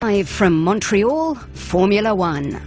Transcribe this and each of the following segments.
Live from Montreal, Formula One.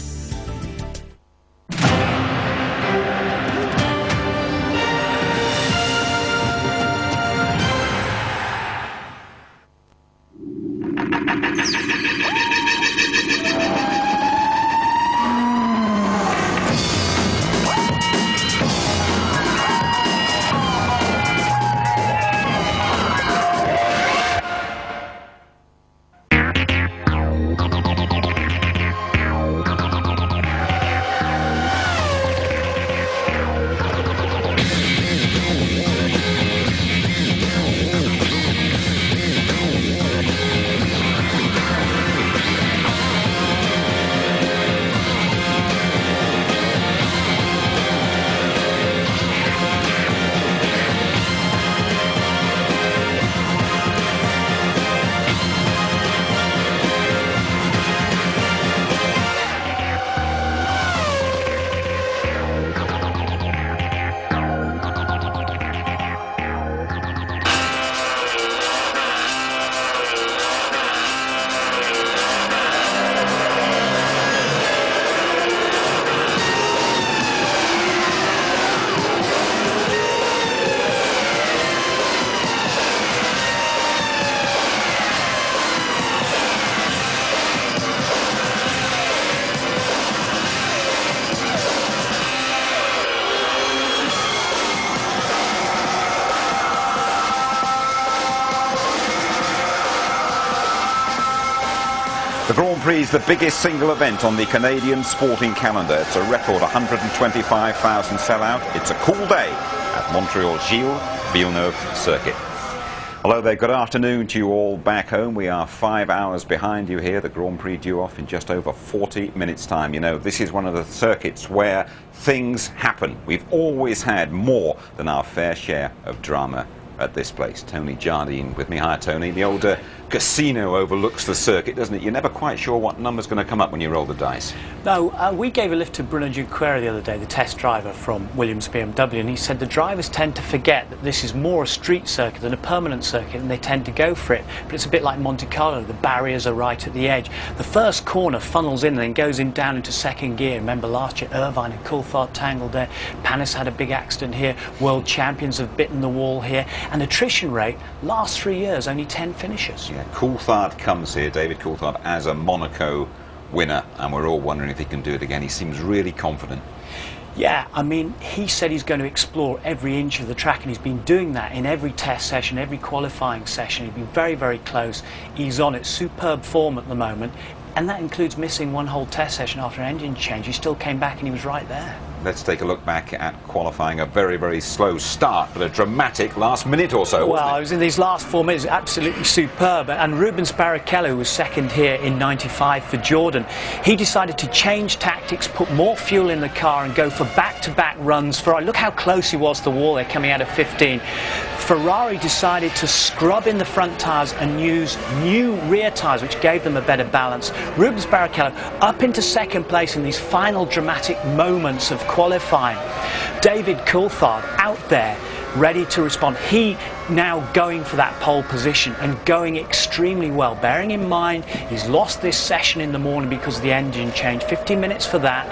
The Grand Prix is the biggest single event on the Canadian sporting calendar. It's a record 125,000 sellout. It's a cool day at Montreal Gilles Villeneuve Circuit. Hello there, good afternoon to you all back home. We are 5 hours behind you here. The Grand Prix due off in just over 40 minutes time. You know, this is one of the circuits where things happen. We've always had more than our fair share of drama at this place. Tony Jardine with me. Hi Tony. The old casino overlooks the circuit, doesn't it? You're never quite sure what number's going to come up when you roll the dice. No, we gave a lift to Bruno Junqueira the other day, the test driver from Williams BMW, and he said the drivers tend to forget that this is more a street circuit than a permanent circuit, and they tend to go for it. But it's a bit like Monte Carlo, the barriers are right at the edge. The first corner funnels in and then goes in down into second gear. Remember last year Irvine and Coulthard tangled there. Panis had a big accident here. World champions have bitten the wall here. And attrition rate, last 3 years, only 10 finishes. Yeah, Coulthard comes here, David Coulthard, as a Monaco winner, and we're all wondering if he can do it again. He seems really confident. Yeah, I mean, he said he's going to explore every inch of the track, and he's been doing that in every test session, every qualifying session. He's been very, very close. He's on it, superb form at the moment, and that includes missing one whole test session after an engine change. He still came back and he was right there. Let's take a look back at qualifying. A very, very slow start, but a dramatic last minute or so. Well, it was in these last 4 minutes, absolutely superb. And Rubens Barrichello, who was second here in '95 for Jordan, he decided to change tactics, put more fuel in the car and go for back-to-back runs. Look how close he was to the wall there coming out of 15. Ferrari decided to scrub in the front tyres and use new rear tyres, which gave them a better balance. Rubens Barrichello up into second place in these final dramatic moments of qualifying. David Coulthard out there ready to respond. He now going for that pole position and going extremely well, bearing in mind he's lost this session in the morning because of the engine change. 15 minutes for that,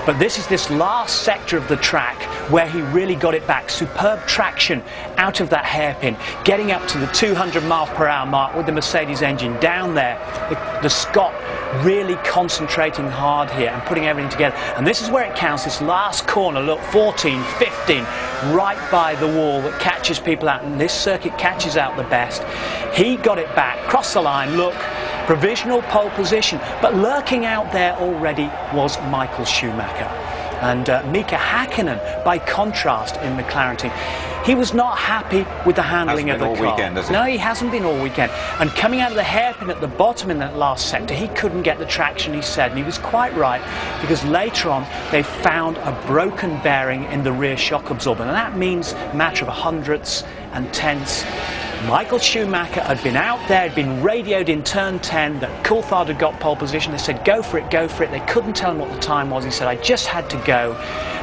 but this is this last sector of the track where he really got it back. Superb traction out of that hairpin, getting up to the 200 mph mark with the Mercedes engine down there. The Scot really concentrating hard here and putting everything together, and this is where it counts. This last corner, look, 14, 15, right by the wall that catches people out, and this circuit catches out the best. He got it back, crossed the line, look, provisional pole position, but lurking out there already was Michael Schumacher. And Mika Hakkinen, by contrast, in McLaren team, he was not happy with the handling of the car. All weekend, has he? No, he hasn't been all weekend. And coming out of the hairpin at the bottom in that last sector, he couldn't get the traction, he said, and he was quite right, because later on they found a broken bearing in the rear shock absorber, and that means a matter of hundredths and tenths. Michael Schumacher had been out there, had been radioed in turn 10 that Coulthard had got pole position. They said, go for it, go for it. They couldn't tell him what the time was. He said, I just had to go.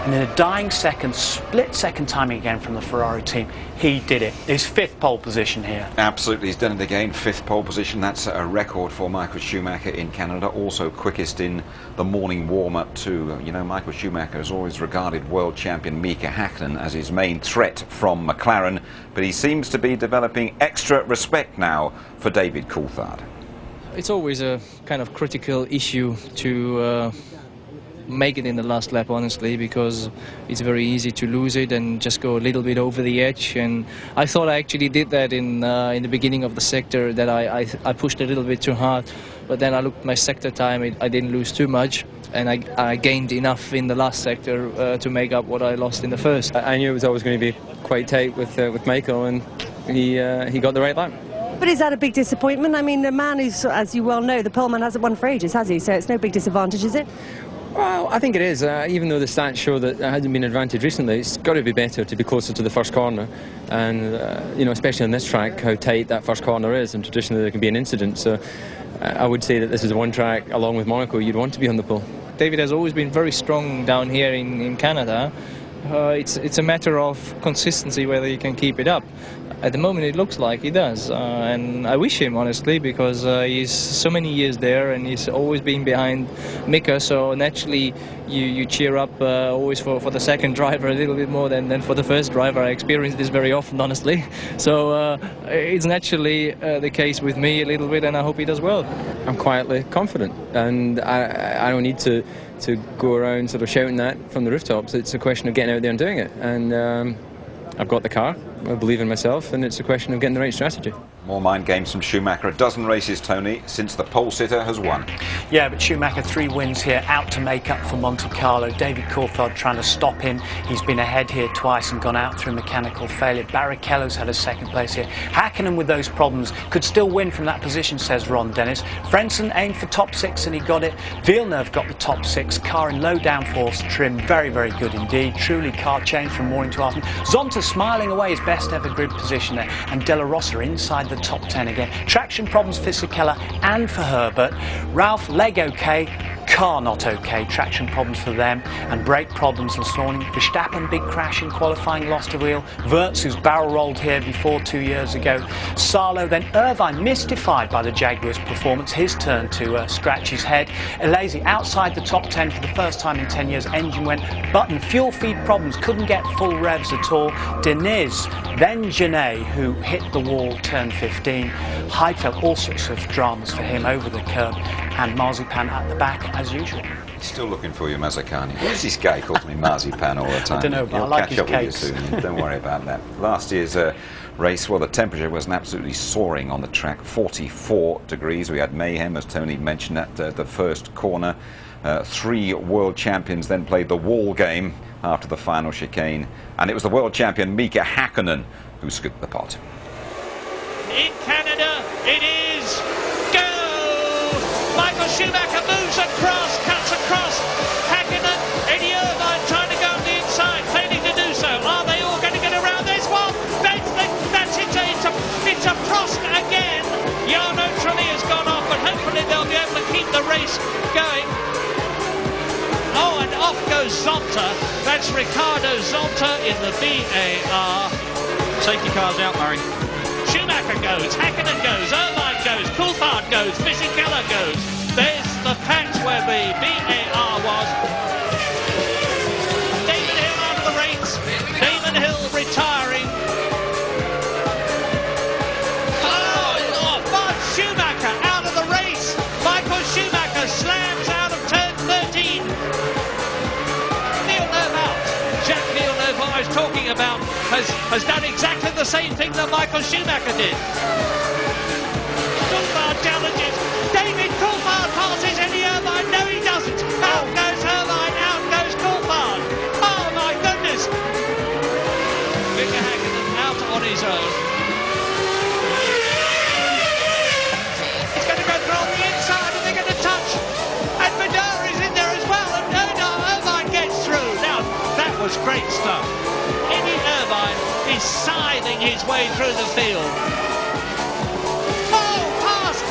And in a dying second, split second timing again from the Ferrari team, he did it. His 5th pole position here. Absolutely, he's done it again. 5th pole position. That's a record for Michael Schumacher in Canada. Also quickest in the morning warm-up too. You know, Michael Schumacher has always regarded world champion Mika Häkkinen as his main threat from McLaren, but he seems to be developing extra respect now for David Coulthard. It's always a kind of critical issue to make it in the last lap, honestly, because it's very easy to lose it and just go a little bit over the edge. And I thought I actually did that in the beginning of the sector, that I pushed a little bit too hard. But then I looked at my sector time, I didn't lose too much, and I gained enough in the last sector to make up what I lost in the first. I knew it was always going to be quite tight with Michael, and he got the right lap. But is that a big disappointment? I mean, the man who's, as you well know, the poleman hasn't won for ages, has he? So it's no big disadvantage, is it? Well, I think it is. Even though the stats show that it hasn't been an advantage recently, it's got to be better to be closer to the first corner. And, you know, especially on this track, how tight that first corner is, and traditionally there can be an incident. So I would say that this is the one track, along with Monaco, you'd want to be on the pole. David has always been very strong down here in Canada. It's a matter of consistency, whether he can keep it up. At the moment it looks like he does, and I wish him, honestly, because he's so many years there and he's always been behind Mika, so naturally you cheer up always for the second driver a little bit more than for the first driver. I experience this very often, honestly, so it's naturally the case with me a little bit, and I hope he does well. I'm quietly confident, and I don't need to go around sort of shouting that from the rooftops. It's a question of getting out there and doing it, and I've got the car, I believe in myself, and it's a question of getting the right strategy. More mind games from Schumacher. A dozen races, Tony, since the pole sitter has won. Yeah, but Schumacher 3 wins here, out to make up for Monte Carlo. David Coulthard trying to stop him. He's been ahead here twice and gone out through mechanical failure. Barrichello's had a 2nd place here. Häkkinen, with those problems, could still win from that position, says Ron Dennis. Frentzen aimed for top 6 and he got it. Villeneuve got the top 6. Car in low downforce trim, very, very good indeed. Truly car change from morning to afternoon. Zonta smiling away his best ever grid position there, and Della Rosa inside the top 10 again. Traction problems for Fisichella and for Herbert. Ralph, leg okay, car not okay. Traction problems for them, and brake problems this morning. Verstappen, big crash in qualifying, lost a wheel. Wirtz, who's barrel rolled here before 2 years ago. Salo, then Irvine, mystified by the Jaguars' performance. His turn to scratch his head. Elasi outside the top 10 for the first time in 10 years. Engine went. Button, fuel feed problems, couldn't get full revs at all. Deniz, then Genet, who hit the wall, turn 15. Heidfeld, all sorts of dramas for him over the curb, and Marzipan at the back as usual. He's still looking for you, Mazzacane. Who's this guy calls me Marzipan all the time? I don't know, but He'll I like catch his up cakes. with you soon. Don't worry about that. Last year's race, well, the temperature was absolutely soaring on the track, 44 degrees. We had mayhem, as Tony mentioned, at the first corner. 3 world champions then played the wall game after the final chicane, and it was the world champion Mika Häkkinen who scooped the pot. In Canada, it is go! Michael Schumacher moves across, cuts across. Häkkinen, Eddie Irvine trying to go on the inside, failing to do so. Are they all going to get around this one? That's it. It's a Prost again. Jarno Trulli has gone off, but hopefully they'll be able to keep the race going. Oh, and off goes Zonta. That's Ricardo Zonta in the VAR. Safety car's out, Murray. Schumacher goes, Häkkinen goes, Irvine goes, Coulthard goes, Fisichella goes. There's the patch where the VAR was. Damon Hill out of the race. Damon Hill retiring. Oh, Bud Schumacher out of the race. Michael Schumacher slams out of turn 13. Villeneuve out. Jacques Villeneuve, what I was talking about, has done exactly the same thing that Michael Schumacher did. Coulthard challenges. David Coulthard passes Eddie Irvine. No, he doesn't. Out goes Irvine. Out goes Coulthard. Oh, my goodness. Mika Häkkinen out on his own. He's going to go through on the inside and they're going to touch. And Madara is in there as well. And Irvine gets through. Now, that was great stuff. Eddie Irvine is scything his way through the field. Oh, past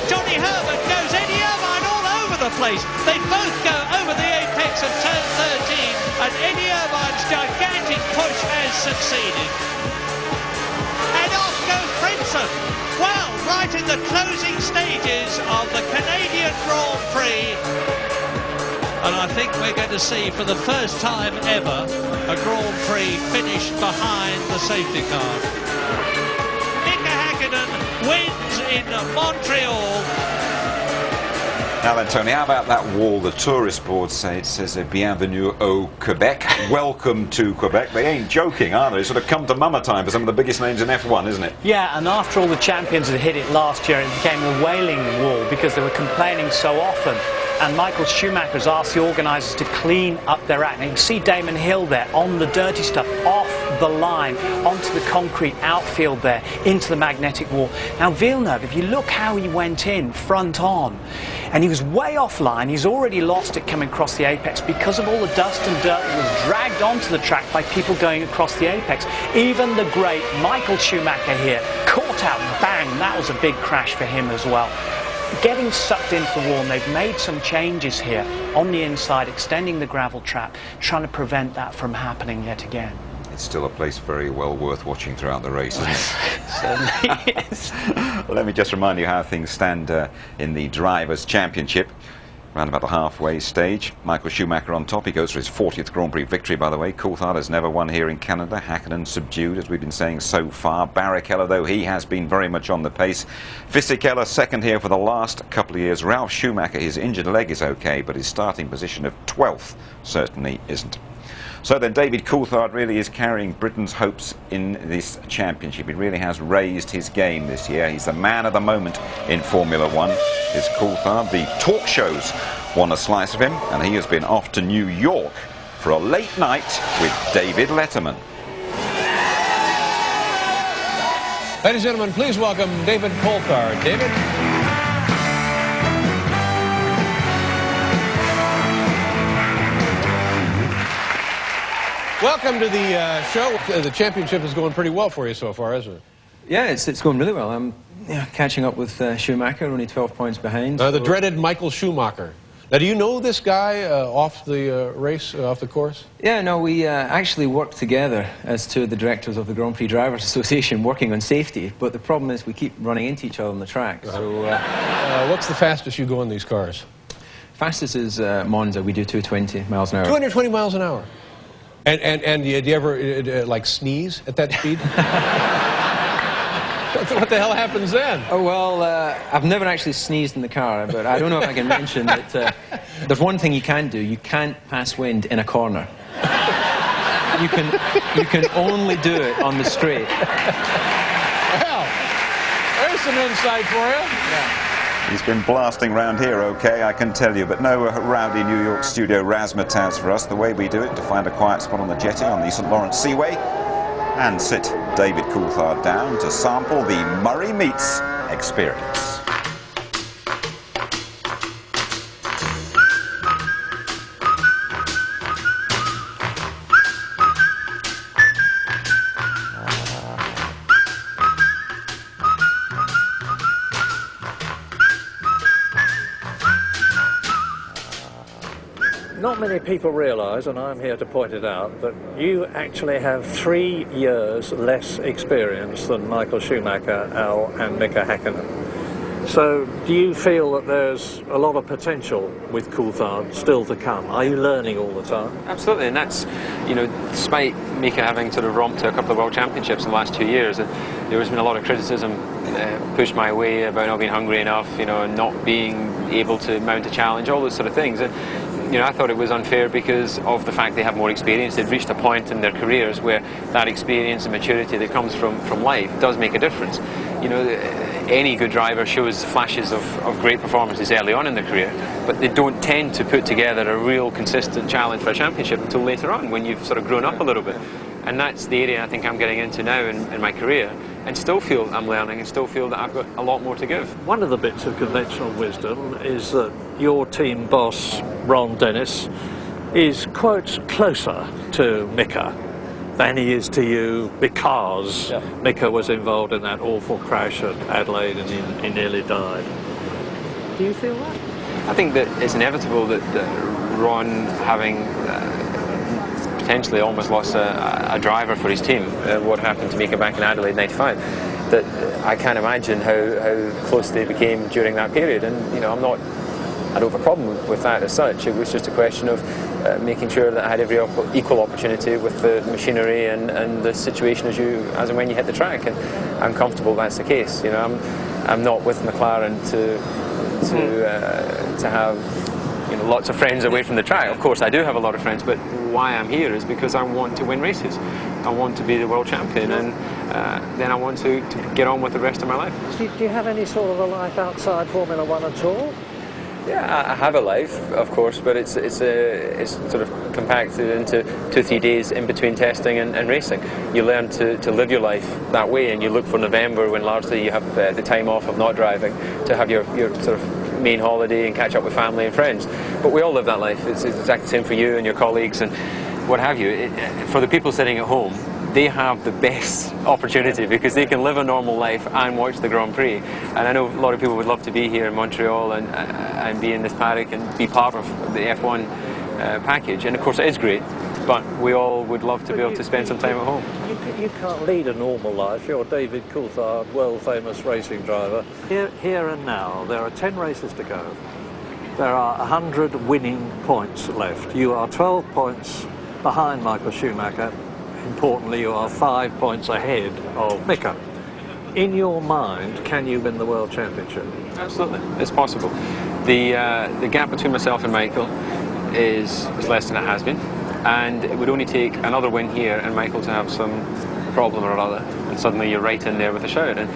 Johnny Herbert goes Eddie Irvine all over the place. They both go over the apex of turn 13, and Eddie Irvine's gigantic push has succeeded. And off goes Princeton. Well, right in the closing stages of the Canadian Grand Prix. And I think we're going to see, for the first time ever, a Grand Prix finish behind the safety car. Mika Häkkinen wins in Montreal. Now then, Tony, how about that wall? The tourist board say it says "Bienvenue au Quebec." Welcome to Quebec. They ain't joking, are they? It's sort of come to mama time for some of the biggest names in F1, isn't it? Yeah, and after all the champions had hit it last year, it became a wailing wall because they were complaining so often. And Michael Schumacher has asked the organisers to clean up their act. And you can see Damon Hill there on the dirty stuff, off the line, onto the concrete outfield there, into the magnetic wall. Now Villeneuve, if you look how he went in, front on, and he was way offline, he's already lost it coming across the apex because of all the dust and dirt that was dragged onto the track by people going across the apex. Even the great Michael Schumacher here, caught out, bang, that was a big crash for him as well. Getting sucked into the wall, and they've made some changes here on the inside, extending the gravel trap, trying to prevent that from happening yet again. It's still a place very well worth watching throughout the race, isn't it? Certainly is. Let me just remind you how things stand in the Drivers' Championship. Around about the halfway stage, Michael Schumacher on top. He goes for his 40th Grand Prix victory, by the way. Coulthard has never won here in Canada. Häkkinen subdued, as we've been saying so far. Barrichello, though, he has been very much on the pace. Fisichella second here for the last couple of years. Ralf Schumacher, his injured leg is okay, but his starting position of 12th certainly isn't. So then David Coulthard really is carrying Britain's hopes in this championship. He really has raised his game this year. He's the man of the moment in Formula One, is Coulthard. The talk shows want a slice of him, and he has been off to New York for a late night with David Letterman. Ladies and gentlemen, please welcome David Coulthard. David? Welcome to the show. The championship is going pretty well for you so far, isn't it? Yeah, it's going really well. I'm catching up with Schumacher, only 12 points behind. The dreaded Michael Schumacher. Now, do you know this guy off the race, off the course? Yeah, no, we actually worked together as two of the directors of the Grand Prix Drivers Association working on safety, but the problem is we keep running into each other on the track. So, what's the fastest you go in these cars? Fastest is Monza. We do 220 miles an hour. 220 miles an hour. And do you ever, like, sneeze at that speed? What the hell happens then? Oh, well, I've never actually sneezed in the car, but I don't know if I can mention that there's one thing you can't do. You can't pass wind in a corner. You can only do it on the straight. Well, there's some insight for you. Yeah. He's been blasting round here, okay, I can tell you, but no rowdy New York studio razzmatazz for us. The way we do it, to find a quiet spot on the jetty on the St. Lawrence Seaway and sit David Coulthard down to sample the Murray Meets experience. Not many people realise, and I'm here to point it out, that you actually have 3 years less experience than Michael Schumacher, Al and Mika Häkkinen. So do you feel that there's a lot of potential with Coulthard still to come? Are you learning all the time? Absolutely, and that's, you know, despite Mika having sort of romped to a couple of world championships in the last 2 years, and there has been a lot of criticism pushed my way about not being hungry enough, you know, and not being able to mount a challenge, all those sort of things. And, you know, I thought it was unfair because of the fact they have more experience. They've reached a point in their careers where that experience and maturity that comes from life does make a difference. You know, any good driver shows flashes of great performances early on in their career, but they don't tend to put together a real consistent challenge for a championship until later on, when you've sort of grown up a little bit. And that's the area I think I'm getting into now in my career, and still feel I'm learning and still feel that I've got a lot more to give. One of the bits of conventional wisdom is that your team boss, Ron Dennis, is, quote, closer to Mika. than he is to you because Mika was involved in that awful crash at Adelaide and he nearly died. Do you feel that? I think that it's inevitable that Ron, having potentially almost lost a driver for his team, what happened to Mika back in Adelaide '95, that I can't imagine how close they became during that period. And you know, I don't have a problem with that as such. It was just a question of making sure that I had every equal opportunity with the machinery and the situation as and when you hit the track. And I'm comfortable that's the case. You know, I'm not with McLaren to have, you know, lots of friends away from the track. Of course, I do have a lot of friends, but why I'm here is because I want to win races. I want to be the world champion, and then I want to get on with the rest of my life. Do you have any sort of a life outside Formula One at all? Yeah, I have a life, of course, but it's sort of compacted into 2-3 days in between testing and racing. You learn to live your life that way, and you look for November when largely you have the time off of not driving to have your sort of main holiday and catch up with family and friends. But we all live that life. It's exactly the same for you and your colleagues and what have you. For the people sitting at home, they have the best opportunity because they can live a normal life and watch the Grand Prix. And I know a lot of people would love to be here in Montreal and be in this paddock and be part of the F1 package. And of course it is great, but we all would love to be able to spend some time at home. You can't lead a normal life. You're David Coulthard, world famous racing driver. Here and now, there are 10 races to go. There are 100 winning points left. You are 12 points behind Michael Schumacher. Importantly, you are 5 points ahead of Mika. In your mind, can you win the World Championship? Absolutely, it's possible. The gap between myself and Michael is less than it has been, and it would only take another win here and Michael to have some problem or other, and suddenly you're right in there with a shout. And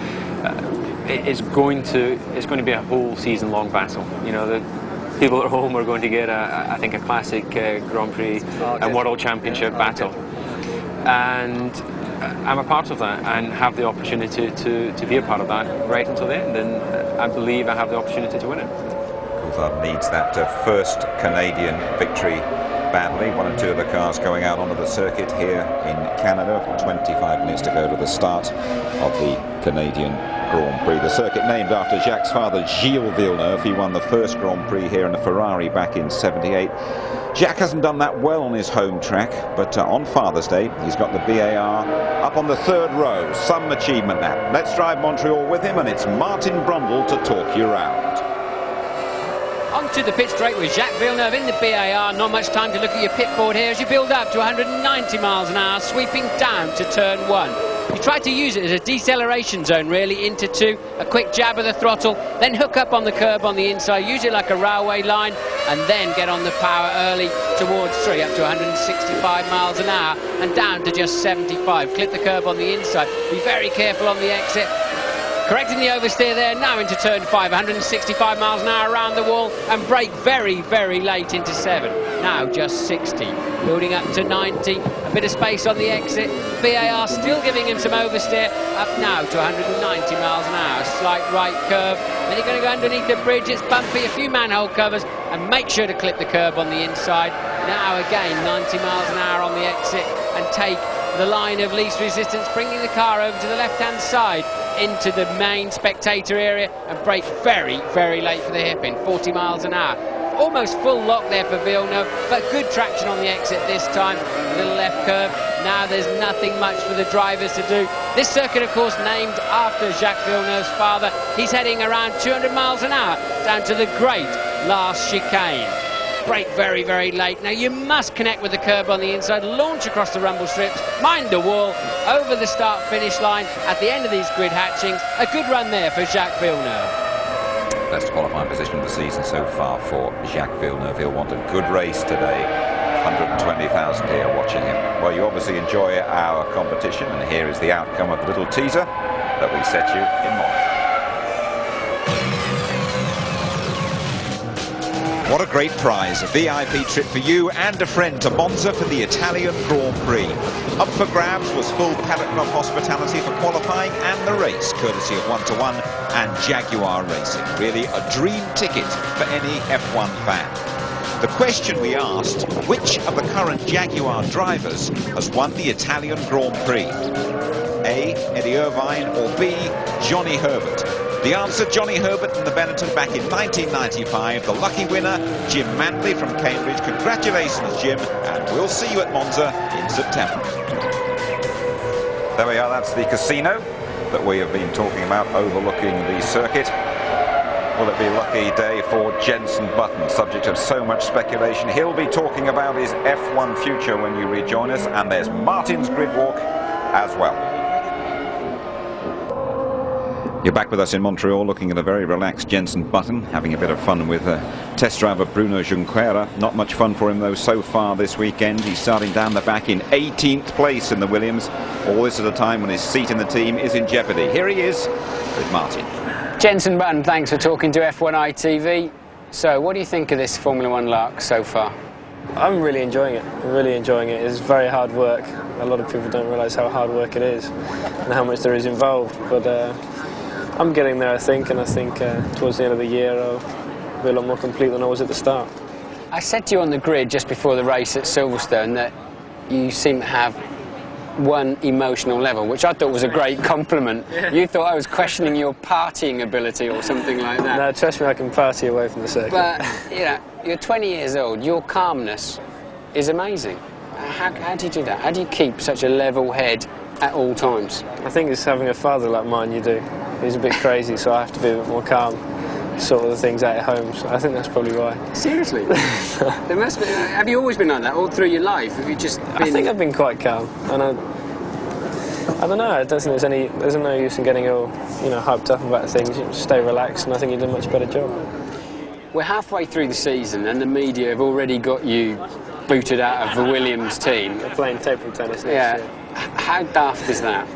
it's going to be a whole season-long battle. You know, the people at home are going to get I think a classic Grand Prix and World Championship battle. And I'm a part of that and have the opportunity to be a part of that right until the end, and I believe I have the opportunity to win it. Coulthard needs that first Canadian victory badly. 1 and 2 of the cars going out onto the circuit here in Canada. 25 minutes to go to the start of the Canadian Grand Prix. The circuit named after Jacques' father, Gilles Villeneuve. He won the first Grand Prix here in a Ferrari back in '78. Jacques hasn't done that well on his home track, but on Father's Day, he's got the BAR up on the 3rd row. Some achievement that. Let's drive Montreal with him, and it's Martin Brundle to talk you round. Onto the pit straight with Jacques Villeneuve in the BAR. Not much time to look at your pit board here as you build up to 190 miles an hour, sweeping down to turn 1. You try to use it as a deceleration zone, really, into 2, a quick jab of the throttle, then hook up on the curb on the inside, use it like a railway line, and then get on the power early towards 3, up to 165 miles an hour, and down to just 75. Clip the curb on the inside, be very careful on the exit. Correcting the oversteer there, now into turn 5, 165 miles an hour around the wall, and brake very, very late into 7. Now just 60, building up to 90, a bit of space on the exit. VAR still giving him some oversteer, up now to 190 miles an hour, slight right curve. Then you're going to go underneath the bridge, it's bumpy, a few manhole covers, and make sure to clip the curb on the inside. Now again, 90 miles an hour on the exit, and take the line of least resistance, bringing the car over to the left-hand side into the main spectator area, and brake very, very late for the hairpin, 40 miles an hour. Almost full lock there for Villeneuve, but good traction on the exit this time. A little left curve. Now there's nothing much for the drivers to do. This circuit, of course, named after Jacques Villeneuve's father. He's heading around 200 miles an hour down to the great last chicane. Brake very, very late. Now you must connect with the curb on the inside, launch across the rumble strips, mind the wall, over the start-finish line at the end of these grid hatchings. A good run there for Jacques Villeneuve. Best qualifying position of the season so far for Jacques Villeneuve. He'll want a good race today. 120,000 here watching him. Well, you obviously enjoy our competition, and here is the outcome of the little teaser that we set you in Monaco. What a great prize, a VIP trip for you and a friend to Monza for the Italian Grand Prix. Up for grabs was full Paddock Club hospitality for qualifying and the race, courtesy of 1-to-1 and Jaguar Racing. Really a dream ticket for any F1 fan. The question we asked, which of the current Jaguar drivers has won the Italian Grand Prix? A. Eddie Irvine or B. Johnny Herbert? The answer, Johnny Herbert in the Benetton back in 1995. The lucky winner, Jim Mantley from Cambridge. Congratulations, Jim, and we'll see you at Monza in September. There we are, that's the casino that we have been talking about overlooking the circuit. Will it be a lucky day for Jenson Button? Subject of so much speculation. He'll be talking about his F1 future when you rejoin us, and there's Martin's grid walk as well. You're back with us in Montreal, looking at a very relaxed Jenson Button, having a bit of fun with test driver Bruno Junqueira. Not much fun for him though so far this weekend. He's starting down the back in 18th place in the Williams. All this at a time when his seat in the team is in jeopardy. Here he is with Martin. Jenson Button, thanks for talking to F1 ITV. So, what do you think of this Formula One lark so far? I'm really enjoying it. I'm really enjoying it. It's very hard work. A lot of people don't realise how hard work it is and how much there is involved. But I'm getting there, I think, and I think towards the end of the year I'll be a lot more complete than I was at the start. I said to you on the grid just before the race at Silverstone that you seem to have one emotional level, which I thought was a great compliment. Yeah. You thought I was questioning your partying ability or something like that. No, trust me, I can party away from the circuit. But, you know, you're 20 years old, your calmness is amazing. How do you do that? How do you keep such a level head at all times? I think it's having a father like mine, you do. He's a bit crazy, so I have to be a bit more calm, sort of the things out at home, so I think that's probably why. Seriously? There must be, have you always been like that all through your life? Have you just been... I think I've been quite calm, and I don't know, I don't think there's no use in getting all, you know, hyped up about things. You just stay relaxed, and I think you do a much better job. We're halfway through the season, and the media have already got you booted out of the Williams team. They're playing table tennis next year. How daft is that?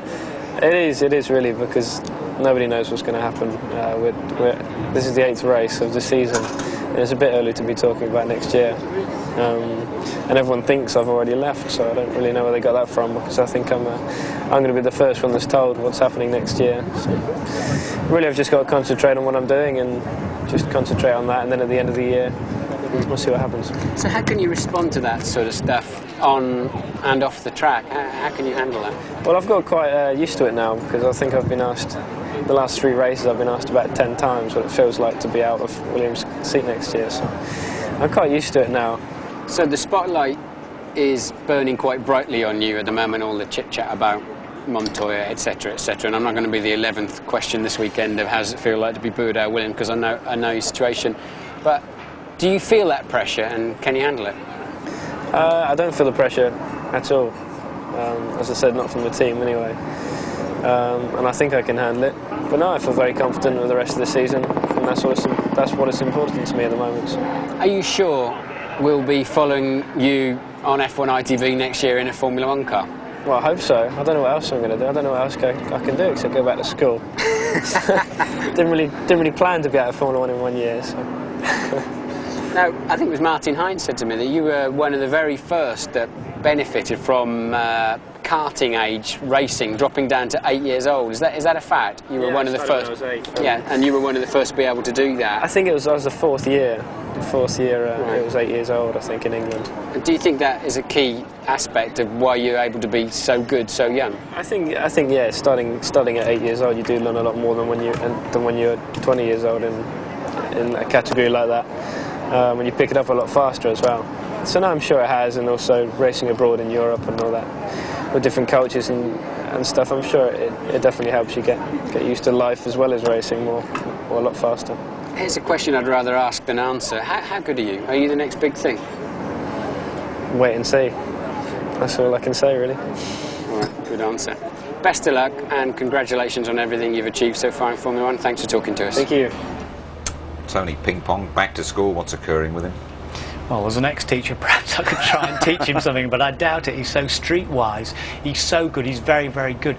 It is really, because nobody knows what's going to happen. This is the 8th race of the season, and it's a bit early to be talking about next year. And everyone thinks I've already left, so I don't really know where they got that from, because I think I'm going to be the first one that's told what's happening next year. So really, I've just got to concentrate on what I'm doing and just concentrate on that, and then at the end of the year, we'll see what happens. So how can you respond to that sort of stuff on and off the track? How can you handle that? Well, I've got quite used to it now, because I think I've been asked, the last 3 races I've been asked about 10 times what it feels like to be out of Williams' seat next year, so I'm quite used to it now. So the spotlight is burning quite brightly on you at the moment, all the chit-chat about Montoya, etc., etc., and I'm not going to be the 11th question this weekend of how does it feel like to be booed out of Williams, because I know your situation, but do you feel that pressure, and can you handle it? I don't feel the pressure at all. As I said, not from the team anyway. And I think I can handle it. But no, I feel very confident with the rest of the season, and that's what is important to me at the moment. Are you sure we'll be following you on F1 ITV next year in a Formula One car? Well, I hope so. I don't know what else I'm going to do. I don't know what else I can do except go back to school. didn't really plan to be out of Formula One in 1 year. So. Now, I think it was Martin Hines said to me that you were one of the very first that benefited from karting age racing, dropping down to 8 years old. Is that a fact? You were one of the first. When I was 8. Yeah, and you were one of the first to be able to do that. I think I was the 4th year. Right. It was 8 years old, I think, in England. And do you think that is a key aspect of why you're able to be so good so young? I think yeah. Starting at 8 years old, you do learn a lot more than when you're 20 years old in a category like that. When you pick it up a lot faster as well. So no, I'm sure it has, and also racing abroad in Europe and all that, with different cultures and stuff, I'm sure it definitely helps you get used to life as well as racing more a lot faster. Here's a question I'd rather ask than answer. How good are you? Are you the next big thing? Wait and see. That's all I can say, really. All right, good answer. Best of luck, and congratulations on everything you've achieved so far in Formula One. Thanks for talking to us. Thank you. Tony Ping Pong, back to school. What's occurring with him? Well, as an ex-teacher, perhaps I could try and teach him something, but I doubt it. He's so streetwise. He's so good. He's very, very good.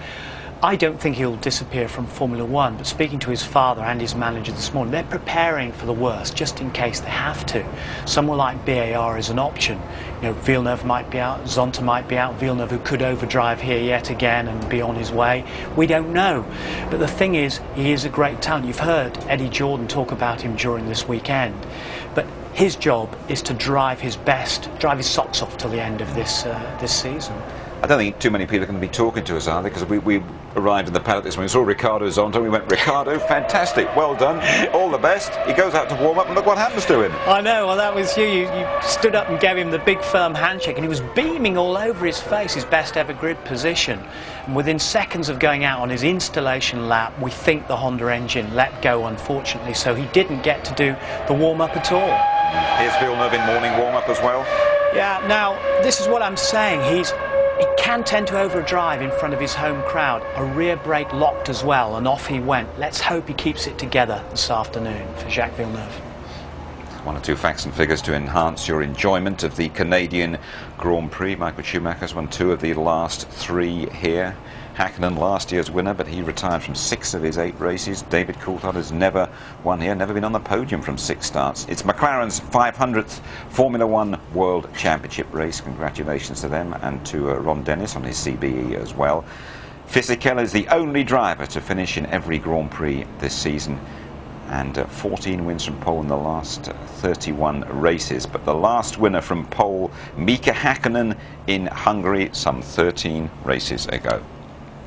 I don't think he'll disappear from Formula One, but speaking to his father and his manager this morning, they're preparing for the worst, just in case they have to. Somewhere like BAR is an option. You know, Villeneuve might be out, Zonta might be out, Villeneuve who could overdrive here yet again and be on his way. We don't know. But the thing is, he is a great talent. You've heard Eddie Jordan talk about him during this weekend. But his job is to drive his best, drive his socks off till the end of this season. I don't think too many people are going to be talking to us, are they? Because we arrived in the paddock this morning, saw Ricardo Zonta, we went, Ricardo, fantastic, well done, all the best. He goes out to warm up and look what happens to him. I know, well that was you. You stood up and gave him the big firm handshake and he was beaming all over his face, his best ever grid position. And within seconds of going out on his installation lap, we think the Honda engine let go, unfortunately, so he didn't get to do the warm-up at all. Here's Villeneuve in morning warm-up as well. Yeah, now, this is what I'm saying. He can tend to overdrive in front of his home crowd. A rear brake locked as well, and off he went. Let's hope he keeps it together this afternoon for Jacques Villeneuve. One or two facts and figures to enhance your enjoyment of the Canadian Grand Prix. Michael Schumacher's won 2 of the last 3 here. Hakkinen, last year's winner, but he retired from 6 of his 8 races. David Coulthard has never won here, never been on the podium from 6 starts. It's McLaren's 500th Formula One World Championship race. Congratulations to them, and to Ron Dennis on his CBE as well. Fisichella is the only driver to finish in every Grand Prix this season, and 14 wins from pole in the last 31 races. But the last winner from pole, Mika Hakkinen in Hungary, some 13 races ago.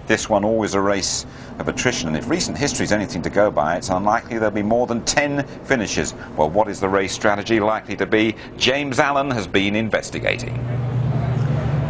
This one always a race of attrition, and if recent history is anything to go by, it's unlikely there'll be more than 10 finishes. Well, what is the race strategy likely to be? James Allen has been investigating.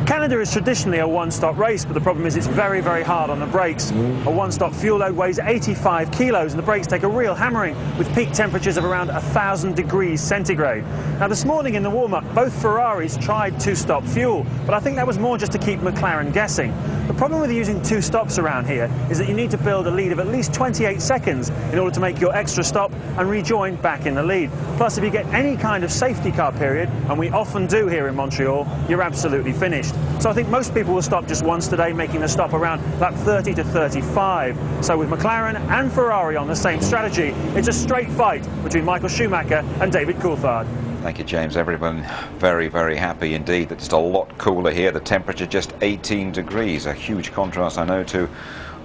Canada is traditionally a one-stop race, but the problem is it's very, very hard on the brakes. A one-stop fuel load weighs 85 kilos, and the brakes take a real hammering with peak temperatures of around 1,000 degrees centigrade. Now, this morning in the warm-up, both Ferraris tried two-stop fuel, but I think that was more just to keep McLaren guessing. The problem with using 2 stops around here is that you need to build a lead of at least 28 seconds in order to make your extra stop and rejoin back in the lead. Plus, if you get any kind of safety car period, and we often do here in Montreal, you're absolutely finished. So I think most people will stop just once today, making the stop around lap 30 to 35. So with McLaren and Ferrari on the same strategy, it's a straight fight between Michael Schumacher and David Coulthard. Thank you, James. Everyone very, very happy indeed. It's a lot cooler here. The temperature just 18 degrees. A huge contrast, I know, to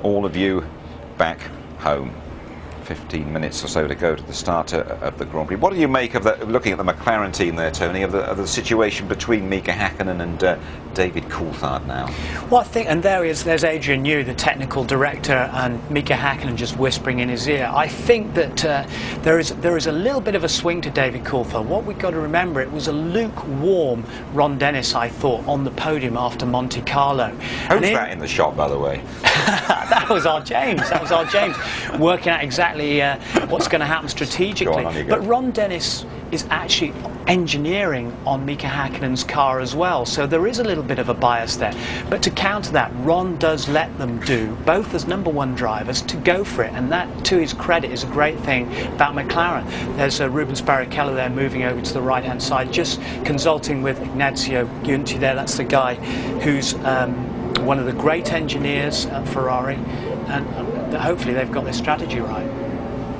all of you back home. 15 minutes or so to go to the start of the Grand Prix. What do you make of that, looking at the McLaren team there, Tony, of the situation between Mika Hakkinen and David Coulthard now? Well, I think, and there he is, there's Adrian Newey, the technical director, and Mika Hakkinen just whispering in his ear. I think that there is a little bit of a swing to David Coulthard. What we've got to remember, it was a lukewarm Ron Dennis, I thought, on the podium after Monte Carlo. Who's that in the shot, by the way? That was our James. That was our James, working out exactly what's going to happen strategically. But Ron Dennis is actually engineering on Mika Hakkinen's car as well, so there is a little bit of a bias there. But to counter that, Ron does let them do, both as #1 drivers, to go for it, and that, to his credit, is a great thing about McLaren. There's Rubens Barrichello there moving over to the right-hand side, just consulting with Ignazio Giunti there. That's the guy who's one of the great engineers at Ferrari, and hopefully they've got their strategy right.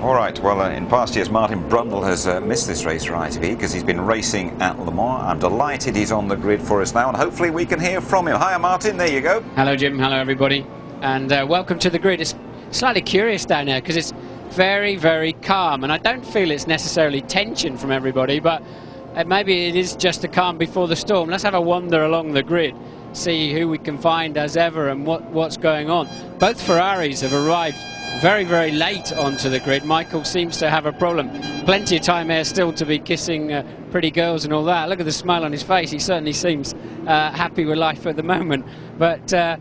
All right, well, in past years, Martin Brundle has missed this race for ITV because he's been racing at Le Mans. I'm delighted he's on the grid for us now, and hopefully we can hear from him. Hiya, Martin, there you go. Hello, Jim. Hello, everybody. And welcome to the grid. It's slightly curious down there because it's very, very calm, and I don't feel it's necessarily tension from everybody, but maybe it is just the calm before the storm. Let's have a wander along the grid, see who we can find as ever and what's going on. Both Ferraris have arrived very, very late onto the grid. Michael seems to have a problem. Plenty of time here still to be kissing pretty girls and all that. Look at the smile on his face. He certainly seems happy with life at the moment. But yeah,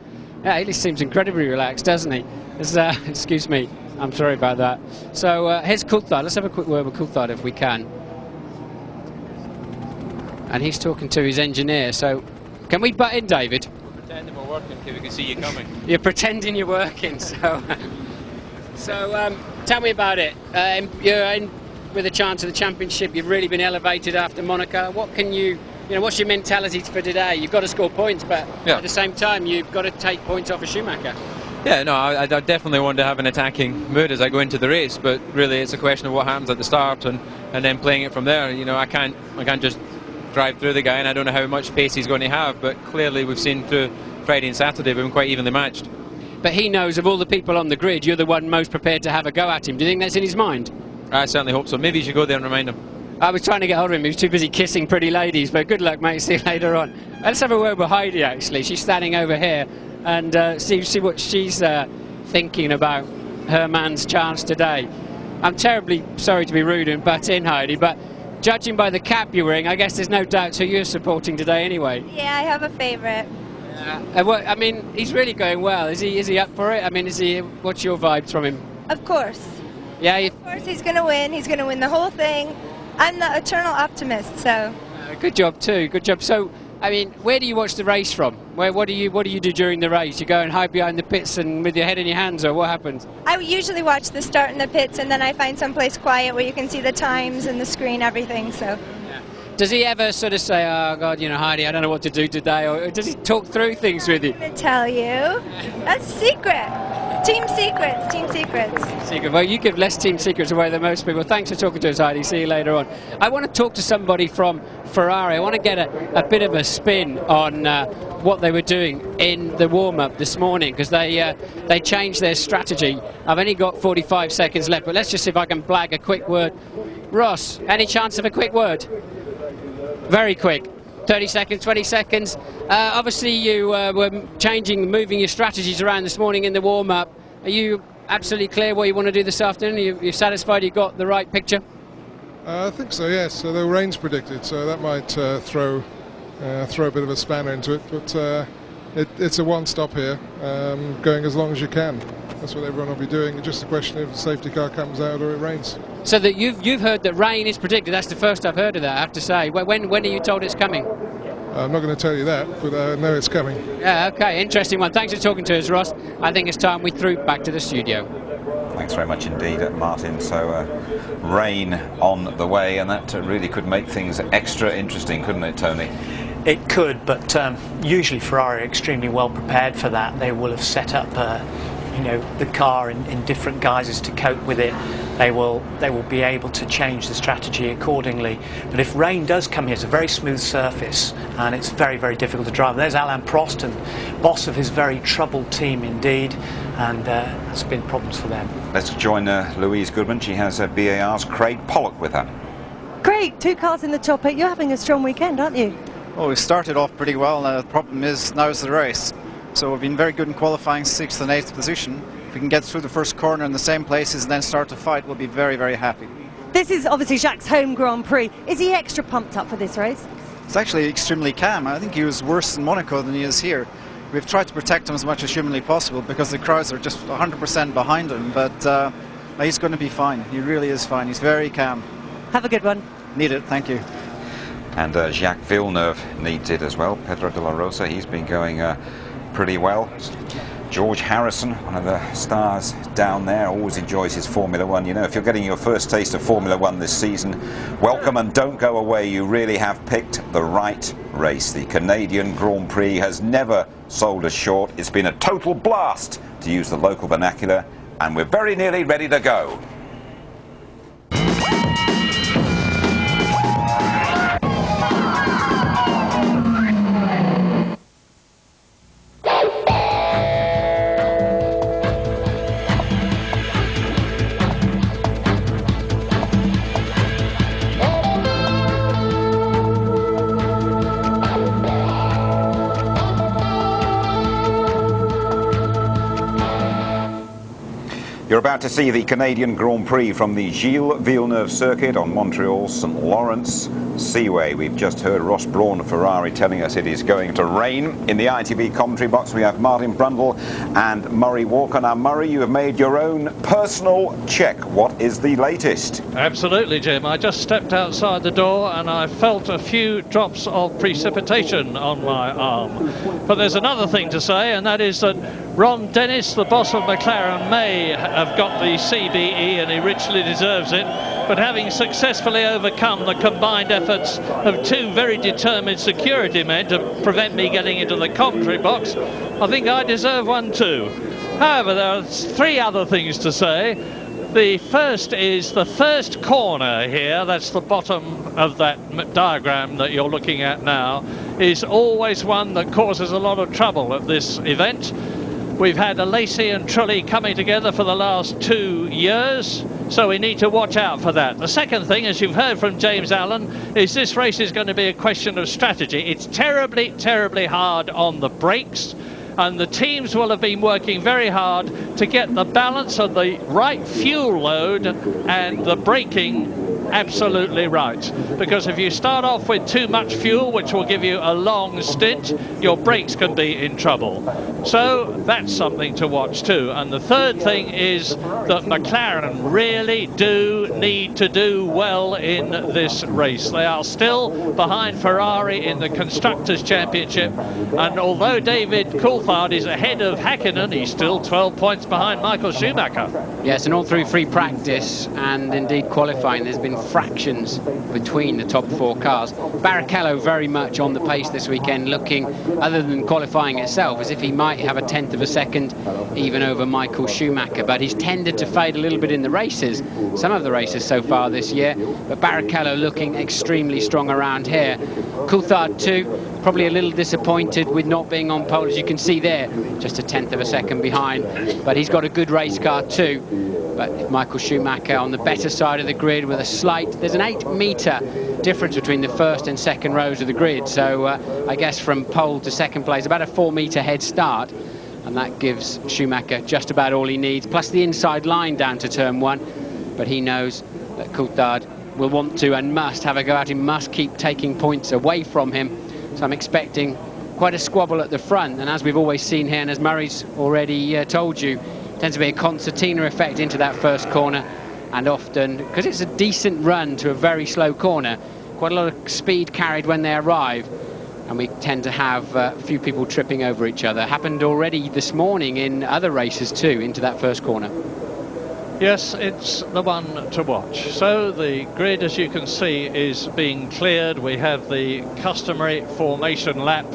he seems incredibly relaxed, doesn't he? Excuse me, I'm sorry about that. So here's Coulthard. Let's have a quick word with Coulthard if we can. And he's talking to his engineer. So can we butt in, David? We're pretending we're working so we can see you coming. You're pretending you're working, so... So tell me about it. You're in with a chance of the championship. You've really been elevated after Monaco. What can you know, what's your mentality for today? You've got to score points, but at the same time, you've got to take points off of Schumacher. Yeah, no, I definitely want to have an attacking mood as I go into the race, but really it's a question of what happens at the start and then playing it from there. You know, I can't just drive through the guy, and I don't know how much pace he's going to have, but clearly we've seen through Friday and Saturday we've been quite evenly matched. But he knows of all the people on the grid, you're the one most prepared to have a go at him. Do you think that's in his mind? I certainly hope so. Maybe you should go there and remind him. I was trying to get hold of him, he was too busy kissing pretty ladies, but good luck, mate, see you later on. Let's have a word with Heidi, actually. She's standing over here, and see what she's thinking about her man's chance today. I'm terribly sorry to be rude and butt in, Heidi, but judging by the cap you're wearing, I guess there's no doubt who you're supporting today anyway. Yeah, I have a favourite. I mean, he's really going well. Is he up for it? I mean, what's your vibes from him? Of course. Yeah. Of course, he's going to win. He's going to win the whole thing. I'm the eternal optimist, so. Good job too. Good job. So, I mean, where do you watch the race from? What do you do during the race? You go and hide behind the pits and with your head in your hands, or what happens? I usually watch the start in the pits, and then I find someplace quiet where you can see the times and the screen, everything. So. Does he ever sort of say, "Oh God, you know, Heidi, I don't know what to do today," or does he talk through things with you? I'm going to tell you. That's secret. Team secrets. Team secrets. Secret. Well, you give less team secrets away than most people. Thanks for talking to us, Heidi. See you later on. I want to talk to somebody from Ferrari. I want to get a bit of a spin on what they were doing in the warm-up this morning, because they changed their strategy. I've only got 45 seconds left, but let's just see if I can blag a quick word. Ross, any chance of a quick word? Very quick. 30 seconds, 20 seconds. Obviously you were moving your strategies around this morning in the warm-up. Are you absolutely clear what you want to do this afternoon? You're satisfied you got the right picture? I think so, yes. So the rain's predicted, so that might throw a bit of a spanner into it. But it's a one-stop here, going as long as you can. That's what everyone will be doing. It's just a question if the safety car comes out or it rains. So that you've heard that rain is predicted. That's the first I've heard of that, I have to say. When are you told it's coming? I'm not going to tell you that, but I know it's coming. Yeah, okay, interesting one. Thanks for talking to us, Ross. I think it's time we threw back to the studio. Thanks very much indeed, Martin. So rain on the way, and that really could make things extra interesting, couldn't it, Tony? It could, but usually Ferrari are extremely well prepared for that. They will have set up you know, the car in different guises to cope with it. They will be able to change the strategy accordingly. But if rain does come here, it's a very smooth surface and it's very, very difficult to drive. There's Alain Prost, and boss of his very troubled team indeed, and it's been problems for them. Let's join Louise Goodman. She has BAR's Craig Pollock with her. Craig, 2 cars in the top 8. You're having a strong weekend, aren't you? Well, we started off pretty well. The problem is now is the race. So we've been very good in qualifying 6th and 8th position. If we can get through the first corner in the same places and then start to fight, we'll be very, very happy. This is obviously Jacques' home Grand Prix. Is he extra pumped up for this race? It's actually extremely calm. I think he was worse in Monaco than he is here. We've tried to protect him as much as humanly possible because the crowds are just 100% behind him, but he's going to be fine. He really is fine. He's very calm. Have a good one. Need it. Thank you. And Jacques Villeneuve needs it as well. Pedro de la Rosa, he's been going pretty well. George Harrison, one of the stars down there, always enjoys his Formula One. You know, if you're getting your first taste of Formula One this season, welcome and don't go away. You really have picked the right race. The Canadian Grand Prix has never sold us short. It's been a total blast, to use the local vernacular, and we're very nearly ready to go. You're about to see the Canadian Grand Prix from the Gilles Villeneuve circuit on Montreal's St. Lawrence Seaway. We've just heard Ross Brawn of Ferrari telling us it is going to rain. In the ITV commentary box we have Martin Brundle and Murray Walker. Now Murray, you have made your own personal check. What is the latest? Absolutely, Jim. I just stepped outside the door and I felt a few drops of precipitation on my arm. But there's another thing to say, and that is that Ron Dennis, the boss of McLaren, may have got the CBE and he richly deserves it, but having successfully overcome the combined efforts of 2 very determined security men to prevent me getting into the commentary box, I think I deserve one too. However, there are three other things to say. The first is the first corner here, that's the bottom of that diagram that you're looking at now, is always one that causes a lot of trouble at this event. We've had a Lacey and Trulli coming together for the last 2 years, so we need to watch out for that. The second thing, as you've heard from James Allen, is this race is going to be a question of strategy. It's terribly, terribly hard on the brakes, and the teams will have been working very hard to get the balance of the right fuel load and the braking absolutely right, because if you start off with too much fuel, which will give you a long stint, your brakes can be in trouble. So that's something to watch too. And the third thing is that McLaren really do need to do well in this race. They are still behind Ferrari in the Constructors' Championship, and although David Coulthard is ahead of Häkkinen, he's still 12 points behind Michael Schumacher. Yes, and all through free practice and indeed qualifying, there's been fractions between the top 4 cars. Barrichello very much on the pace this weekend, looking, other than qualifying itself, as if he might have a 10th of a second even over Michael Schumacher, but he's tended to fade a little bit in the races, some of the races so far this year, but Barrichello looking extremely strong around here. Coulthard too, probably a little disappointed with not being on pole, as you can see there, just a 10th of a second behind, but he's got a good race car too. But if Michael Schumacher on the better side of the grid with a slight, there's an 8-metre difference between the first and second rows of the grid, so I guess from pole to second place about a 4-metre head start, and that gives Schumacher just about all he needs, plus the inside line down to turn 1. But he knows that Coulthard will want to and must have a go at him, must keep taking points away from him, so I'm expecting quite a squabble at the front. And as we've always seen here, and as Murray's already told you, tends to be a concertina effect into that first corner, and often, because it's a decent run to a very slow corner, quite a lot of speed carried when they arrive, and we tend to have a few people tripping over each other. Happened already this morning in other races too, into that first corner. Yes, it's the one to watch. So the grid, as you can see, is being cleared. We have the customary formation lap.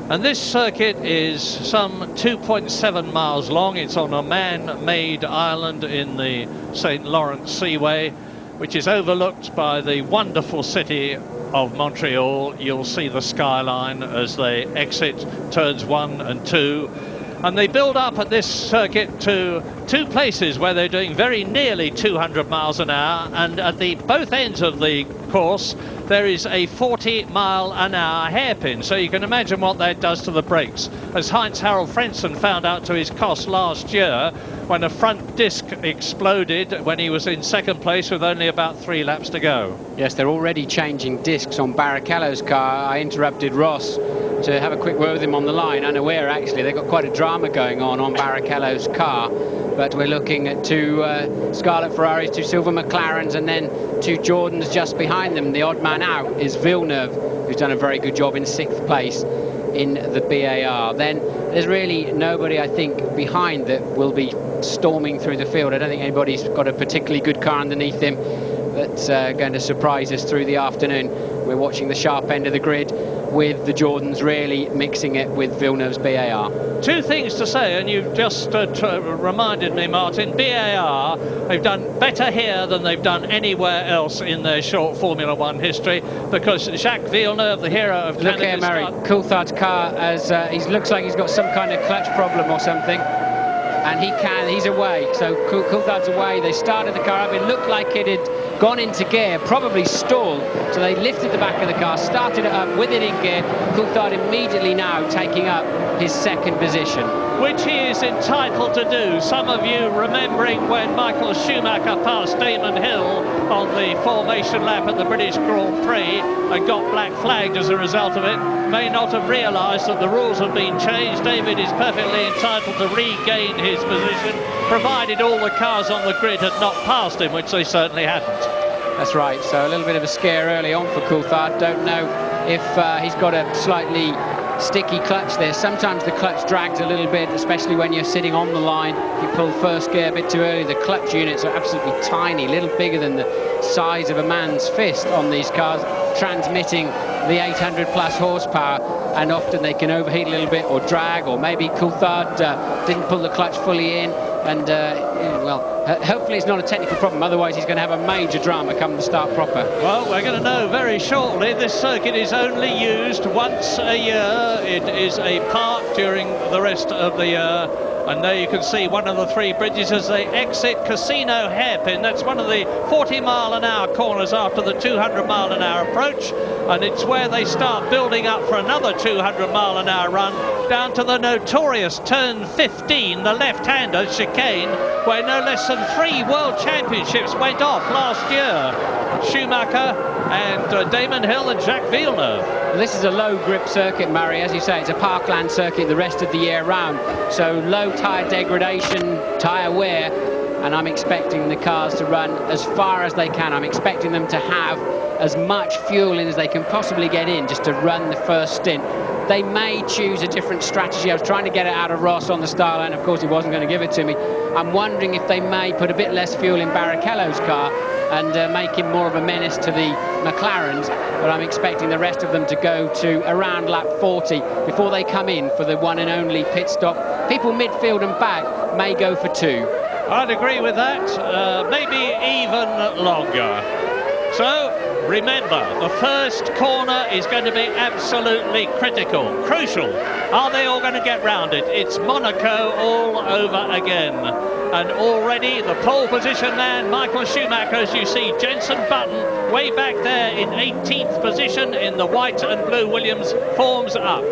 And this circuit is some 2.7 miles long. It's on a man-made island in the St. Lawrence Seaway, which is overlooked by the wonderful city of Montreal. You'll see the skyline as they exit turns 1 and 2. And they build up at this circuit to 2 places where they're doing very nearly 200 miles an hour, and at both ends of the course there is a 40-mile-an-hour hairpin, so you can imagine what that does to the brakes, as Heinz-Harald Frentzen found out to his cost last year when a front disc exploded when he was in second place with only about 3 laps to go. Yes, they're already changing discs on Barrichello's car. I interrupted Ross to have a quick word with him on the line, unaware actually they've got quite a drama going on Barrichello's car, but we're looking at 2 Scarlet Ferraris, 2 Silver McLarens, and then 2 Jordans just behind them. The odd man out is Villeneuve, who's done a very good job in 6th place in the BAR. Then there's really nobody, I think, behind that will be storming through the field. I don't think anybody's got a particularly good car underneath him that's going to surprise us through the afternoon. We're watching the sharp end of the grid with the Jordans really mixing it with Villeneuve's BAR. 2 things to say, and you've just reminded me, Martin. BAR, they've done better here than they've done anywhere else in their short Formula 1 history, because Jacques Villeneuve, the hero of Look here, Murray, Coulthard's car, as he looks like he's got some kind of clutch problem or something, and he's away, so Coulthard's away. They started the car up, it looked like it had gone into gear, probably stalled, so they lifted the back of the car, started it up with it in gear. Coulthard immediately now taking up his 2nd position, which he is entitled to do. Some of you remembering when Michael Schumacher passed Damon Hill on the formation lap at the British Grand Prix and got black flagged as a result of it may not have realised that the rules have been changed. David is perfectly entitled to regain his position, provided all the cars on the grid had not passed him, which they certainly hadn't. That's right, so a little bit of a scare early on for Coulthard. Don't know if he's got a slightly sticky clutch there. Sometimes the clutch drags a little bit, especially when you're sitting on the line. If you pull first gear a bit too early, the clutch units are absolutely tiny, a little bigger than the size of a man's fist on these cars, transmitting the 800 plus horsepower, and often they can overheat a little bit or drag, or maybe Coulthard didn't pull the clutch fully in, and well, hopefully it's not a technical problem, otherwise he's going to have a major drama come the start proper. Well, we're going to know very shortly. This circuit is only used once a year. It is a park during the rest of the year. And there you can see one of the three bridges as they exit Casino Hairpin. That's one of the 40-mile-an-hour corners after the 200-mile-an-hour approach. And it's where they start building up for another 200-mile-an-hour run down to the notorious turn 15, the left-hander chicane, where no less than 3 world championships went off last year. Schumacher and Damon Hill and Jacques Villeneuve. This is a low grip circuit, Murray. As you say, it's a parkland circuit the rest of the year round. So low tyre degradation, tyre wear, and I'm expecting the cars to run as far as they can. I'm expecting them to have as much fuel in as they can possibly get in just to run the first stint. They may choose a different strategy. I was trying to get it out of Ross on the start line. Of course, he wasn't going to give it to me. I'm wondering if they may put a bit less fuel in Barrichello's car and make him more of a menace to the McLarens, but I'm expecting the rest of them to go to around lap 40 before they come in for the one and only pit stop. People midfield and back may go for 2. I'd agree with that, maybe even longer. So, remember, the first corner is going to be absolutely critical, crucial. Are they all going to get round it? It's Monaco all over again. And already the pole position man, Michael Schumacher, as you see, Jenson Button way back there in 18th position in the white and blue Williams, forms up.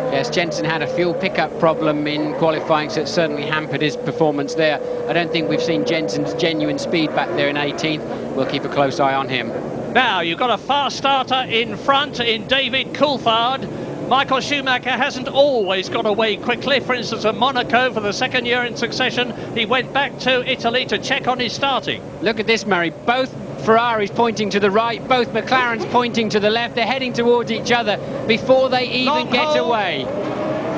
Yes, Jenson had a fuel pickup problem in qualifying, so it certainly hampered his performance there. I don't think we've seen Jenson's genuine speed back there in 18th. We'll keep a close eye on him. Now, you've got a fast starter in front in David Coulthard. Michael Schumacher hasn't always got away quickly. For instance, at Monaco, for the second year in succession, he went back to Italy to check on his starting. Look at this, Murray. Both Ferraris pointing to the right, both McLarens pointing to the left. They're heading towards each other before they even get away.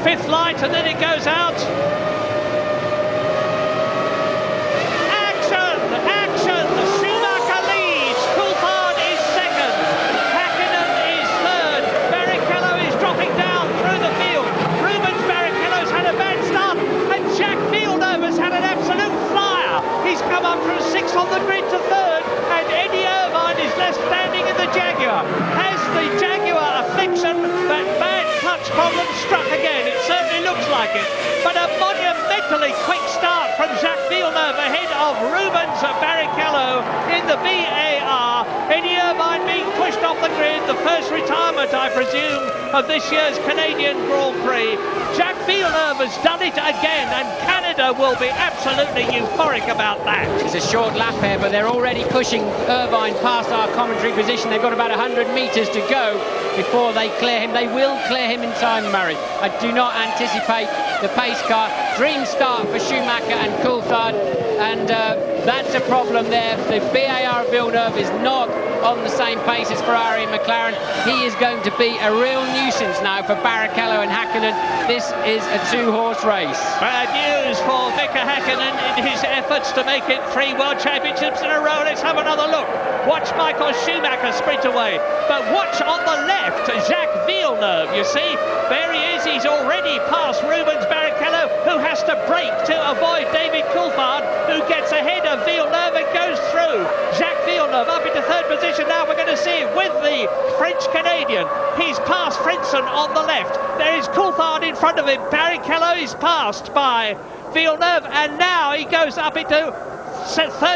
5th light, and then it goes out. Action! Schumacher leads. Coulthard is second. Hakkinen is third. Barrichello is dropping down through the field. Rubens Barrichello's had a bad start, and Jacques Villeneuve has had an absolute flyer. He's come up from 6th on the grid to 3rd, and Eddie Irvine is left standing in the Jaguar. Has the Jaguar affliction, that bad clutch problem, struck again? It certainly looks like it. But a monumentally quick start from Jacques Villeneuve ahead of Rubens Barrichello in the VAR. Eddie Irvine being pushed off the grid, the first retirement, I presume, of this year's Canadian Grand Prix. Jacques Villeneuve has done it again, and Canada will be absolutely euphoric about that. It's a short lap here, but they're already pushing Irvine past our commentary position. They've got about 100 metres to go before they clear him. They will clear him in time, Murray. I do not anticipate the pace car. Dream start for Schumacher and Coulthard, and that's a problem there. The VAR Villeneuve is not on the same pace as Ferrari and McLaren. He is going to be a real nuisance now for Barrichello and Hakkinen. This is a 2-horse race. Bad news for Mika Hakkinen in his efforts to make it 3 world championships in a row. Let's have another look. Watch Michael Schumacher sprint away, but watch on the left Jacques Villeneuve. You see, there he is. He's already past Rubens Barrichello, who has to brake to avoid David Coulthard, who gets ahead of Villeneuve and goes through. Jacques Villeneuve up into 3rd position. Now we're going to see him with the French-Canadian. He's past Frentzen on the left. There is Coulthard in front of him. Barrichello is passed by Villeneuve, and now he goes up into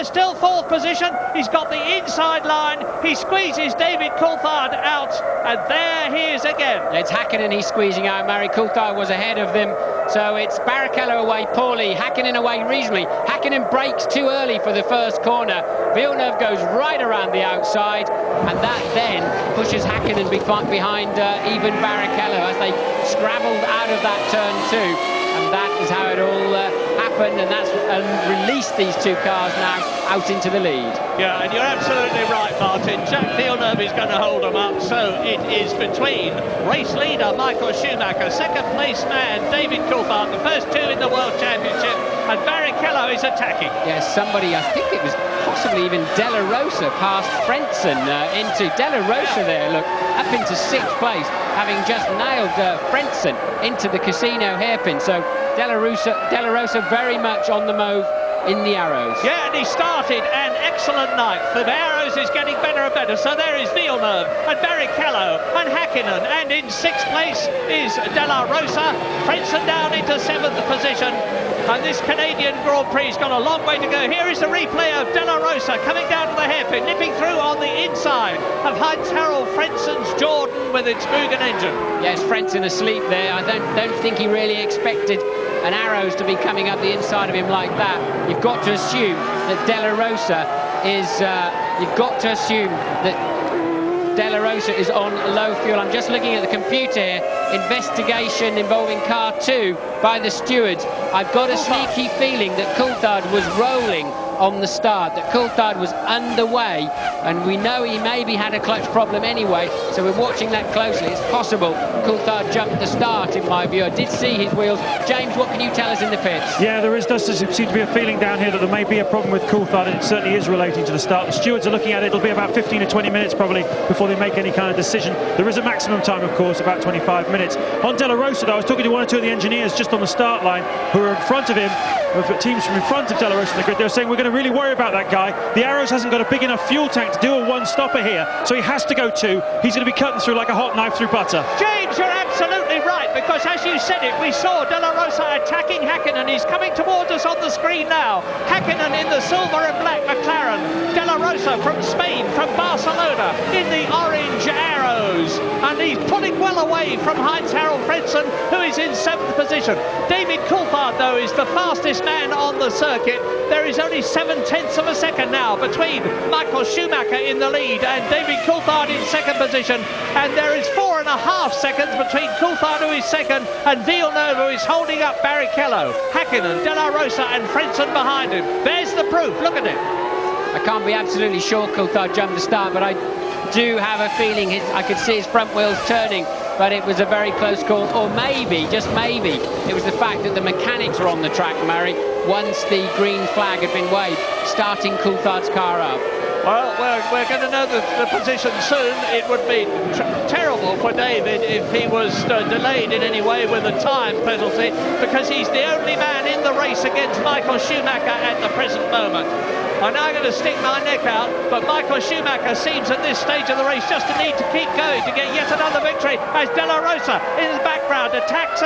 still 4th position. He's got the inside line. He squeezes David Coulthard out, and there he is again. It's Hakkinen he's squeezing out. Murray Coulthard was ahead of them. So it's Barrichello away poorly, Hakkinen away reasonably. Hakkinen brakes too early for the first corner. Villeneuve goes right around the outside, and that then pushes Hakkinen behind even Barrichello as they scrabbled out of that turn 2. And that is how it all happened. happened, and that's released these two cars now out into the lead. Yeah, and you're absolutely right, Martin. Jacques Villeneuve is going to hold them up, so it is between race leader Michael Schumacher, second place man David Coulthard, the first two in the World Championship, and Barrichello is attacking. Yes, somebody, I think it was possibly even Della Rosa, passed Frentzen into Della Rosa there, look, up into sixth place, having just nailed Frentzen into the casino hairpin. So Della Rosa very much on the move in the Arrows. Yeah, and he started an excellent night. The Arrows is getting better and better. So there is Villeneuve and Barrichello and Häkkinen, and in sixth place is Della Rosa. Frentzen down into seventh position. And this Canadian Grand Prix has got a long way to go. Here is a replay of Della Rosa coming down to the hairpin, nipping through on the inside of Heinz-Harald Frentzen's Jordan with its Mugen engine. Yes, Frentzen asleep there. I don't think he really expected an Arrows to be coming up the inside of him like that. You've got to assume that Della Rosa is Della Rosa is on low fuel. I'm just looking at the computer here. Investigation involving car 2 by the stewards. I've got a sneaky feeling that Coulthard was rolling on the start, that Coulthard was underway, and we know he maybe had a clutch problem anyway, so we're watching that closely. It's possible Coulthard jumped the start, in my view. I did see his wheels. James, what can you tell us in the pits? Yeah, does seem to be a feeling down here that there may be a problem with Coulthard, and it certainly is relating to the start. The stewards are looking at it. It'll be about 15 to 20 minutes probably before they make any kind of decision. There is a maximum time, of course, about 25 minutes. On Della Rosa, though, I was talking to one or two of the engineers just on the start line who are in front of him, teams from in front of Della Rosa in the grid. They were saying, we're going to really worry about that guy. The Arrows hasn't got a big enough fuel tank to do a one-stopper here, so he has to go 2. He's going to be cutting through like a hot knife through butter. James, you're absolutely right, because as you said it, we saw Della Rosa attacking Häkkinen. He's coming towards us on the screen now. Häkkinen in the silver and black McLaren. Della Rosa from Spain, from Barcelona, in the orange Arrows. And he's pulling well away from Heinz-Harald Frentzen, who is in 7th position. David Coulthard, though, is the fastest man on the circuit. There is only 7/10 of a second now between Michael Schumacher in the lead and David Coulthard in 2nd position. And there is 4.5 seconds between Coulthard, who is 2nd, and Villeneuve, who is holding up Barrichello, Häkkinen, Della Rosa and Frentzen behind him. There's the proof, look at it. I can't be absolutely sure Coulthard jumped the start, but I do have a feeling I could see his front wheels turning, but it was a very close call. Or maybe, just maybe, it was the fact that the mechanics were on the track, Murray, once the green flag had been waved, starting Coulthard's car up. Well, we're going to know the position soon. It would be terrible for David if he was delayed in any way with a time penalty, because he's the only man in the race against Michael Schumacher at the present moment. I'm now going to stick my neck out, but Michael Schumacher seems at this stage of the race just to need to keep going to get yet another victory, as Della Rosa in the background attacks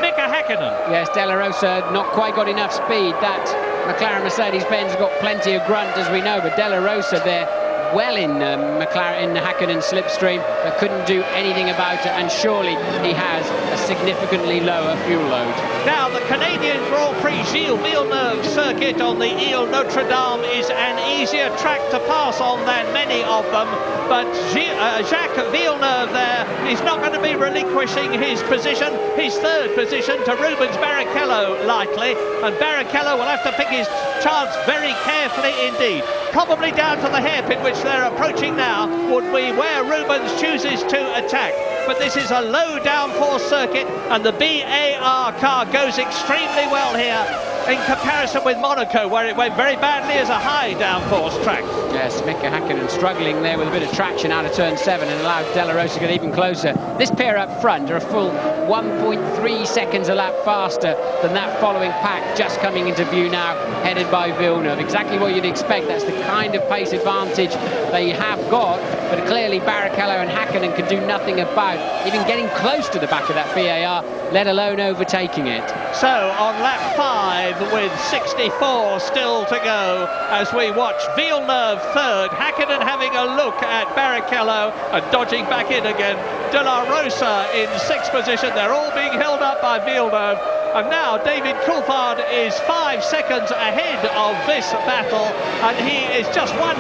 Mika Häkkinen. Yes, Della Rosa not quite got enough speed. That McLaren Mercedes-Benz got plenty of grunt, as we know, but Della Rosa there well in Häkkinen's slipstream, but couldn't do anything about it, and surely he has a significantly lower fuel load. Now, the Canadian Grand Prix Gilles Villeneuve circuit on the Ile Notre Dame is an easier track to pass on than many of them, but Jacques Villeneuve there is not going to be relinquishing his position, his 3rd position, to Rubens Barrichello likely, and Barrichello will have to pick his chance very carefully indeed. Probably down to the hairpin, which they're approaching now, would be where Rubens chooses to attack. But this is a low downforce circuit, and the BAR car goes extremely well here in comparison with Monaco, where it went very badly as a high downforce track. Yes, Mika Häkkinen struggling there with a bit of traction out of turn 7 and allowed Della Rosa to get even closer. This pair up front are a full 1.3 seconds a lap faster than that following pack just coming into view now, headed by Villeneuve. Exactly what you'd expect. That's the kind of pace advantage they have got, but clearly Barrichello and Häkkinen could do nothing about even getting close to the back of that BAR, let alone overtaking it. So on lap 5 with 64 still to go as we watch Villeneuve 3rd, Häkkinen having a look at Barrichello and dodging back in again, Della Rosa in 6th position. They're all being held up by Villeneuve, and now David Coulthard is 5 seconds ahead of this battle, and he is just 1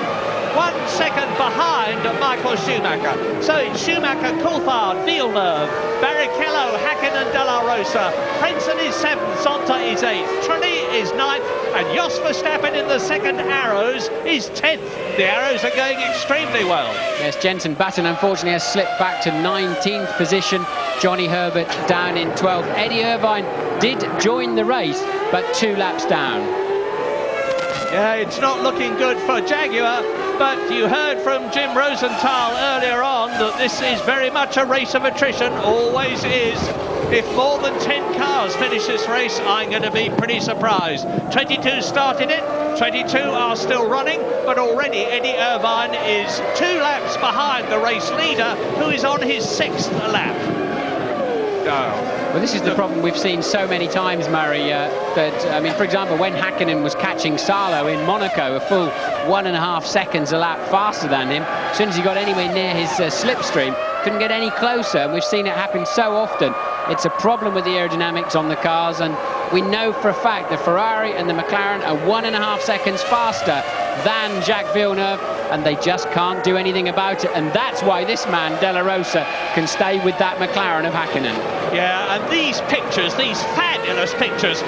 1 second behind Michael Schumacher. So it's Schumacher, Coulthard, Villeneuve, Barrichello, Häkkinen, De La Rosa. Princeton is 7th, Zonta is 8th, Trulli is 9th, and Jos Verstappen in the second Arrows is 10th. The Arrows are going extremely well. Yes, Jenson Button unfortunately has slipped back to 19th position. Johnny Herbert down in 12th. Eddie Irvine did join the race, but 2 laps down. Yeah, it's not looking good for Jaguar, but you heard from Jim Rosenthal earlier on that this is very much a race of attrition, always is. If more than 10 cars finish this race, I'm going to be pretty surprised. 22 started it, 22 are still running, but already Eddie Irvine is 2 laps behind the race leader, who is on his 6th lap. Well, this is the problem we've seen so many times, Murray, I mean, for example, when Häkkinen was catching Salo in Monaco, a full 1.5 seconds a lap faster than him, as soon as he got anywhere near his slipstream, couldn't get any closer, and we've seen it happen so often. It's a problem with the aerodynamics on the cars, and we know for a fact the Ferrari and the McLaren are 1.5 seconds faster than Jacques Villeneuve, and they just can't do anything about it, and that's why this man, De La Rosa, can stay with that McLaren of Häkkinen. Yeah, and these pictures, these fabulous pictures,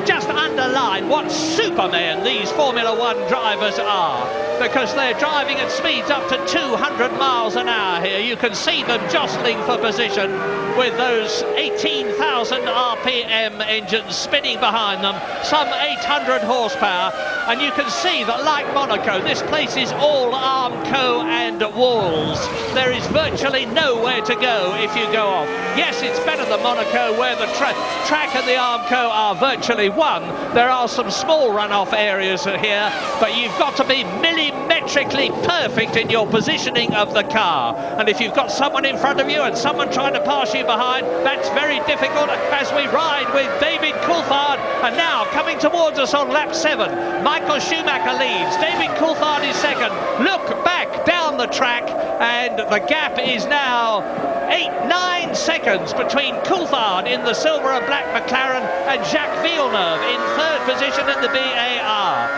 just underline what supermen these Formula One drivers are, because they're driving at speeds up to 200 miles an hour here. You can see them jostling for position with those 18,000 RPM engines spinning behind them, some 800 horsepower, and you can see that, like Monaco, this place is all Armco and walls. There is virtually nowhere to go if you go off. Yes, it's better than Monaco, where the track and the Armco are virtually one. There are some small runoff areas here, but you've got to be millimetrically perfect in your positioning of the car. And if you've got someone in front of you and someone trying to pass you behind, that's very difficult as we ride with David Coulthard. And now, coming towards us on lap 7, Michael Schumacher leads. David Coulthard is second. Look back down the track, and the gap is now 8-9 seconds between Coulthard in the silver and black McLaren and Jacques Villeneuve in 3rd position in the BAR.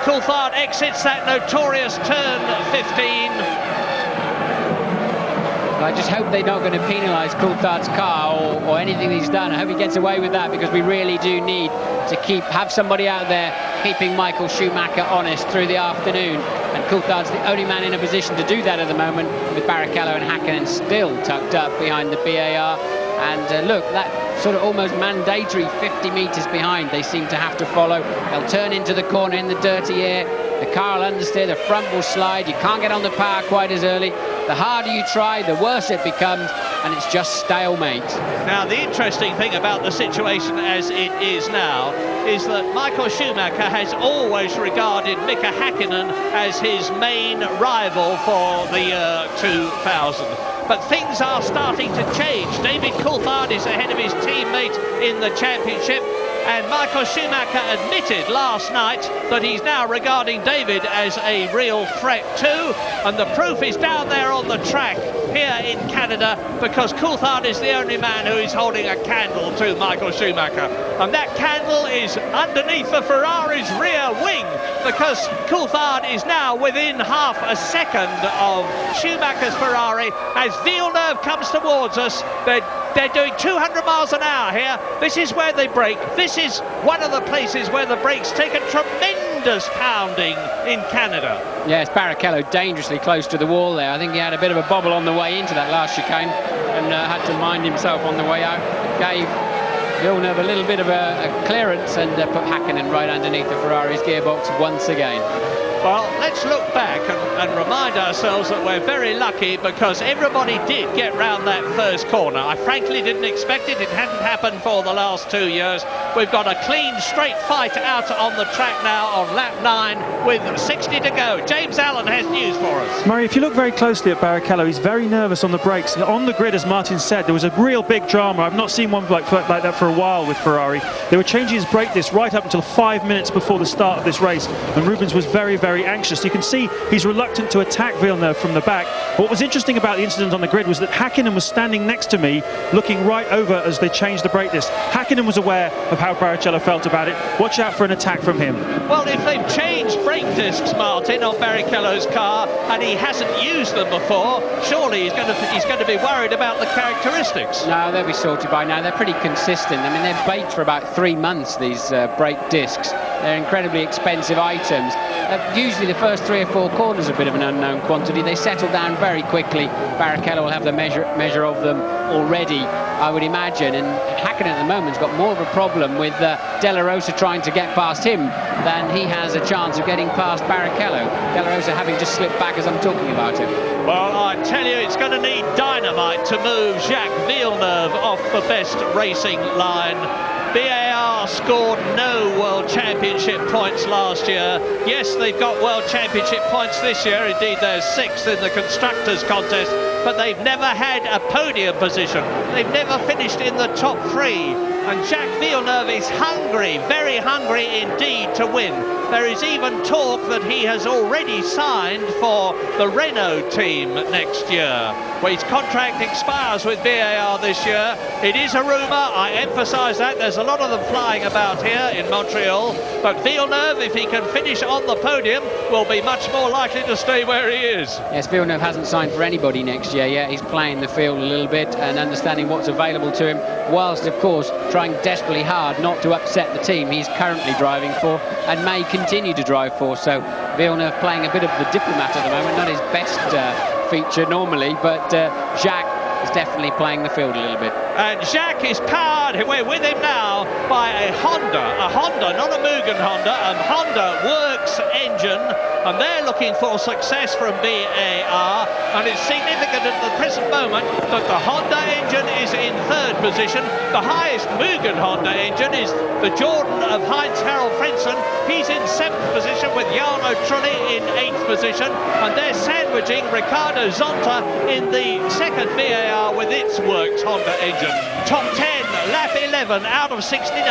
Coulthard exits that notorious turn 15. I just hope they're not going to penalise Coulthard's car or anything he's done. I hope he gets away with that, because we really do need to have somebody out there keeping Michael Schumacher honest through the afternoon. And Coulthard's the only man in a position to do that at the moment, with Barrichello and Häkkinen still tucked up behind the BAR. And look, that sort of almost mandatory 50 metres behind they seem to have to follow. They'll turn into the corner in the dirty air. The car will understeer, the front will slide. You can't get on the power quite as early. The harder you try, the worse it becomes, and it's just stalemate. Now, the interesting thing about the situation as it is now is that Michael Schumacher has always regarded Mika Häkkinen as his main rival for the year 2000. But things are starting to change. David Coulthard is ahead of his teammate in the championship, and Michael Schumacher admitted last night that he's now regarding David as a real threat too, and the proof is down there on the track here in Canada, because Coulthard is the only man who is holding a candle to Michael Schumacher, and that candle is underneath the Ferrari's rear wing, because Coulthard is now within half a second of Schumacher's Ferrari. As Villeneuve comes towards us, they're doing 200 miles an hour here. This is where they brake. This is one of the places where the brakes take a tremendous pounding in Canada. Yes, Barrichello dangerously close to the wall there. I think he had a bit of a bobble on the way into that last chicane and had to mind himself on the way out. Gave Villeneuve a little bit of a clearance and put Häkkinen right underneath the Ferrari's gearbox once again. Well, let's look back and remind ourselves that we're very lucky, because everybody did get round that first corner. I frankly didn't expect it. It hadn't happened for the last 2 years. We've got a clean, straight fight out on the track now on lap 9 with 60 to go. James Allen has news for us. Murray, if you look very closely at Barrichello, he's very nervous on the brakes. On the grid, as Martin said, there was a real big drama. I've not seen one like that for a while with Ferrari. They were changing his brake disc right up until 5 minutes before the start of this race, and Rubens was very, very very anxious. You can see he's reluctant to attack Villeneuve from the back. What was interesting about the incident on the grid was that Häkkinen was standing next to me, looking right over as they changed the brake disc. Häkkinen was aware of how Barrichello felt about it. Watch out for an attack from him. Well, if they've changed brake discs, Martin, on Barrichello's car, and he hasn't used them before, surely he's going to be worried about the characteristics. No, they'll be sorted by now. They're pretty consistent. I mean, they're baked for about 3 months, these brake discs. They're incredibly expensive items. Usually the first 3 or 4 corners are a bit of an unknown quantity. They settle down very quickly. Barrichello will have the measure of them already, I would imagine. And Häkkinen at the moment's got more of a problem with De La Rosa trying to get past him than he has a chance of getting past Barrichello. De La Rosa having just slipped back as I'm talking about him. Well, I tell you, it's going to need dynamite to move Jacques Villeneuve off the best racing line. BAR scored no World Championship points last year. Yes, they've got World Championship points this year. Indeed, they're 6th in the Constructors' contest, but they've never had a podium position. They've never finished in the top 3. And Jacques Villeneuve is hungry, very hungry indeed, to win. There is even talk that he has already signed for the Renault team next year, where his contract expires with BAR this year. It is a rumour, I emphasise that. There's a lot of them flying about here in Montreal. But Villeneuve, if he can finish on the podium, will be much more likely to stay where he is. Yes, Villeneuve hasn't signed for anybody next year yet. He's playing the field a little bit and understanding what's available to him, whilst, of course, trying desperately hard not to upset the team he's currently driving for and may continue to drive for. So Villeneuve playing a bit of the diplomat at the moment, not his best feature normally, but Jacques is definitely playing the field a little bit. And Jacques is powered, we're with him now, by a Honda, not a Mugen Honda, a Honda Works engine, and they're looking for success from BAR, and it's significant at the present moment that the Honda engine is in 3rd position. The highest Mugen Honda engine is the Jordan of Heinz-Harald Frentzen. He's in 7th position with Jarno Trulli in 8th position, and they're sandwiching Ricardo Zonta in the 2nd BAR with its Works Honda engine. Top 10, lap 11 out of 69.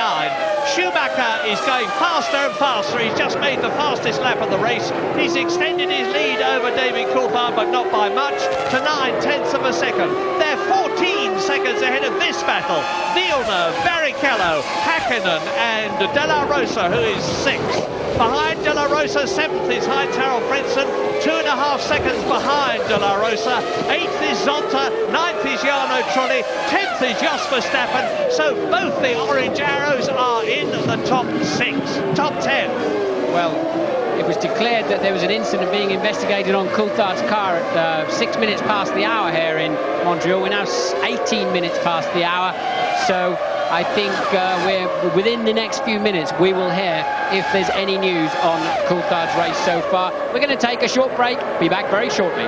Schumacher is going faster and faster. He's just made the fastest lap of the race. He's extended his lead over David Coulthard, but not by much, to 9/10 of a second. They're 14 seconds ahead of this battle. Villeneuve, Barrichello, Häkkinen and De La Rosa, who is 6th. Behind De La Rosa, 7th is Heinz-Harald Frentzen, 2.5 seconds behind De La Rosa. 8th is Zonta, 9th is Jarno Trulli, 10th is Jos Verstappen. So both the orange arrows are in the top 10. Well, it was declared that there was an incident being investigated on Coulthard's car at 6 minutes past the hour here in Montreal. We're now 18 minutes past the hour, so I think we're within the next few minutes we will hear if there's any news on Coulthard's race so far. We're going to take a short break, be back very shortly.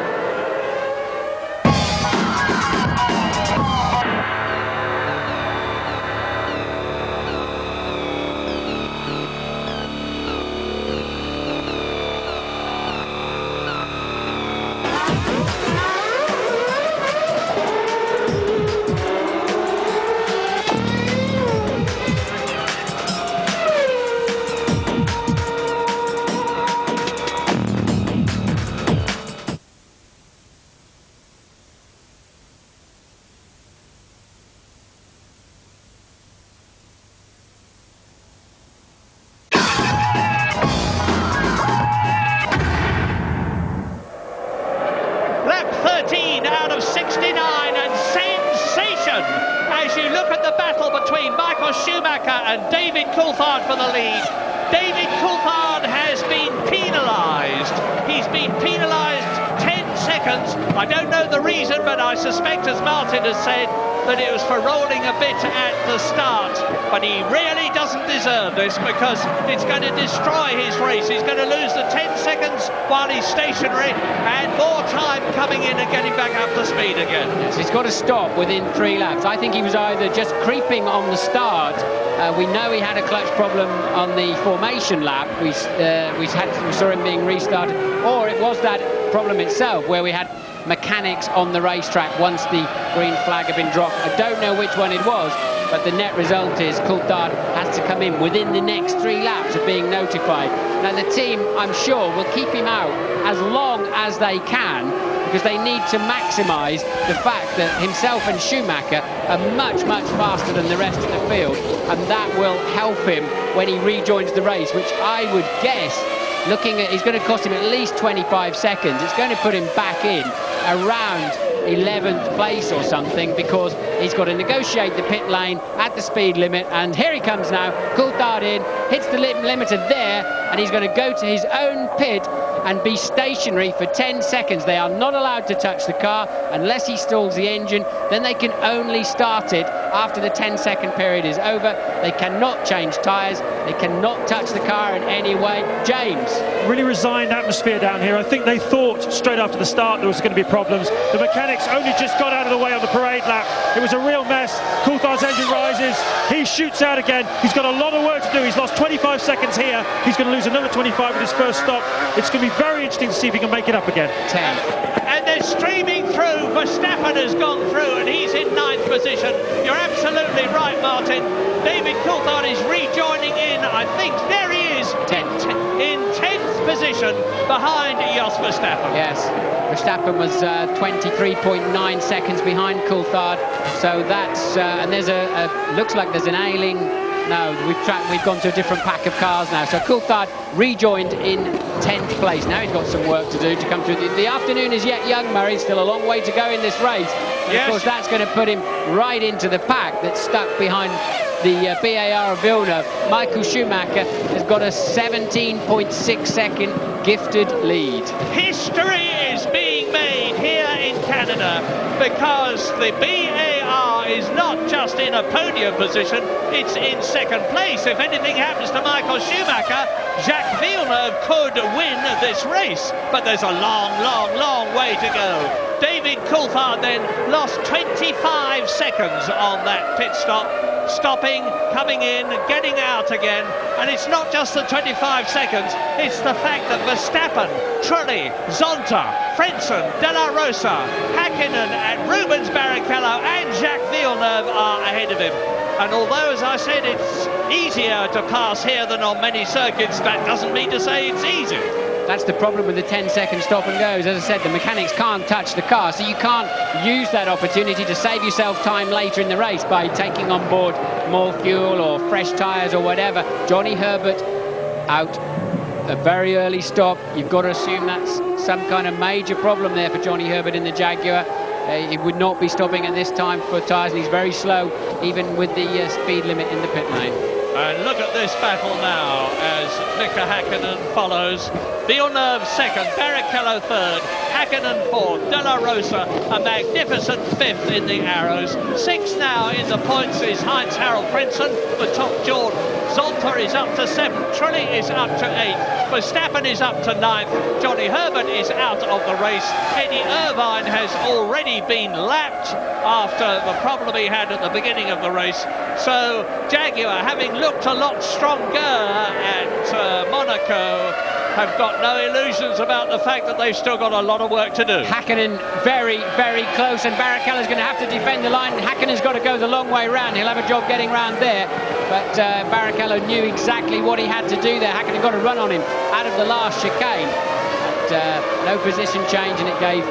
And David Coulthard for the lead. David Coulthard has been penalised. He's been penalised 10 seconds. I don't know the reason, but I suspect, as Martin has said, that it was for rolling a bit at the start. But he really doesn't deserve this, because it's going to destroy his race. He's going to lose the 10 seconds while he's stationary, and more time coming in and getting back up to speed again. Yes, he's got to stop within 3 laps. I think he was either just creeping on the start. We know he had a clutch problem on the formation lap. We saw him being restarted, or it was that problem itself where we had mechanics on the racetrack once the green flag had been dropped. I don't know which one it was, but the net result is Coulthard has to come in within the next 3 laps of being notified. Now the team, I'm sure, will keep him out as long as they can, because they need to maximise the fact that himself and Schumacher are much, much faster than the rest of the field, and that will help him when he rejoins the race, which I would guess, looking at, it's going to cost him at least 25 seconds. It's going to put him back in around 11th place or something, because he's got to negotiate the pit lane at the speed limit. And here he comes now, Coulthard in, hits the limiter there, and he's going to go to his own pit and be stationary for 10 seconds. They are not allowed to touch the car unless he stalls the engine. Then they can only start it after the 10-second period is over. They cannot change tyres. They cannot touch the car in any way. James. Really resigned atmosphere down here. I think they thought straight after the start there was going to be problems. The mechanics only just got out of the way on the parade lap. It was a real mess. Coulthard's engine rises. He shoots out again. He's got a lot of work to do. He's lost 25 seconds here. He's going to lose another 25 with his first stop. It's going to be very interesting to see if he can make it up again. 10. And they're streaming through. Verstappen has gone through and he's in 9th position. You're absolutely right, Martin. David Coulthard is rejoining in, I think, there he is, 10th. In 10th position behind Jos Verstappen. Yes, Verstappen was 23.9 seconds behind Coulthard. So that's, and there's looks like there's an ailing. No, we've gone to a different pack of cars now. So Coulthard rejoined in 10th place. Now he's got some work to do to come through. The afternoon is yet young, Murray. Still a long way to go in this race. And yes. Of course, that's going to put him right into the pack that's stuck behind the BAR of Villeneuve. Michael Schumacher has got a 17.6 second gifted lead. History is being made here in Canada because the BAR is not just in a podium position, it's in 2nd place. If anything happens to Michael Schumacher, Jacques Villeneuve could win this race, but there's a long, long, long way to go. David Coulthard then lost 25 seconds on that pit stop, stopping, coming in, getting out again. And it's not just the 25 seconds, it's the fact that Verstappen, Trulli, Zonta, Frentzen, De La Rosa, Hakkinen and Rubens Barrichello and Jacques Villeneuve are ahead of him. And although, as I said, it's easier to pass here than on many circuits, that doesn't mean to say it's easy. That's the problem with the 10-second stop and goes. As I said, the mechanics can't touch the car, so you can't use that opportunity to save yourself time later in the race by taking on board more fuel or fresh tyres or whatever. Johnny Herbert out, a very early stop. You've got to assume that's some kind of major problem there for Johnny Herbert in the Jaguar. He would not be stopping at this time for tyres, and he's very slow, even with the speed limit in the pit lane. And look at this battle now as Mika Hakkinen follows. Villeneuve 2nd, Barrichello 3rd, Hakkinen 4th, De La Rosa a magnificent 5th in the arrows. 6th now in the points is Heinz-Harald Frentzen, the top Jordan. Zonta is up to 7th, Trulli is up to 8th, Verstappen is up to 9th, Johnny Herbert is out of the race. Eddie Irvine has already been lapped after the problem he had at the beginning of the race. So Jaguar, having looked a lot stronger at Monaco, have got no illusions about the fact that they've still got a lot of work to do. Hakkinen very, very close, and Barrichello's going to have to defend the line. Hakkinen's got to go the long way round. He'll have a job getting round there, but Barrichello knew exactly what he had to do there. Hakkinen got a run on him out of the last chicane. But, no position change, and it gave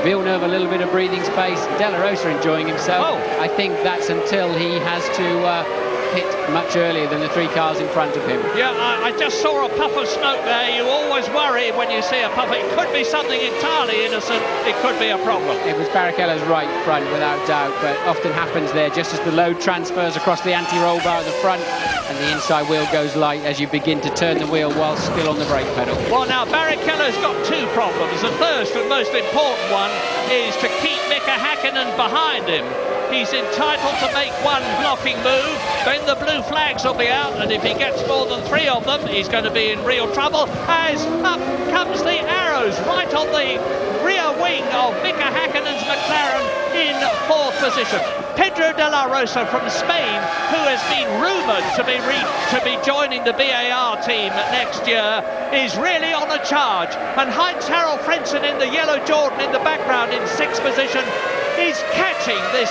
Villeneuve a little bit of breathing space. De La Rosa enjoying himself. Oh. I think that's until he has to hit much earlier than the 3 cars in front of him. Yeah, I just saw a puff of smoke there. You always worry when you see a puff. It could be something entirely innocent. It could be a problem. It was Barrichello's right front, without doubt, but often happens there just as the load transfers across the anti-roll bar at the front and the inside wheel goes light as you begin to turn the wheel while still on the brake pedal. Well, now, Barrichello's got 2 problems. The first and most important one is to keep Mika Hakkinen behind him. He's entitled to make one blocking move, then the blue flags will be out, and if he gets more than 3 of them, he's going to be in real trouble, as up comes the arrows right on the rear wing of Mika Hakkinen's McLaren in 4th position. Pedro de la Rosa from Spain, who has been rumoured to be joining the BAR team next year, is really on a charge. And Heinz-Harald Frentzen in the yellow Jordan in the background in 6th position is catching this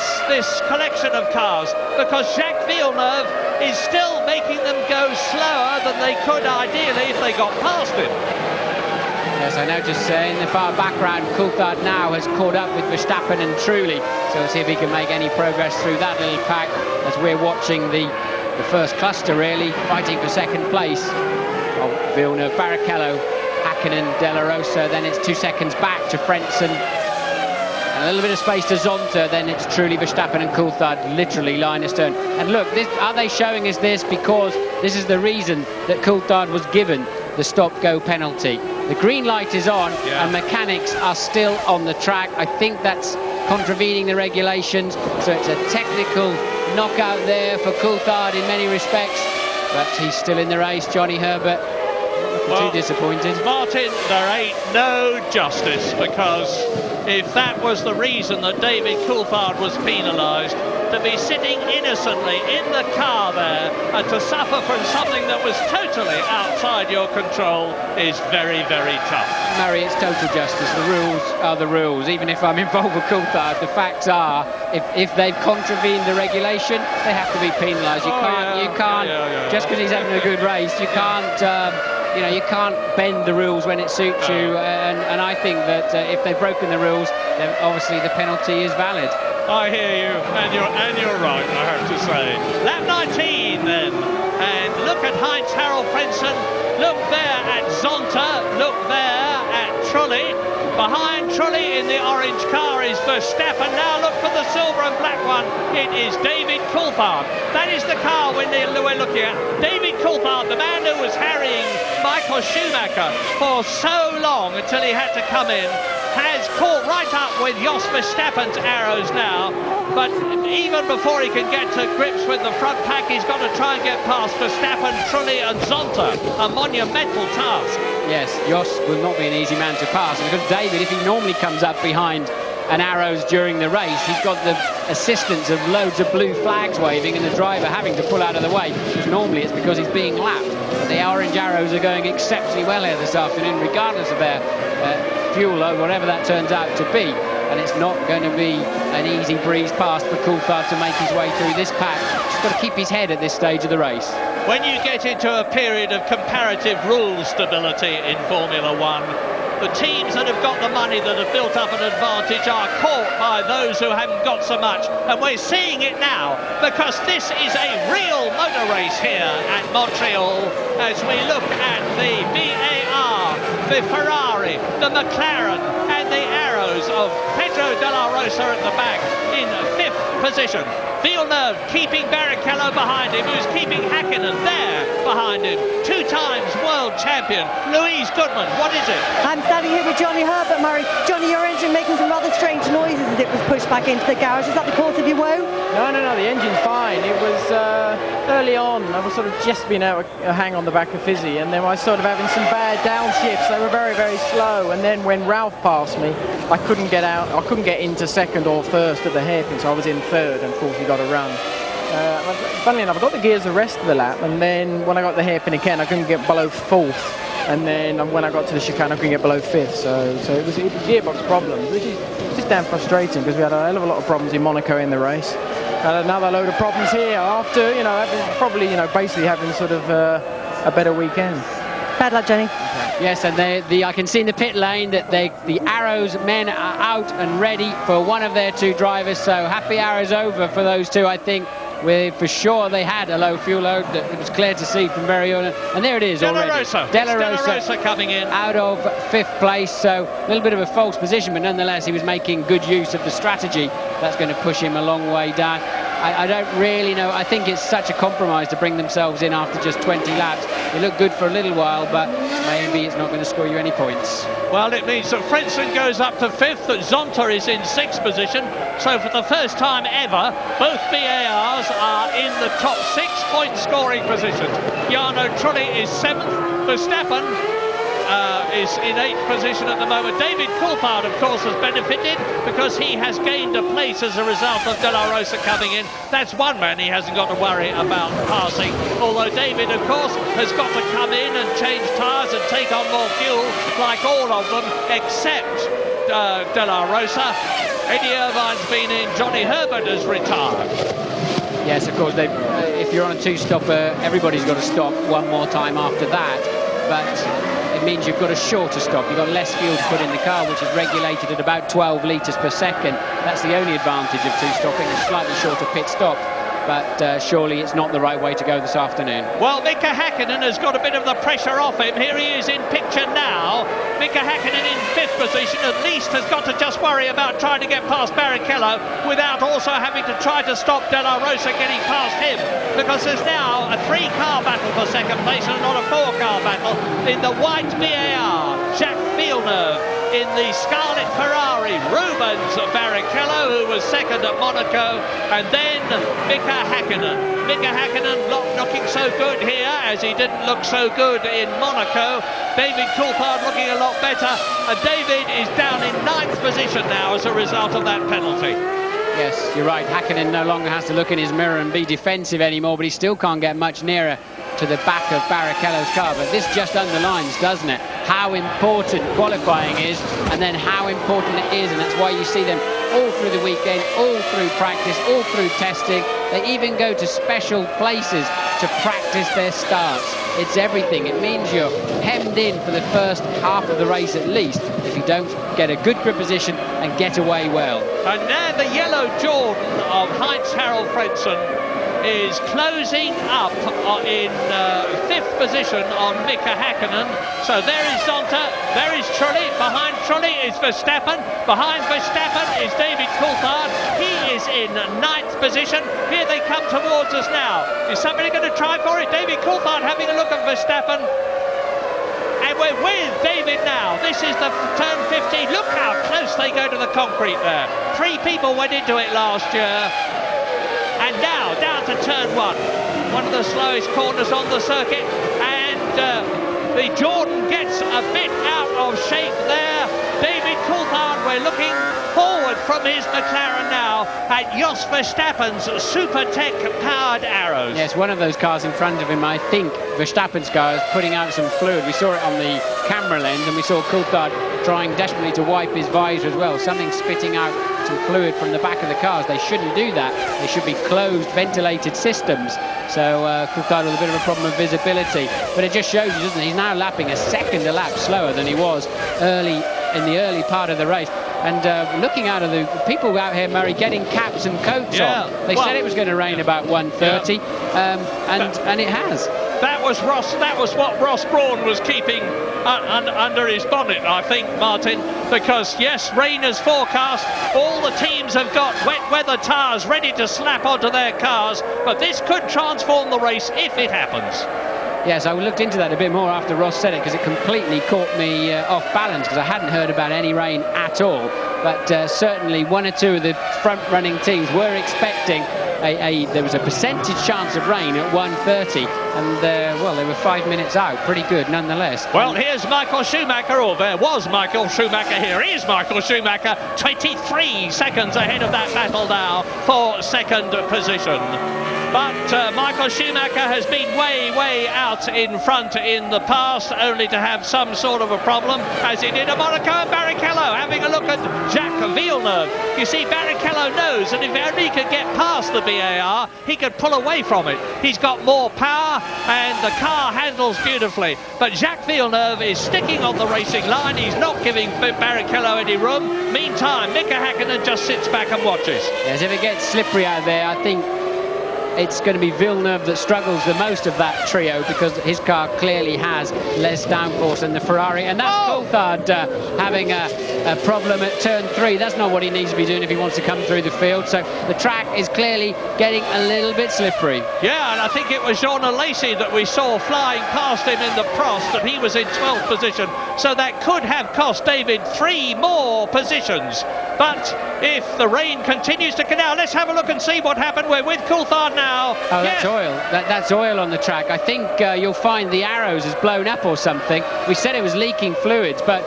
collection of cars, because Jacques Villeneuve is still making them go slower than they could ideally if they got past him. Yes, I noticed in the far background, Coulthard now has caught up with Verstappen and Trulli, so we'll see if he can make any progress through that little pack as we're watching the first cluster really fighting for second place of Villeneuve, Barrichello, Hakkinen, Della Rosa. Then it's 2 seconds back to Frentzen, and a little bit of space to Zonta. Then it's Trulli, Verstappen and Coulthard literally line astern. And look, are they showing us this because this is the reason that Coulthard was given the stop-go penalty? The green light is on, and mechanics are still on the track. I think that's contravening the regulations, so it's a technical knockout there for Coulthard in many respects, but he's still in the race. Johnny Herbert, too disappointed. Martin, there ain't no justice, because if that was the reason that David Coulthard was penalised, to be sitting innocently in the car there and to suffer from something that was totally outside your control is very, very tough. Murray, it's total justice. The rules are the rules. Even if I'm involved with Coulthard, the facts are, if they've contravened the regulation, they have to be penalised. You can't, just because he's having a good race, you can't, you know, you can't bend the rules when it suits you. And I think that if they've broken the rules, then obviously the penalty is valid. I hear you, and you're right, I have to say. Lap 19 then, and look at Heinz Harald Frentzen, look there at Zonta, look there at Trulli. Behind Trulli in the orange car is Verstappen. Now look for the silver and black one. It is David Coulthard. That is the car we're looking at. David Coulthard, the man who was harrying Michael Schumacher for so long until he had to come in, has caught right up with Jos Verstappen's arrows now, but even before he can get to grips with the front pack, he's got to try and get past Verstappen, Trulli and Zonta, a monumental task. Yes, Jos will not be an easy man to pass, because David, if he normally comes up behind an arrows during the race, he's got the assistance of loads of blue flags waving and the driver having to pull out of the way, because normally it's because he's being lapped. But the orange arrows are going exceptionally well here this afternoon, regardless of their fuel load, whatever that turns out to be. And it's not going to be an easy breeze past for Coulthard to make his way through this pack. He's got to keep his head at this stage of the race. When you get into a period of comparative rule stability in Formula One, the teams that have got the money, that have built up an advantage, are caught by those who haven't got so much. And we're seeing it now, because this is a real motor race here at Montreal, as we look at the VAR, the Ferrari, the McLaren and the arrows of Pedro Della Rosa at the back in 5th position. Villeneuve keeping Barrichello behind him, who's keeping Hakkinen there behind him. 2 times world champion, Louise Goodman. What is it? I'm standing here with Johnny Herbert, Murray. Johnny, your engine making some rather strange noises as it was pushed back into the garage. Is that the cause of your woe? No, the engine's fine. It was early on, I was sort of just being able to hang on the back of Fizzy, and then I was sort of having some bad downshifts. They were very, very slow, and then when Ralph passed me, I couldn't get out. I couldn't get into second or first at the hairpin, so I was in third, and of course we got a run. Funnily enough, I got the gears the rest of the lap, and then when I got the hairpin again, I couldn't get below 4th. And then when I got to the chicane, I couldn't get below 5th. So it was gearbox problems, which is just damn frustrating, because we had a hell of a lot of problems in Monaco in the race. And another load of problems here after, basically having sort of a better weekend. Bad luck, Jenny. Yes, and I can see in the pit lane that the Arrows men are out and ready for one of their 2 drivers. So happy hours over for those 2, I think. For sure they had a low fuel load that it was clear to see from very early, and there it is already. Della Rosa coming in out of 5th place, so a little bit of a false position, but nonetheless he was making good use of the strategy. That's going to push him a long way down. I don't really know. I think it's such a compromise to bring themselves in after just 20 laps. They look good for a little while, but maybe it's not going to score you any points. Well, it means that Frentzen goes up to 5th, that Zonta is in 6th position. So for the first time ever, both VARs are in the top 6-point scoring position. Jarno Trulli is 7th. Verstappen is in 8th position at the moment. David Coulthard, of course, has benefited because he has gained a place as a result of Della Rosa coming in. That's one man he hasn't got to worry about passing. Although David, of course, has got to come in and change tyres and take on more fuel, like all of them, except Della Rosa. Eddie Irvine's been in, Johnny Herbert has retired. Yes, of course, if you're on a two-stopper, everybody's got to stop one more time after that. But it means you've got a shorter stop. You've got less fuel to put in the car, which is regulated at about 12 litres per second. That's the only advantage of two-stopping, a slightly shorter pit stop. But surely it's not the right way to go this afternoon. Well, Mika Häkkinen has got a bit of the pressure off him. Here he is in picture now. Mika Häkkinen in 5th position at least has got to just worry about trying to get past Barrichello without also having to try to stop De La Rosa getting past him, because there's now a 3-car battle for second place and not a 4-car battle in the white BAR. Jacques Villeneuve in the Scarlet Ferrari, Rubens Barrichello, who was second at Monaco, and then Mika Häkkinen. Mika Häkkinen not looking so good here, as he didn't look so good in Monaco. David Coulthard looking a lot better, and David is down in 9th position now as a result of that penalty. Yes, you're right. Häkkinen no longer has to look in his mirror and be defensive anymore, but he still can't get much nearer to the back of Barrichello's car. But this just underlines, doesn't it, how important qualifying is, and then how important it is, and that's why you see them all through the weekend, all through practice, all through testing. They even go to special places to practice their starts. It's everything. It means you're hemmed in for the first half of the race at least if you don't get a good grip position and get away well. And now the yellow Jordan of Heinz-Harald Frentzen is closing up in 5th position on Mika Häkkinen. So there is Zonta, there is Trulli, behind Trulli is Verstappen, behind Verstappen is David Coulthard. He is in 9th position. Here they come towards us now. Is somebody going to try for it? David Coulthard having a look at Verstappen. And we're with David now. This is the turn 15. Look how close they go to the concrete there. 3 people went into it last year. And now down to turn 1. One of the slowest corners on the circuit. And the Jordan gets a bit out of shape there. David Coulthard, we're looking forward from his McLaren now at Jos Verstappen's Supertech powered arrows. Yes, one of those cars in front of him, I think Verstappen's car is putting out some fluid. We saw it on the camera lens, and we saw Coulthard trying desperately to wipe his visor as well. Something spitting out some fluid from the back of the cars. They shouldn't do that. They should be closed, ventilated systems. So Coulthard with a bit of a problem with visibility. But it just shows you, doesn't it? He's now lapping a second a lap slower than he was in the early part of the race. And looking out of the people out here, Murray, getting caps and coats on. They said it was going to rain about 1:30, and it has. That was Ross. That was what Ross Brawn was keeping under his bonnet, I think, Martin. Because yes, rain is forecast. All the teams have got wet weather tyres ready to slap onto their cars. But this could transform the race if it happens. Yes, I looked into that a bit more after Ross said it, because it completely caught me off balance, because I hadn't heard about any rain at all. But certainly 1 or 2 of the front-running teams were expecting there was a percentage chance of rain at 1:30, and well, they were 5 minutes out. Pretty good nonetheless. Well, here's Michael Schumacher, or there was Michael Schumacher. Here is Michael Schumacher, 23 seconds ahead of that battle now for second position. But Michael Schumacher has been way out in front in the past, only to have some sort of a problem, as he did at Monaco. And Barrichello having a look at Jacques Villeneuve. You see, Barrichello knows that if only he could get past the BAR, he could pull away from it. He's got more power, and the car handles beautifully. But Jacques Villeneuve is sticking on the racing line. He's not giving Barrichello any room. Meantime, Mika Häkkinen just sits back and watches. Yes, if it gets slippery out there, I think it's going to be Villeneuve that struggles the most of that trio, because his car clearly has less downforce than the Ferrari. And that's Coulthard having a problem at turn 3. That's not what he needs to be doing if he wants to come through the field. So the track is clearly getting a little bit slippery. Yeah, and I think it was Jean Alesi that we saw flying past him in the Prost, and he was in 12th position. So that could have cost David 3 more positions. But if the rain continues to come down, let's have a look and see what happened. We're with Coulthard now. Oh, that's oil. That's oil on the track. I think you'll find the arrows has blown up or something. We said it was leaking fluids, but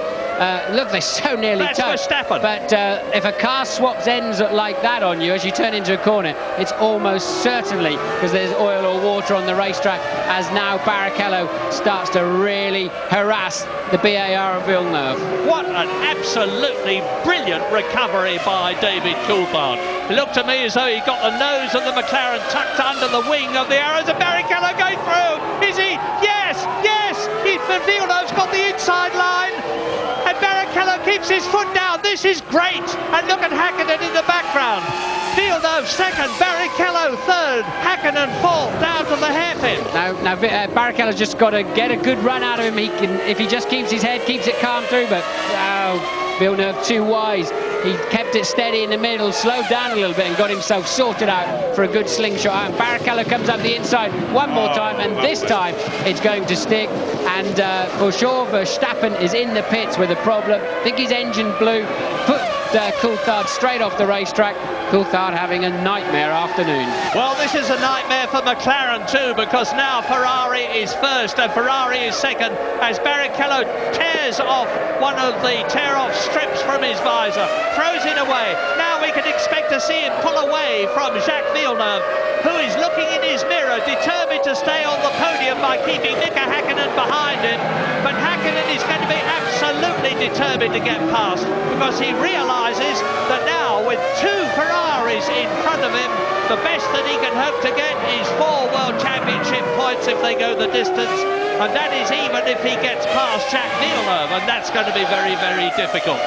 Look, they're so nearly touched. But if a car swaps ends like that on you as you turn into a corner, it's almost certainly because there's oil or water on the racetrack, as now Barrichello starts to really harass the BAR of Villeneuve. What an absolutely brilliant recovery by David Coulthard. It looked to me as though he got the nose of the McLaren tucked under the wing of the arrows, and Barrichello going through. Is he? Yes, yes! Villeneuve's got the inside line, and Barrichello keeps his foot down. This is great. And look at Hakkinen in the background. Villeneuve second, Barrichello third, Hakkinen fourth, down to the hairpin. Now Barrichello's just got to get a good run out of him. He can, if he just keeps his head, keeps it calm through, but Villeneuve too wise. He kept it steady in the middle, slowed down a little bit and got himself sorted out for a good slingshot. And Barrichello comes up the inside one more time, and this time it's going to stick. And for sure, Verstappen is in the pits with a problem. I think his engine blew, put Coulthard straight off the racetrack. Coulthard having a nightmare afternoon. Well, this is a nightmare for McLaren too, because now Ferrari is first and Ferrari is second, as Barrichello tears off one of the tear-off strips from his visor, throws it away. Now we can expect to see him pull away from Jacques Villeneuve, who is looking in his mirror, determined to stay on the podium by keeping Mika Hakkinen behind him. But Hakkinen is going to be absolutely determined to get past, because he realises that now, with two Ferraris in front of him, the best that he can hope to get is 4 World Championship points if they go the distance, and that is even if he gets past Jacques Villeneuve, and that's going to be very, very difficult.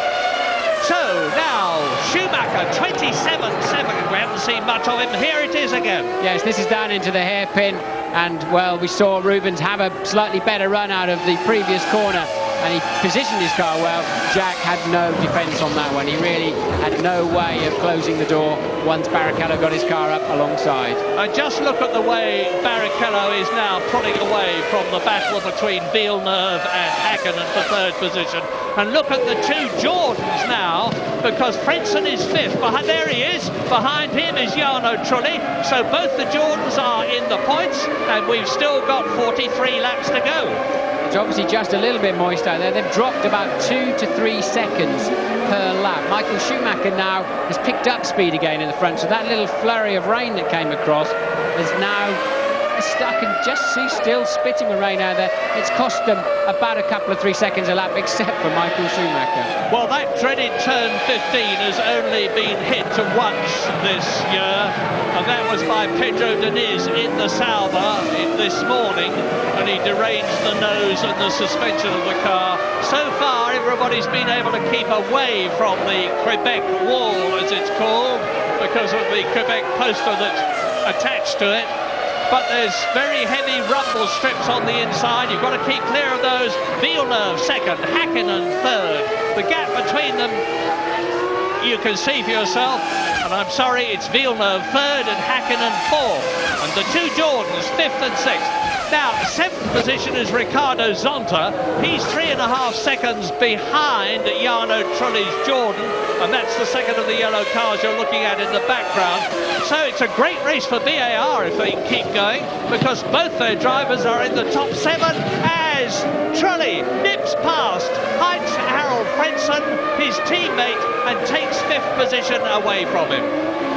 So now Schumacher, 27-7. We haven't seen much of him. Here it is again. Yes, this is down into the hairpin, and well, we saw Rubens have a slightly better run out of the previous corner, and he positioned his car well. Jack had no defence on that one. He really had no way of closing the door once Barrichello got his car up alongside. And just look at the way Barrichello is now pulling away from the battle between Villeneuve and Hakkinen for third position. And look at the two Jordans now, because Frentzen is fifth. There he is. Behind him is Jarno Trulli. So both the Jordans are in the points, and we've still got 43 laps to go. It's obviously just a little bit moist out there. They've dropped about 2 to 3 seconds per lap. Michael Schumacher now has picked up speed again in the front, so that little flurry of rain that came across is now stuck and just still spitting with rain out there. It's cost them about a couple of 3 seconds a lap, except for Michael Schumacher. Well, that dreaded turn 15 has only been hit once this year, and that was by Pedro Diniz in the Sauber this morning, and he deranged the nose and the suspension of the car. So far, everybody's been able to keep away from the Quebec wall, as it's called, because of the Quebec poster that's attached to it. But there's very heavy rumble strips on the inside. You've got to keep clear of those. Villeneuve second, Hakkinen third. The gap between them, you can see for yourself. And I'm sorry, it's Villeneuve third and Hakkinen fourth. And the two Jordans, fifth and sixth. Now, seventh position is Ricardo Zonta. He's 3.5 seconds behind Jarno Trulli's Jordan, and that's the second of the yellow cars you're looking at in the background. So it's a great race for BAR if they can keep going, because both their drivers are in the top 7 as Trulli nips past Heinz Harald Frentzen, his teammate, and takes 5th position away from him.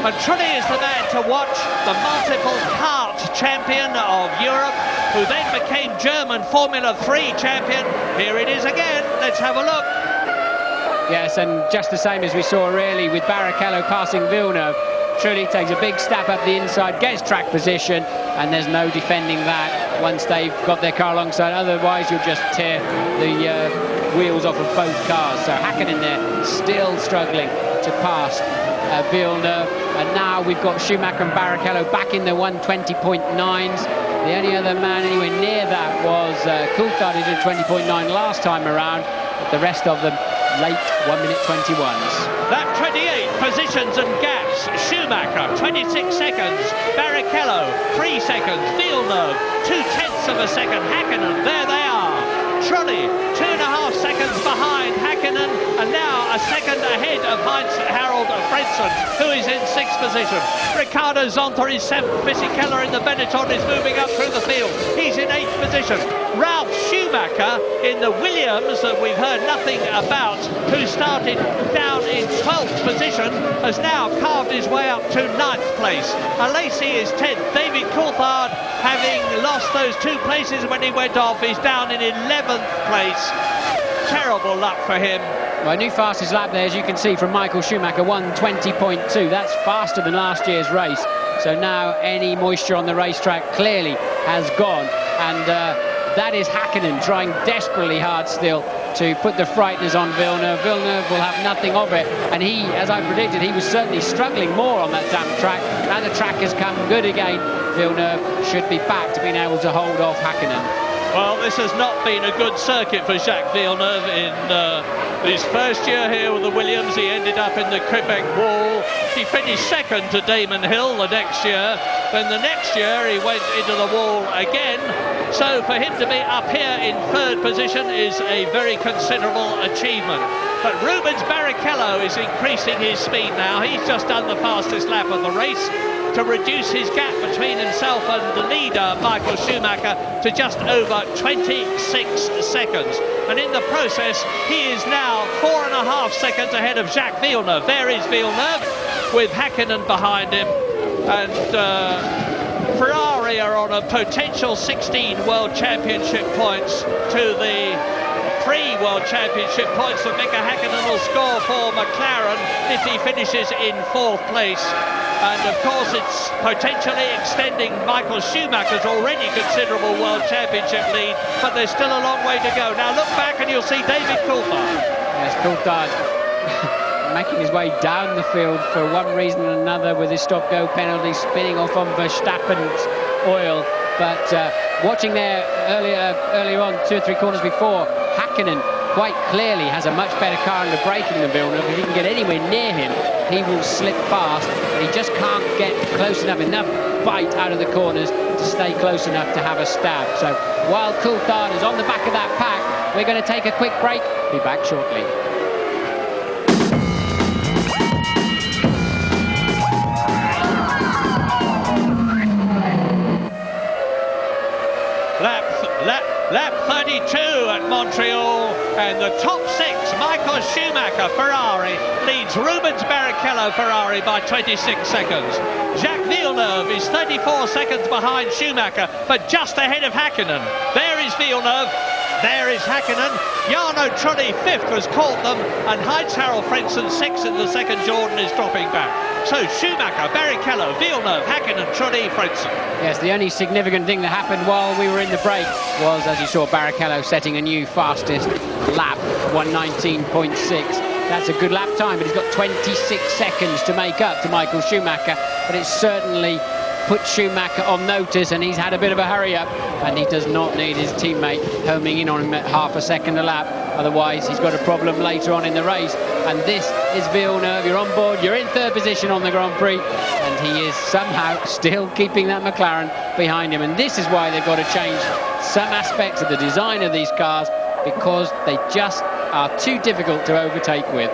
And Trulli is the man to watch, the multiple kart champion of Europe, who then became German Formula 3 champion. Here it is again. Let's have a look. Yes, and just the same as we saw really with Barrichello passing Villeneuve. Trulli takes a big step up the inside, gets track position, and there's no defending that once they've got their car alongside. Otherwise, you'll just tear the wheels off of both cars. So Hakkinen there, still struggling to pass Villeneuve. And now we've got Schumacher and Barrichello back in the 120.9s. The only other man anywhere near that was Coulthard, who did 20.9 last time around. But the rest of them late 1:21s. That 28 positions and gaps. Schumacher 26 seconds, Barrichello 3 seconds, Villeneuve 0.2 of a second, Hakkinen, there they are. Trulli 2.5 seconds behind Hakkinen, and now a second ahead of Heinz-Harald Frentzen, who is in 6th position. Ricardo Zonta is 7th. Missy Keller in the Benetton is moving up through the field. He's in 8th position. Ralf Schumacher in the Williams that we've heard nothing about, who started down in 12th position, has now carved his way up to 9th place. Alesi is 10th. David Coulthard, having lost those 2 places when he went off, is down in 11th place. Terrible luck for him. Well, new fastest lap there, as you can see, from Michael Schumacher, 1:20.2. That's faster than last year's race. So now any moisture on the racetrack clearly has gone. And that is Hakkinen trying desperately hard still to put the frighteners on Villeneuve. Villeneuve will have nothing of it. And he, as I predicted, he was certainly struggling more on that damp track. Now the track has come good again. Villeneuve should be back to being able to hold off Hakkinen. Well, this has not been a good circuit for Jacques Villeneuve in his first year here with the Williams. He ended up in the Quebec wall. He finished second to Damon Hill the next year. Then the next year he went into the wall again. So for him to be up here in 3rd position is a very considerable achievement. But Rubens Barrichello is increasing his speed now. He's just done the fastest lap of the race to reduce his gap between himself and the leader, Michael Schumacher, to just over 26 seconds. And in the process, he is now 4.5 seconds ahead of Jacques Villeneuve. There is Villeneuve with Hakkinen behind him. And Ferrari are on a potential 16 World Championship points to the Prix World Championship points that Mika Hakkinen will score for McLaren if he finishes in 4th place. And of course it's potentially extending Michael Schumacher's already considerable World Championship lead, but there's still a long way to go. Now look back and you'll see David Coulthard. Yes, Coulthard making his way down the field for one reason or another with his stop-go penalty, spinning off on Verstappen's oil. But watching there earlier on, 2 or 3 corners before, Hakkinen quite clearly has a much better car under braking than Villeneuve. If he can get anywhere near him, he will slip fast, and he just can't get close enough bite out of the corners to stay close enough to have a stab. So while Coulthard is on the back of that pack, we're going to take a quick break. Be back shortly. Lap 32 at Montreal, and the top 6, Michael Schumacher, Ferrari, leads Rubens Barrichello, Ferrari, by 26 seconds. Jacques Villeneuve is 34 seconds behind Schumacher, but just ahead of Hakkinen. There is Villeneuve, there is Hakkinen. Jarno Trulli, 5th, has caught them, and Heinz-Harald Frentzen, 6th in the second. Jordan is dropping back. So Schumacher, Barrichello, Villeneuve, Hakkinen, Trulli, Frentzen. Yes, the only significant thing that happened while we were in the break was, as you saw, Barrichello setting a new fastest lap, 1:19.6. That's a good lap time, but he's got 26 seconds to make up to Michael Schumacher, but it's certainly put Schumacher on notice, and he's had a bit of a hurry up, and he does not need his teammate homing in on him at half a second a lap. Otherwise he's got a problem later on in the race. And this is Villeneuve. You're on board, you're in 3rd position on the Grand Prix, and he is somehow still keeping that McLaren behind him. And this is why they've got to change some aspects of the design of these cars, because they just are too difficult to overtake with.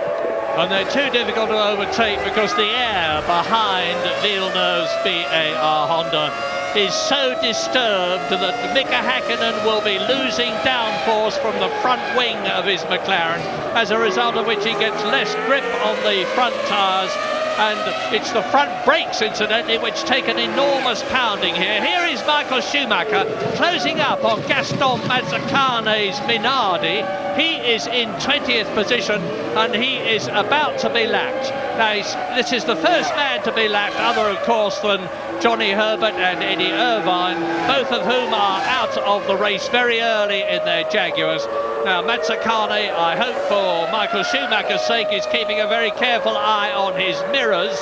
And they're too difficult to overtake because the air behind Villeneuve's BAR Honda is so disturbed that Mika Hakkinen will be losing downforce from the front wing of his McLaren, as a result of which he gets less grip on the front tyres. And it's the front brakes, incidentally, which take an enormous pounding here. Here is Michael Schumacher closing up on Gaston Mazzucane's Minardi. He is in 20th position, and he is about to be lapped. Now, this is the first man to be lapped, other, of course, than Johnny Herbert and Eddie Irvine, both of whom are out of the race very early in their Jaguars. Now, Mazzucane, I hope for Michael Schumacher's sake, is keeping a very careful eye on his mirrors.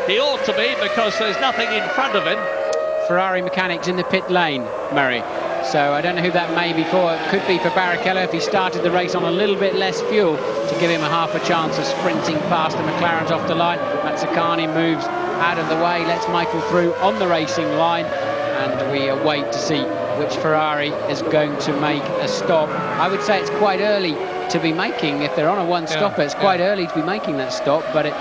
He ought to be, because there's nothing in front of him. Ferrari mechanics in the pit lane, Murray. So I don't know who that may be for. It could be for Barrichello if he started the race on a little bit less fuel to give him a half a chance of sprinting past the McLarens off the line. Mazzucane moves out of the way, lets Michael through on the racing line, and we await to see which Ferrari is going to make a stop. I would say it's quite early to be making. If they're on a one-stopper, it's quite early to be making that stop, but it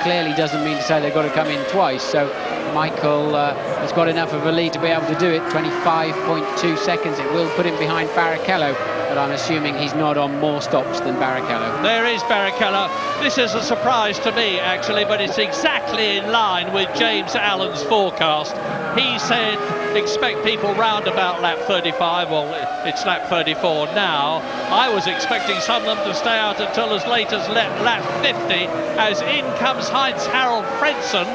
clearly doesn't mean to say they've got to come in twice. So Michael has got enough of a lead to be able to do it. 25.2 seconds. It will put him behind Barrichello, but I'm assuming he's not on more stops than Barrichello. There is Barrichello. This is a surprise to me, actually, but it's exactly in line with James Allen's forecast. He said expect people round about lap 35. Well, it's lap 34 now. I was expecting some of them to stay out until as late as lap 50, as in comes Heinz-Harald Frentzen,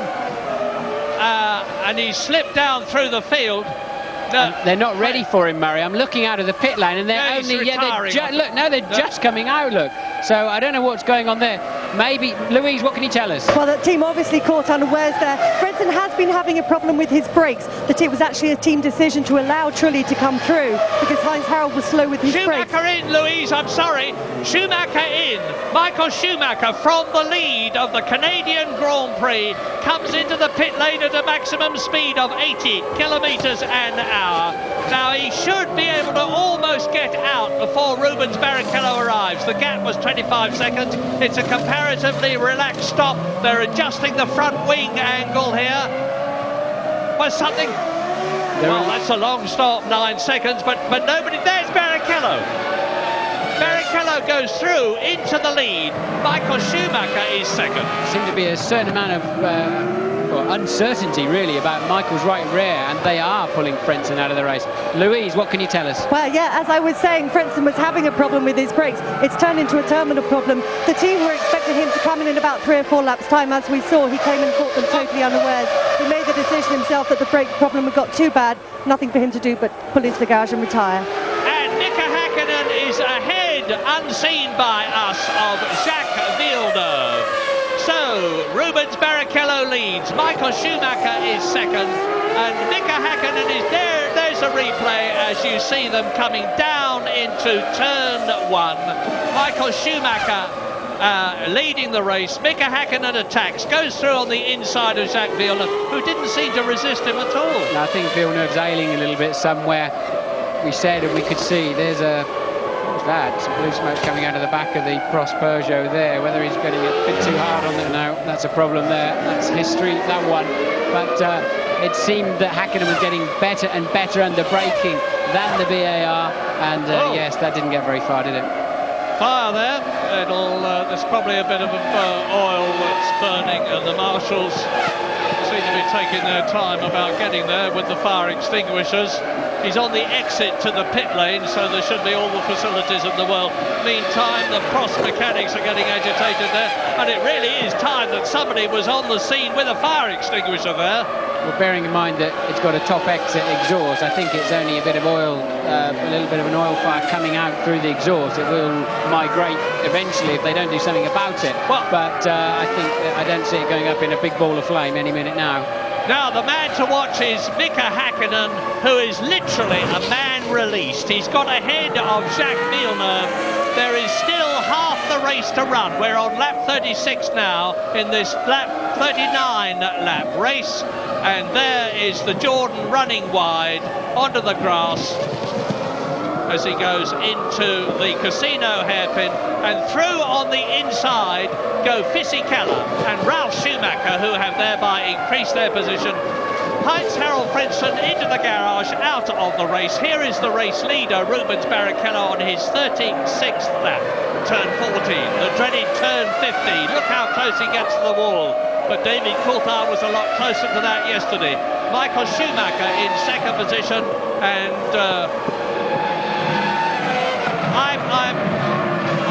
and he slipped down through the field. They're not ready for him, Murray. I'm looking out of the pit lane, and they're they're just coming out. Look, so I don't know what's going on there. Maybe Louise, what can you tell us? Well, the team obviously caught unawares there. Frentzen has been having a problem with his brakes. It was actually a team decision to allow Trulli to come through because Heinz-Harald was slow with his brakes. Schumacher in, Louise, I'm sorry. Schumacher in. Michael Schumacher from the lead of the Canadian Grand Prix comes into the pit lane at a maximum speed of 80 kilometres an hour. Now, he should be able to almost get out before Rubens Barrichello arrives. The gap was 25 seconds. It's a comparatively relaxed stop. They're adjusting the front wing angle here. Was something... Well, that's a long stop, 9 seconds, but nobody... There's Barrichello. Barrichello goes through into the lead. Michael Schumacher is second. Seems to be a certain amount of uncertainty, really, about Michael's right rear, and they are pulling Frentzen out of the race. Louise, what can you tell us? Well, yeah, as I was saying, Frentzen was having a problem with his brakes. It's turned into a terminal problem. The team were expecting him to come in about 3 or 4 laps' time. As we saw, he came and caught them totally unawares. He made the decision himself that the brake problem had got too bad. Nothing for him to do but pull into the garage and retire. And Mika Häkkinen is ahead, unseen by us, of Jacques Villeneuve. So, Rubens Barrichello leads, Michael Schumacher is second, and Mika Häkkinen is there. There's a replay as you see them coming down into turn 1. Michael Schumacher leading the race. Mika Häkkinen attacks, goes through on the inside of Jacques Villeneuve, who didn't seem to resist him at all. I think Villeneuve's ailing a little bit somewhere. We said, and we could see, there's a... that some blue smoke coming out of the back of the Prost Peugeot there. Whether he's getting a bit too hard on it now, that's a problem there. That's history, that one. But it seemed that Häkkinen was getting better and better under braking than the BAR, and yes, that didn't get very far, did it? Fire there. There's probably a bit of oil that's burning, and the marshals seem to be taking their time about getting there with the fire extinguishers. He's on the exit to the pit lane, so there should be all the facilities in the world. Meantime, the Prost mechanics are getting agitated there, and it really is time that somebody was on the scene with a fire extinguisher there. Well, bearing in mind that it's got a top exit exhaust, I think it's only a bit of oil, a little bit of an oil fire coming out through the exhaust. It will migrate eventually if they don't do something about it. Well, but I don't see it going up in a big ball of flame any minute now. Now, the man to watch is Mika Häkkinen, who is literally a man released. He's got ahead of Jacques Villeneuve. There is still half the race to run. We're on lap 36 now in this lap 39 lap race. And there is the Jordan running wide onto the grass as he goes into the casino hairpin, and through on the inside go Fisichella and Ralf Schumacher, who have thereby increased their position. Heinz-Harald Frentzen into the garage, out of the race. Here is the race leader, Rubens Barrichello, on his 36th lap. Turn 14, the dreaded turn 50. Look how close he gets to the wall. But David Coulthard was a lot closer to that yesterday. Michael Schumacher in second position, and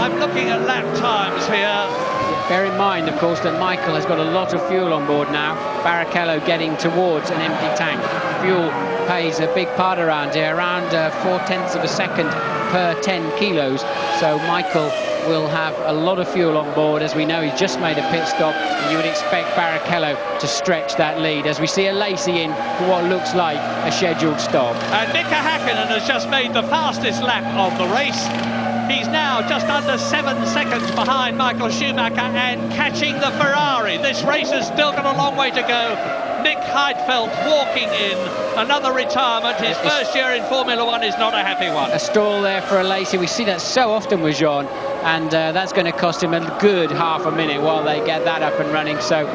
I'm looking at lap times here. Bear in mind, of course, that Michael has got a lot of fuel on board now. Barrichello getting towards an empty tank. Fuel plays a big part around here, around 0.4 of a second per 10 kilos. So Michael will have a lot of fuel on board. As we know, he's just made a pit stop, and you would expect Barrichello to stretch that lead as we see a Lacey in for what looks like a scheduled stop. And Mika Häkkinen has just made the fastest lap of the race. He's now just under 7 seconds behind Michael Schumacher and catching the Ferrari. This race has still got a long way to go. Nick Heidfeld walking in, another retirement. His first year in Formula One is not a happy one. A stall there for a Lacey. We see that so often with Jean, and that's going to cost him a good half a minute while they get that up and running. So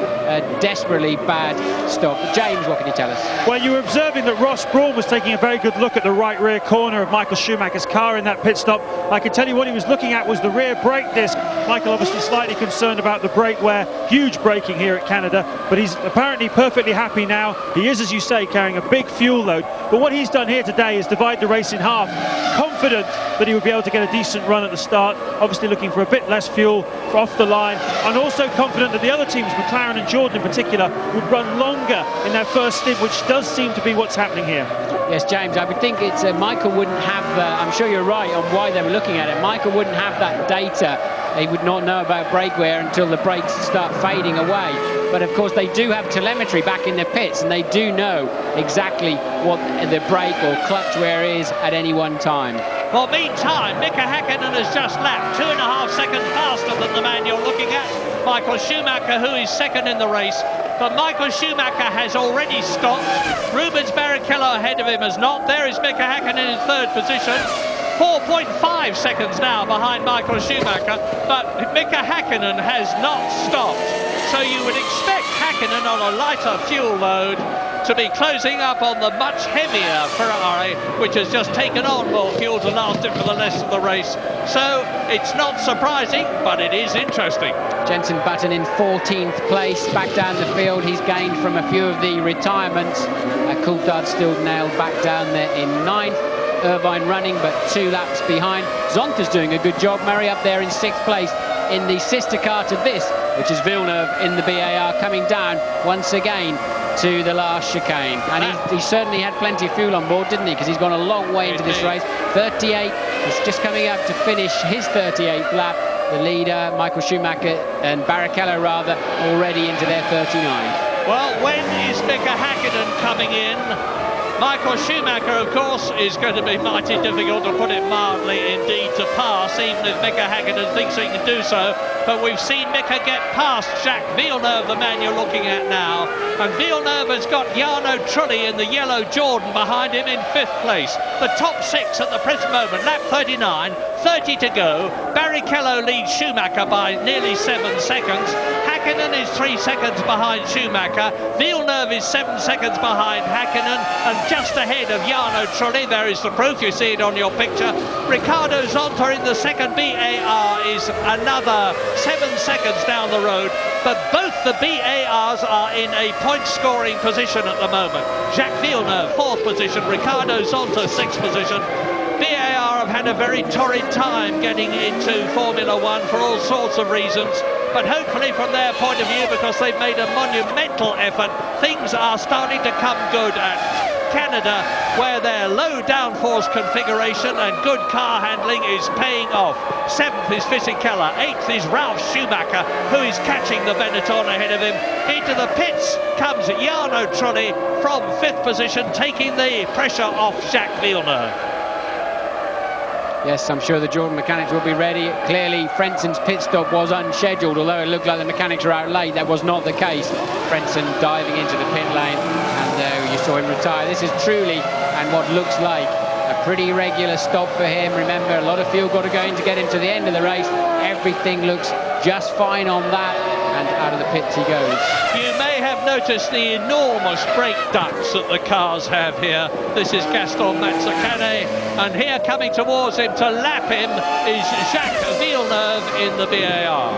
desperately bad stop. James, what can you tell us? Well, you were observing that Ross Brawn was taking a very good look at the right rear corner of Michael Schumacher's car in that pit stop. I can tell you what he was looking at was the rear brake disc. Michael obviously slightly concerned about the brake wear. Huge braking here at Canada, but he's apparently perfectly happy now. He is, as you say, carrying a big fuel load. But what he's done here today is divide the race in half. Confident that he would be able to get a decent run at the start. Obviously looking for a bit less fuel off the line, and also confident that the other teams, McLaren and Jordan in particular, would run longer in their first stint, which does seem to be what's happening here. Yes, James, I would think it's Michael wouldn't have, I'm sure you're right on why they were looking at it. Michael wouldn't have that data. He would not know about brake wear until the brakes start fading away. But of course they do have telemetry back in the pits, and they do know exactly what the brake or clutch wear is at any one time. Well, meantime, Mika Häkkinen has just lapped 2.5 seconds faster than the man you're looking at, Michael Schumacher, who is second in the race. But Michael Schumacher has already stopped. Rubens Barrichello ahead of him has not. There is Mika Häkkinen in third position. 4.5 seconds now behind Michael Schumacher, but Mika Häkkinen has not stopped. So you would expect Häkkinen on a lighter fuel load to be closing up on the much heavier Ferrari, which has just taken on more fuel to last it for the rest of the race. So it's not surprising, but it is interesting. Jenson Button in 14th place, back down the field. He's gained from a few of the retirements. Coulthard still nailed back down there in 9th. Irvine running, but 2 laps behind. Zonta's doing a good job. Murray up there in 6th place in the sister car to this, which is Villeneuve in the BAR, coming down once again to the last chicane. And he certainly had plenty of fuel on board, didn't he? Because he's gone a long way into this race. 38, he's just coming up to finish his 38th lap. The leader, Michael Schumacher, and Barrichello rather, already into their 39. Well, when is Mika Häkkinen coming in? Michael Schumacher, of course, is going to be mighty difficult, to put it mildly, indeed, to pass, even if Mika Häkkinen thinks he can do so. But we've seen Mika get past Jacques Villeneuve, the man you're looking at now. And Villeneuve has got Jarno Trulli in the yellow Jordan behind him in 5th place. The top 6 at the present moment, lap 39, 30 to go. Barrichello leads Schumacher by nearly 7 seconds. Häkkinen is 3 seconds behind Schumacher. Villeneuve is 7 seconds behind Häkkinen, and just ahead of Jarno Trulli. There is the proof, you see it on your picture. Ricardo Zonta in the second BAR is another 7 seconds down the road, but both the BARs are in a point-scoring position at the moment. Jacques Villeneuve, 4th position, Ricardo Zonta, 6th position. BAR have had a very torrid time getting into Formula One for all sorts of reasons, but hopefully from their point of view, because they've made a monumental effort, things are starting to come good at Canada, where their low downforce configuration and good car handling is paying off. 7th is Fisichella, 8th is Ralf Schumacher, who is catching the Benetton ahead of him. Into the pits comes Jarno Trulli from 5th position, taking the pressure off Jacques Villeneuve. Yes, I'm sure the Jordan mechanics will be ready. Clearly, Frenson's pit stop was unscheduled, although it looked like the mechanics were out late. That was not the case. Frenson diving into the pit lane, and you saw him retire. This is truly, and what looks like, a pretty regular stop for him. Remember, a lot of fuel got to go in to get him to the end of the race. Everything looks just fine on that, and out of the pits he goes. You may have noticed the enormous brake ducts that the cars have here. This is Gaston Mazzacane, and here coming towards him to lap him is Jacques Villeneuve in the BAR.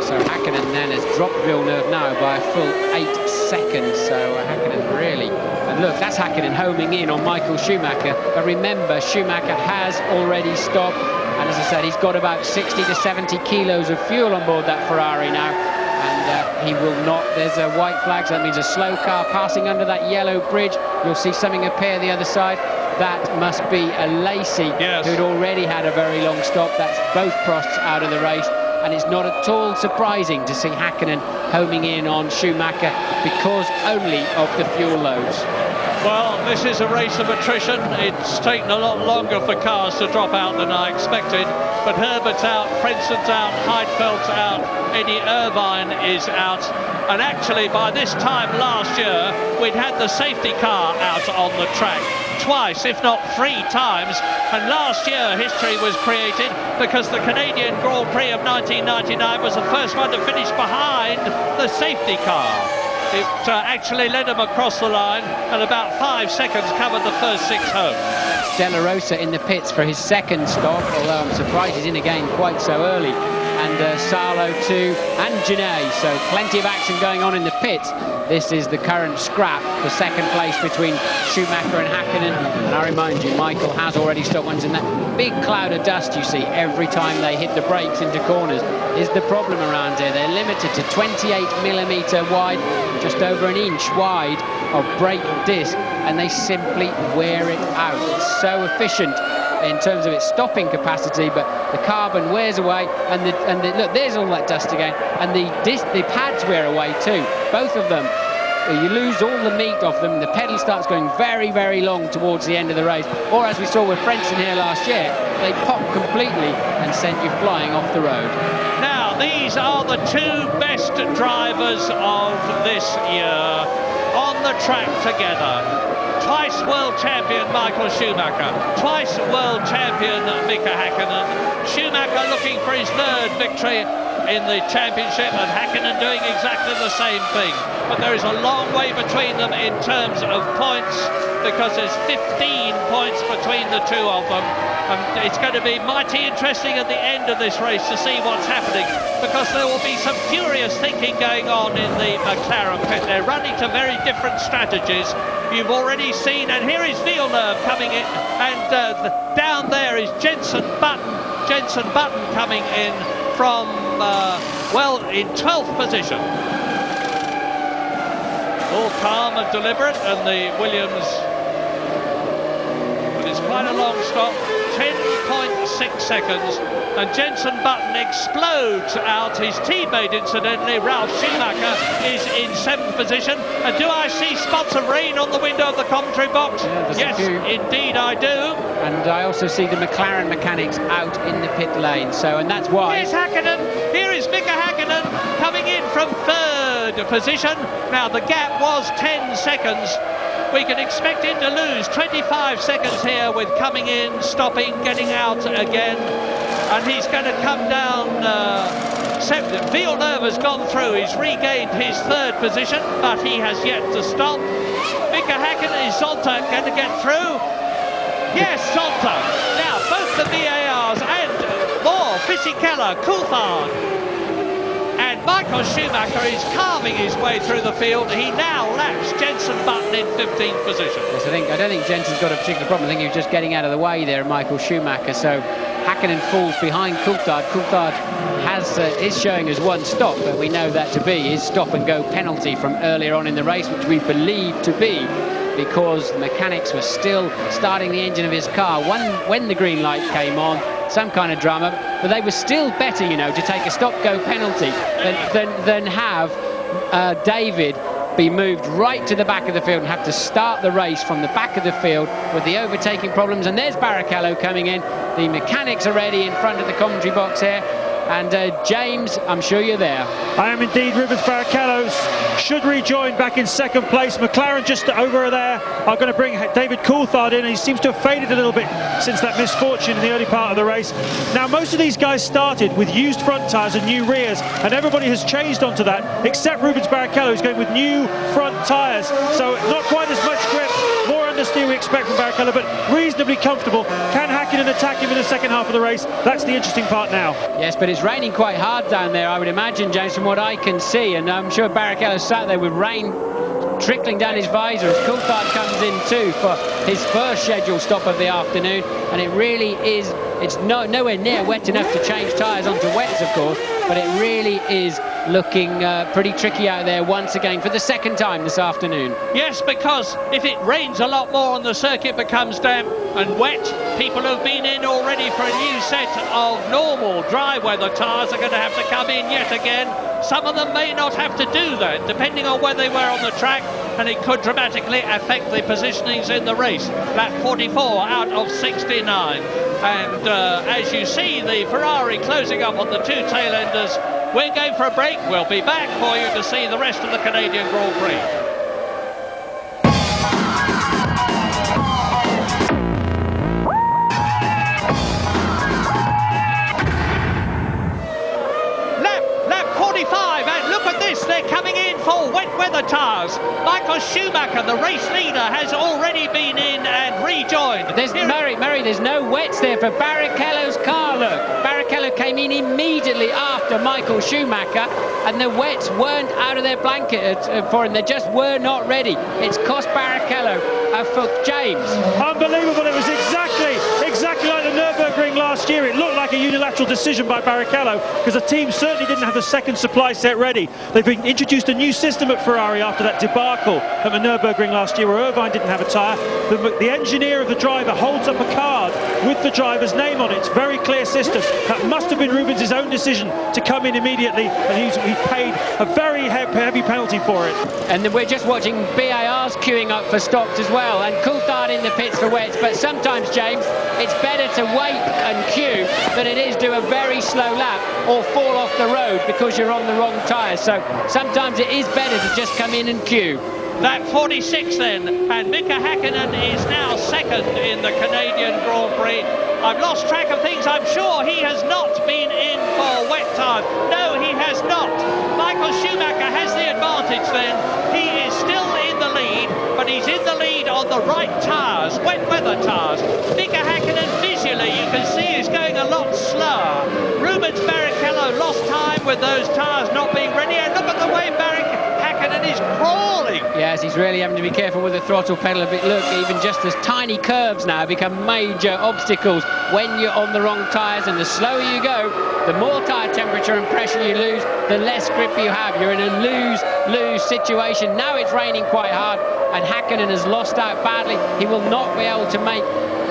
So Häkkinen then has dropped Villeneuve now by a full 8 seconds. So Häkkinen really, and look, that's Häkkinen homing in on Michael Schumacher. But remember, Schumacher has already stopped, and as I said, he's got about 60 to 70 kilos of fuel on board that Ferrari now. And he will not, there's a white flag, so that means a slow car passing under that yellow bridge. You'll see something appear the other side. That must be a Lacey, yes, who'd already had a very long stop. That's both Prosts out of the race. And it's not at all surprising to see Häkkinen homing in on Schumacher because only of the fuel loads. Well, this is a race of attrition. It's taken a lot longer for cars to drop out than I expected. But Herbert's out, Frenson's out, Heidfeld's out, Eddie Irvine is out. And actually, by this time last year, we'd had the safety car out on the track twice, if not 3 times. And last year, history was created because the Canadian Grand Prix of 1999 was the first one to finish behind the safety car. It actually led them across the line, and about 5 seconds covered the first 6 home. Della Rosa in the pits for his second stop, although I'm surprised he's in again quite so early. And Salo too, and Genet, so plenty of action going on in the pits. This is the current scrap for second place between Schumacher and Häkkinen. And I remind you, Michael has already stopped once, and that big cloud of dust you see every time they hit the brakes into corners is the problem around here. They're limited to 28mm wide, just over an inch wide of brake disc, and they simply wear it out. It's so efficient in terms of its stopping capacity, but the carbon wears away, and look, there's all that dust again, and the pads wear away too, both of them. You lose all the meat off them, the pedal starts going very, very long towards the end of the race, or as we saw with Frenson here last year, they pop completely and sent you flying off the road. Now, these are the 2 best drivers of this year on the track together. Twice world champion Michael Schumacher, twice world champion Mika Häkkinen. Schumacher looking for his 3rd victory in the championship, and Häkkinen doing exactly the same thing. But there is a long way between them in terms of points, because there's 15 points between the 2 of them. And it's going to be mighty interesting at the end of this race to see what's happening, because there will be some furious thinking going on in the McLaren pit. They're running to very different strategies. You've already seen, and here is Villeneuve coming in, and down there is Jenson Button. Jenson Button coming in from, well, in 12th position. All calm and deliberate, and the Williams, but it's quite a long stop, 10.6 seconds, and Jenson Button explodes out. His teammate, incidentally, Ralf Schumacher, is in 7th position. And do I see spots of rain on the window of the commentary box? Yeah, yes, indeed I do. And I also see the McLaren mechanics out in the pit lane, so, and that's why. Here's Häkkinen, here is Mika Häkkinen coming in from 3rd position. Now the gap was 10 seconds. We can expect him to lose 25 seconds here with coming in, stopping, getting out again. And he's going to come down. Villeneuve has gone through. He's regained his 3rd position, but he has yet to stop. Mika Häkkinen, is Zonta going to get through? Yes, Zonta. Now, both the VARs and more, Fisichella, Coulthard. And Michael Schumacher is carving his way through the field. He now laps Jenson Button in 15th position. Yes, I don't think Jenson's got a particular problem. I think he was just getting out of the way there, Michael Schumacher. So Häkkinen falls behind Coulthard. Coulthard is showing as 1 stop, but we know that to be his stop-and-go penalty from earlier on in the race, which we believe to be because the mechanics were still starting the engine of his car when the green light came on. Some kind of drama, but they were still better, you know, to take a stop-go penalty than have David be moved right to the back of the field and have to start the race from the back of the field with the overtaking problems. And there's Barrichello coming in. The mechanics are ready in front of the commentary box here. And James, I'm sure you're there. I am indeed. Rubens Barrichello should rejoin back in 2nd place. McLaren just over there are going to bring David Coulthard in. He seems to have faded a little bit since that misfortune in the early part of the race. Now, most of these guys started with used front tyres and new rears, and everybody has changed onto that, except Rubens Barrichello, who's going with new front tyres. So not quite as much grip, more understeer we expect from Barrichello, but reasonably comfortable. Can Häkkinen attack him in the 2nd half of the race? That's the interesting part now. Yes, but it's raining quite hard down there, I would imagine, James, from what I can see, and I'm sure Barrichello sat there with rain trickling down his visor as Coulthard comes in too for his first scheduled stop of the afternoon. And it really is, it's nowhere near wet enough to change tyres onto wets, of course, but it really is looking pretty tricky out there once again for the 2nd time this afternoon. Yes, because if it rains a lot more and the circuit becomes damp and wet, people who've been in already for a new set of normal dry weather tyres are going to have to come in yet again. Some of them may not have to do that, depending on where they were on the track, and it could dramatically affect the positionings in the race. Lap 44 out of 69. And as you see, the Ferrari closing up on the two tail enders. We're going for a break. We'll be back for you to see the rest of the Canadian Grand Prix. Lap 45, and look at this, they're coming in for wet weather tyres. Michael Schumacher, the race leader, has already been in and rejoined. Murray, there's no wets there for Barrichello's car, look. Barrichello came in immediately after Michael Schumacher, and the wets weren't out of their blanket for him. They just were not ready. It's cost Barrichello for James. Unbelievable. It was exactly like the Nürburgring last year. It looked like a unilateral decision by Barrichello because the team certainly didn't have the second supply set ready. They've introduced a new system at Ferrari after that debacle at the Nürburgring last year where Irvine didn't have a tyre. The engineer of the driver holds up a card with the driver's name on it. It's a very clear system. That must have been Rubens' own decision to come in immediately, and he paid a very heavy penalty for it. And then we're just watching BARs queuing up for stops as well, and Coulthard in the pits for wets. But sometimes, James, it's better to wait and queue than it is do a very slow lap or fall off the road because you're on the wrong tyres. So sometimes it is better to just come in and queue. Lap 46 then, and Mika Häkkinen is now second in the Canadian Grand Prix. I've lost track of things. I'm sure he has not been in for wet time. No, he has not. Michael Schumacher has the advantage then. He is still in the lead, but he's in the lead on the right tyres, wet weather tyres. Mika Häkkinen visually, you can see, is going a lot slower. Rubens Barrichello lost time with those tyres not being ready, and look at the way Häkkinen is crawling. Yes, he's really having to be careful with the throttle pedal a bit. Look, even just as tiny curves now become major obstacles when you're on the wrong tyres, and the slower you go, the more tyre temperature and pressure you lose, the less grip you have. You're in a lose-lose situation. Now it's raining quite hard, and Häkkinen has lost out badly. He will not be able to make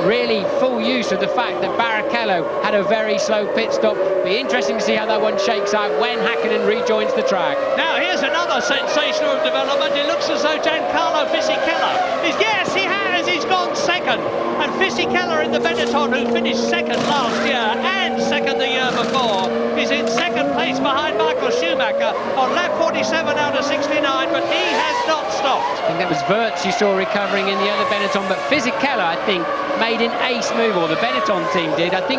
really full use of the fact that Barrichello had a very slow pit stop. Be interesting to see how that one shakes out when Häkkinen rejoins the track. Now here's another sensational development. It looks as though Giancarlo Fisichella is, yes, he has, he's gone second. And Fisichella in the Benetton, who finished second last year and second the year before, is in second place behind Michael Schumacher on lap 47 out of 69, but he has not stopped. I think that was Wirtz you saw recovering in the other Benetton, but Fisichella, I think, made an ace move, or the Benetton team did. I think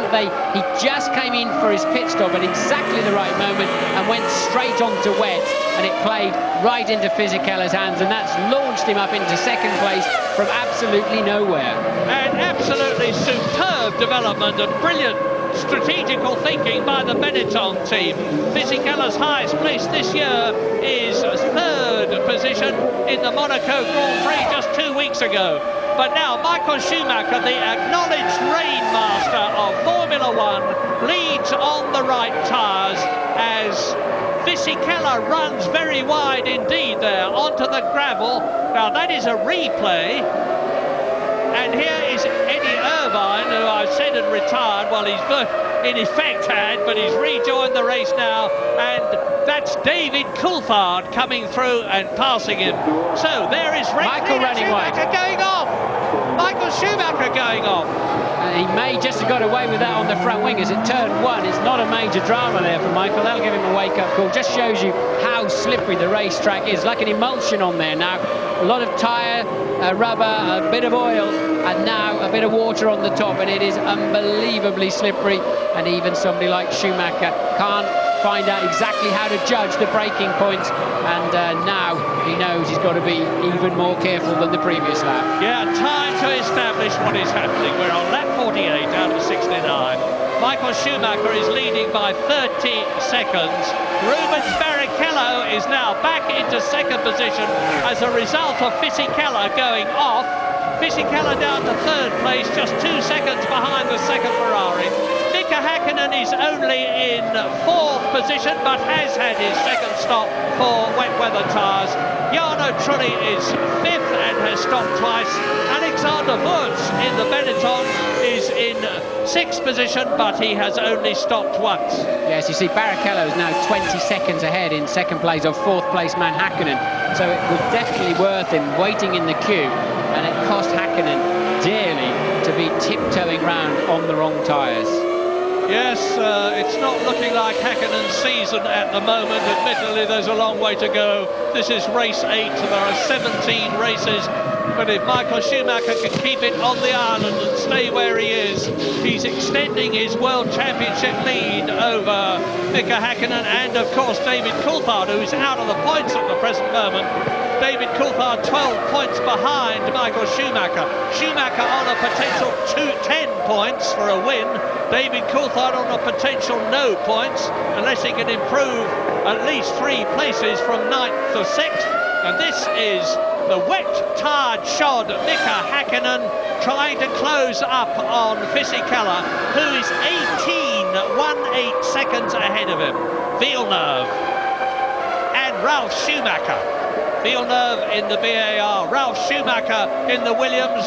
he just came in for his pit stop at exactly the right moment and went straight onto wet, and it played right into Fisichella's hands, and that's launched him up into second place from absolutely nowhere. And absolutely superb development and brilliant strategical thinking by the Benetton team. Fisichella's highest place this year is third position in the Monaco Grand Prix just 2 weeks ago. But now Michael Schumacher, the acknowledged rainmaster of Formula One, leads on the right tyres as Fisichella runs very wide indeed there onto the gravel. Now that is a replay. And here is Eddie Irvine, who I've said had retired. Well, he's in effect had, but he's rejoined the race now. And that's David Coulthard coming through and passing him. So there is Michael running wide. Going off. Michael Schumacher going off. And he may just have got away with that on the front wing as it turned one. It's not a major drama there for Michael. That'll give him a wake-up call. Just shows you how slippery the racetrack is. Like an emulsion on there now. A lot of tyre, rubber, a bit of oil, and now a bit of water on the top, and it is unbelievably slippery. And even somebody like Schumacher can't find out exactly how to judge the braking points, and now he knows he's got to be even more careful than the previous lap. Yeah, time to establish what is happening. We're on lap 48 out of 69. Michael Schumacher is leading by 30 seconds. Rubens Barrichello is now back into second position as a result of Fisichella going off. Fisichella down to third place, just 2 seconds behind the second Ferrari. Mika Häkkinen is only in fourth position, but has had his second stop for wet weather tyres. Jarno Trulli is fifth and has stopped twice. Alex Alexander Wurz in the Benetton is in 6th position, but he has only stopped once. Yes, you see Barrichello is now 20 seconds ahead in 2nd place of 4th place man Hakkinen. So it was definitely worth him waiting in the queue, and it cost Hakkinen dearly to be tiptoeing round on the wrong tyres. Yes, it's not looking like Hakkinen's season at the moment. Admittedly, there's a long way to go. This is race 8. There are 17 races. But if Michael Schumacher can keep it on the island and stay where he is, he's extending his World Championship lead over Mika Hakkinen and, of course, David Coulthard, who's out of the points at the present moment. David Coulthard 12 points behind Michael Schumacher. Schumacher on a potential 10 points for a win. David Coulthard on a potential no points, unless he can improve at least 3 places from 9th to 6th. And this is the wet, tired shod Mika Hakkinen trying to close up on Fisichella, who is 18.18 seconds ahead of him. Villeneuve and Ralf Schumacher. Villeneuve in the BAR, Ralf Schumacher in the Williams,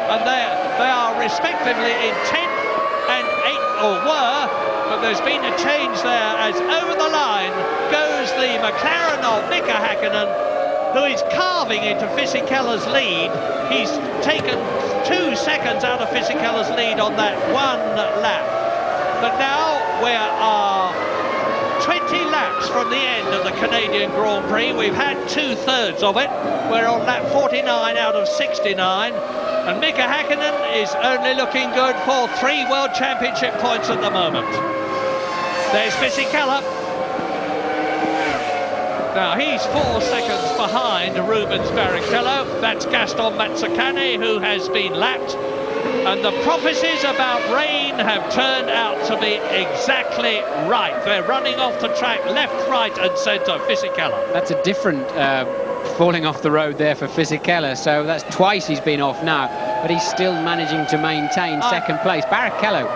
and they are respectively in 10th and 8th, or were, but there's been a change there as over the line goes the McLaren of Mika Hakkinen, who is carving into Fisichella's lead. He's taken 2 seconds out of Fisichella's lead on that 1 lap. But now we are 20 laps from the end of the Canadian Grand Prix. We've had 2/3 of it. We're on lap 49 out of 69. And Mika Hakkinen is only looking good for 3 World Championship points at the moment. There's Fisichella. Now he's 4 seconds behind Rubens Barrichello. That's Gaston Mazzacane, who has been lapped. And the prophecies about rain have turned out to be exactly right. They're running off the track left, right and centre, Fisichella. That's a different falling off the road there for Fisichella, so that's twice he's been off now, but he's still managing to maintain 2nd place. Barrichello,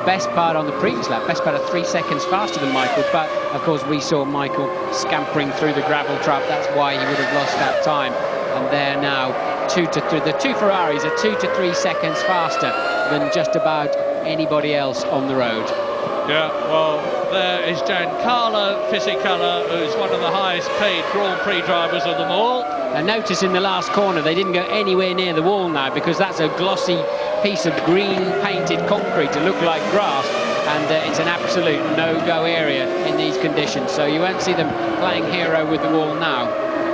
best part on the previous lap, best part of 3 seconds faster than Michael, but of course we saw Michael scampering through the gravel trap. That's why he would have lost that time. And they're now 2 to 3. The 2 Ferraris are 2 to 3 seconds faster than just about anybody else on the road. Yeah, well, there is Giancarlo Fisichella, who's one of the highest paid Grand Prix drivers of them all. And notice in the last corner they didn't go anywhere near the wall now, because that's a glossy piece of green painted concrete to look like grass, and it's an absolute no-go area in these conditions, so you won't see them playing hero with the wall now.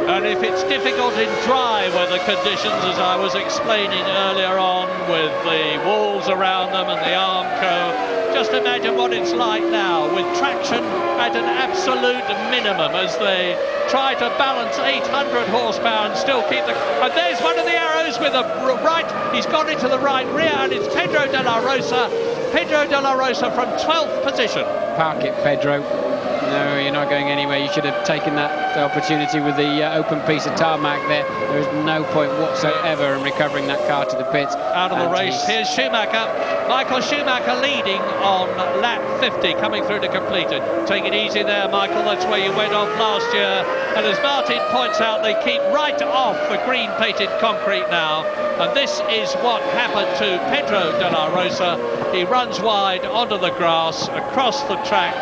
And if it's difficult in dry weather conditions, as I was explaining earlier on, with the walls around them and the Armco, just imagine what it's like now, with traction at an absolute minimum as they try to balance 800 horsepower and still keep the... And there's one of the arrows with a right, he's gone into the right rear, and it's Pedro de la Rosa. Pedro de la Rosa from 12th position. Park it, Pedro. No, you're not going anywhere. You should have taken that opportunity with the open piece of tarmac there. There is no point whatsoever in recovering that car to the pits. Out of the race. Here's Schumacher. Michael Schumacher leading on lap 50, coming through to completed. Take it easy there, Michael. That's where you went off last year. And as Martin points out, they keep right off the green-painted concrete now. And this is what happened to Pedro de la Rosa. He runs wide onto the grass, across the track.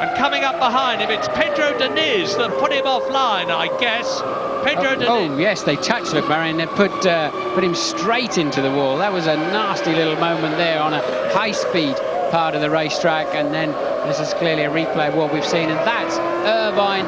And coming up behind him, it's Pedro Diniz that put him offline, I guess. Pedro Diniz. Oh, yes, they touched Luc Barry and they put him straight into the wall. That was a nasty little moment there on a high-speed part of the racetrack. And then this is clearly a replay of what we've seen. And that's Irvine.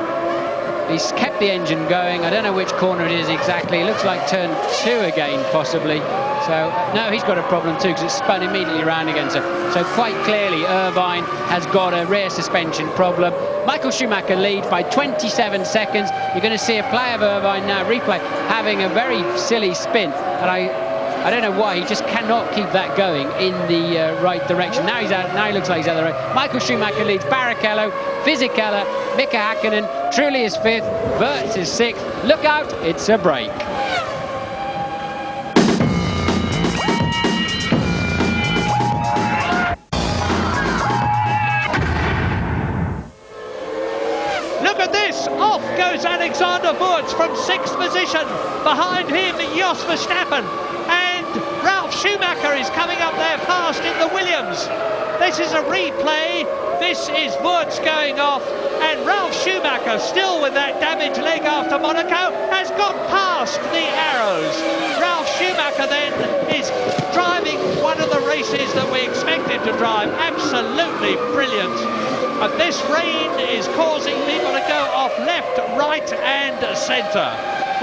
He's kept the engine going. I don't know which corner it is exactly. It looks like turn 2 again, possibly. So, no, he's got a problem too, because it's spun immediately around again. So quite clearly, Irvine has got a rear suspension problem. Michael Schumacher leads by 27 seconds. You're going to see a play of Irvine now, replay, having a very silly spin. And I don't know why, he just cannot keep that going in the right direction. Now he's out. Now he looks like he's out of the race. Michael Schumacher leads Barrichello, Fisichella, Mika Hakkinen. Trulli is 5th, Wirtz is 6th. Look out, it's a break. Look at this, off goes Alexander Wurz from 6th position. Behind him, Jos Verstappen. And Ralf Schumacher is coming up there fast in the Williams. This is a replay. This is Wurz going off. And Ralf Schumacher, still with that damaged leg after Monaco, has got past the Arrows. Ralf Schumacher then is driving one of the races that we expected to drive. Absolutely brilliant. And this rain is causing people to go off left, right and centre.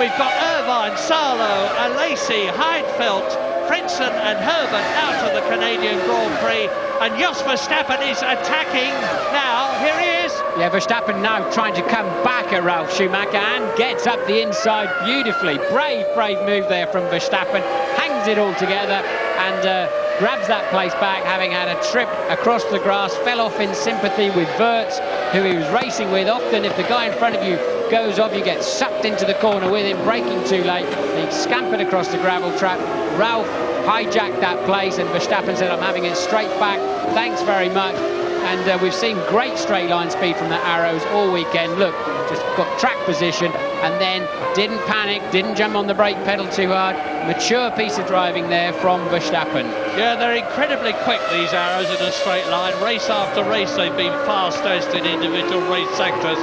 We've got Irvine, Salo, Alesi, Heidfeld, Frentzen and Herbert out of the Canadian Grand Prix. And Jos Verstappen is attacking now. Here he is. Yeah, Verstappen now trying to come back at Ralf Schumacher and gets up the inside beautifully. Brave move there from Verstappen. Hangs it all together and grabs that place back, having had a trip across the grass. Fell off in sympathy with Wurz, who he was racing with. Often if the guy in front of you goes off, you get sucked into the corner with him, braking too late. He scampered across the gravel trap. Ralf hijacked that place and Verstappen said, I'm having it straight back, thanks very much. And we've seen great straight line speed from the Arrows all weekend. Look, just got track position and then didn't panic, didn't jump on the brake pedal too hard. Mature piece of driving there from Verstappen. Yeah, they're incredibly quick, these Arrows, in a straight line. Race after race they've been fastest in individual race sectors.